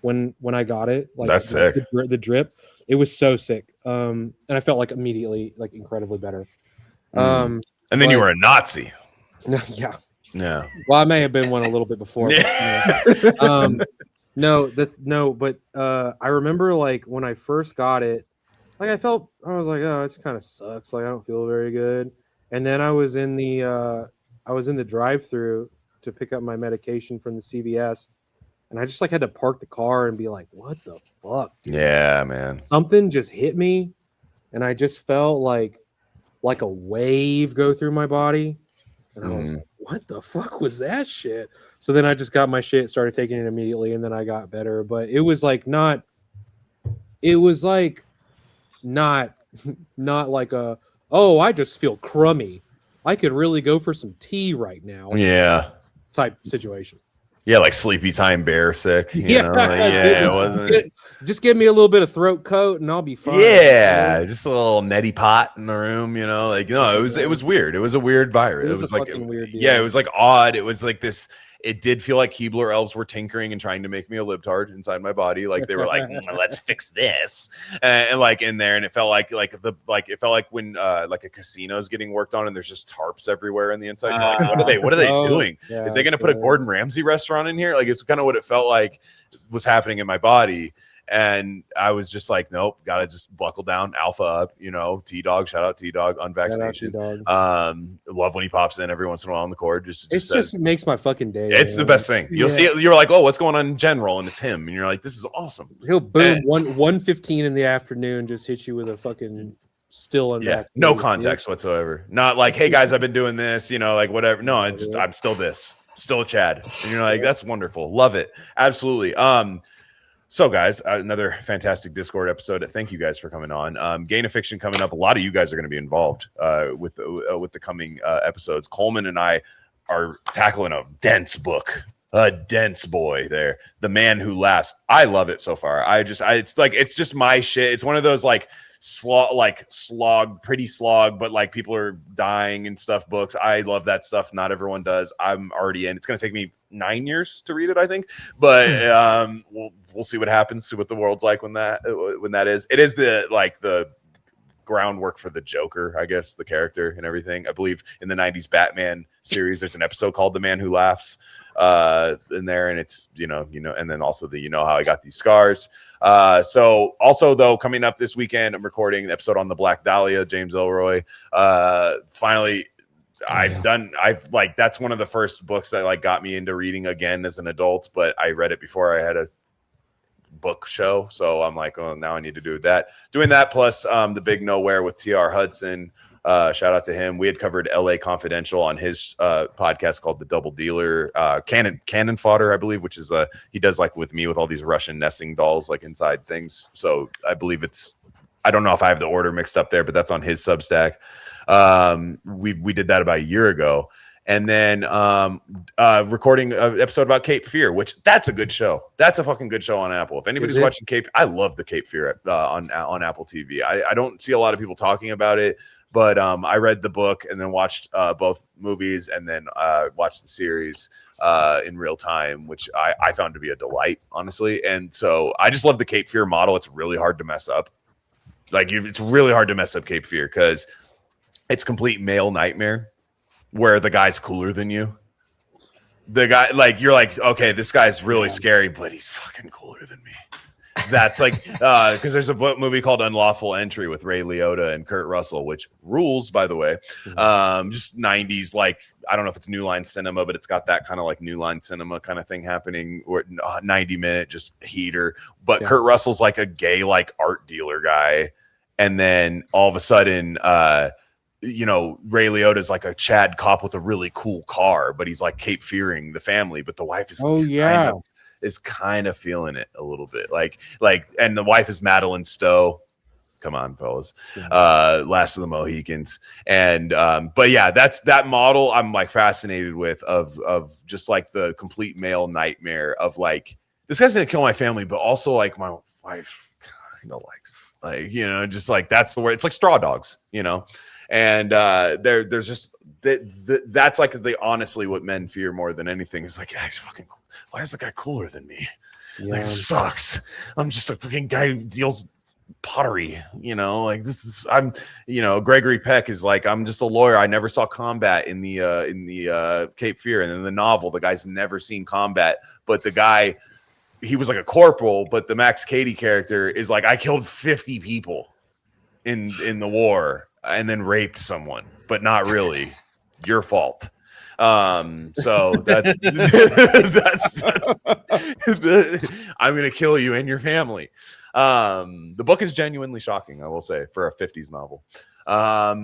when I got it. Like That's sick. The drip. It was so sick. And I felt like immediately like incredibly better. And then you were a Nazi. Yeah. Yeah. Well, I may have been one a little bit before. But, but I remember like when I first got it, like I was like, oh, it kind of sucks. Like I don't feel very good. And then I was in the drive-through to pick up my medication from the CVS, and I just like had to park the car and be like, what the fuck, dude? Yeah, man. Something just hit me, and I just felt like a wave go through my body. And I was like, what the fuck was that shit? So then I just got my shit, started taking it immediately, and then I got better. But it was like not like a, oh, I just feel crummy, I could really go for some tea right now. Yeah. Type situation. Yeah, like sleepy time bear sick. You know? Like, it wasn't. Just give me a little bit of throat coat and I'll be fine. Yeah, just a little neti pot in the room, you know. Like, no, it was weird. It was a weird virus. It was like weird. Yeah, it was like odd. It was like this. It did feel like Keebler elves were tinkering and trying to make me a libtard inside my body. Like they were like, let's fix this, and like in there, and it felt like when like a casino's getting worked on and there's just tarps everywhere in the inside. Like, what are they doing? Yeah, are they going to put a Gordon Ramsay restaurant in here? Like it's kind of what it felt like was happening in my body. And I was just like, nope, gotta just buckle down, alpha up, you know. T-Dog, shout out T-Dog on vaccination. Love when he pops in every once in a while on the court. Just makes my fucking day. It's the best thing. You'll see it. You're like, oh, what's going on in general? And it's him. And you're like, this is awesome. He'll boom 1:15 in the afternoon, just hit you with a fucking still in that. No context whatsoever. Not like, hey guys, I've been doing this, you know, like whatever. No, I'm still this, still a Chad. And you're like, that's wonderful. Love it. Absolutely. So, guys, another fantastic Discord episode. Thank you guys for coming on. Gain of Fiction coming up. A lot of you guys are going to be involved with the coming episodes. Coleman and I are tackling a dense book, a dense boy there. The Man Who Laughs. I love it so far. It's just my shit. It's one of those like slog, pretty slog, but like people are dying and stuff books. I love that stuff. Not everyone does. I'm already in. It's going to take me 9 years to read it, I think, but we'll see what happens, see what the world's like when that is. It is the groundwork for the Joker, I guess, the character and everything. I believe in the 90s Batman series there's an episode called The Man Who Laughs in there, and it's you know, and then also the how I got these scars. So also though, coming up this weekend, I'm recording the episode on the Black Dahlia, James Ellroy. Finally, I've like, that's one of the first books that like got me into reading again as an adult, but I read it before I had a book show. So I'm like, oh, now I need to do that. Doing that plus the Big Nowhere with T.R. Hudson. Shout out to him. We had covered LA Confidential on his podcast called The Double Dealer, Cannon Fodder, I believe, which is he does like with me with all these Russian nesting dolls like inside things. So I believe I don't know if I have the order mixed up there, but that's on his Substack. We did that about a year ago, and then recording an episode about Cape Fear, which that's a good show. That's a fucking good show on Apple. If anybody's watching Cape, I love the Cape Fear on Apple TV. I don't see a lot of people talking about it, but I read the book and then watched both movies and then watched the series in real time, which I found to be a delight, honestly. And so I just love the Cape Fear model. It's really hard to mess up. It's really hard to mess up Cape Fear because it's complete male nightmare where the guy's cooler than you. The guy, like, you're like, okay, this guy's really scary, but he's fucking cooler than me. That's like, because there's a movie called Unlawful Entry with Ray Liotta and Kurt Russell, which rules, by the way. Just 90s, like, I don't know if it's New Line Cinema, but it's got that kind of like New Line Cinema kind of thing happening, or 90-minute just heater. But Kurt Russell's like a gay, like, art dealer guy. And then all of a sudden, Ray Liotta's like a Chad cop with a really cool car, but he's like Cape Fearing the family. But the wife is kind of feeling it a little bit, like, and the wife is Madeline Stowe, Come on, fellas. Last of the Mohicans. And but yeah, that's that model I'm like fascinated with of just like the complete male nightmare of like, this guy's gonna kill my family, but also like my wife kind of likes, like, you know, just like that's the way. It's like Straw Dogs, you know. And there's just that's like honestly what men fear more than anything is like, yeah, he's fucking cool. Why is the guy cooler than me? Yeah. Like, it sucks. I'm just a fucking guy who deals pottery, you know, like this is, I'm, you know, Gregory Peck is like, I'm just a lawyer. I never saw combat in the Cape Fear, and in the novel the guy's never seen combat, but the guy, he was like a corporal, but the Max Cady character is like, I killed 50 people in the war and then raped someone, but not really your fault. So that's I'm gonna kill you and your family. The book is genuinely shocking, I will say, for a 50s novel.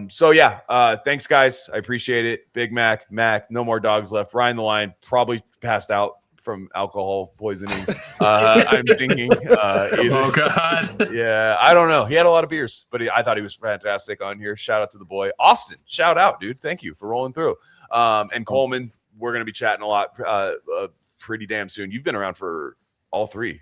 So yeah, thanks guys, I appreciate it. Big Mac, no more dogs left. Ryan the Lion probably passed out from alcohol poisoning. I'm thinking Oh god. yeah, I don't know, he had a lot of beers, but I thought he was fantastic on here. Shout out to the boy Austin, shout out, dude, thank you for rolling through. And Coleman, we're going to be chatting a lot pretty damn soon. You've been around for all 3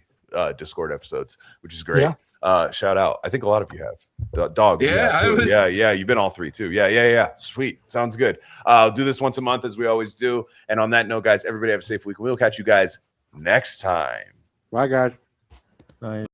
Discord episodes, which is great. Yeah. Shout out. I think a lot of you have dogs. Yeah, too. Yeah. You've been all 3 too. Yeah. Sweet. Sounds good. I'll do this once a month as we always do. And on that note, guys, everybody have a safe week. We'll catch you guys next time. Bye, guys. Bye.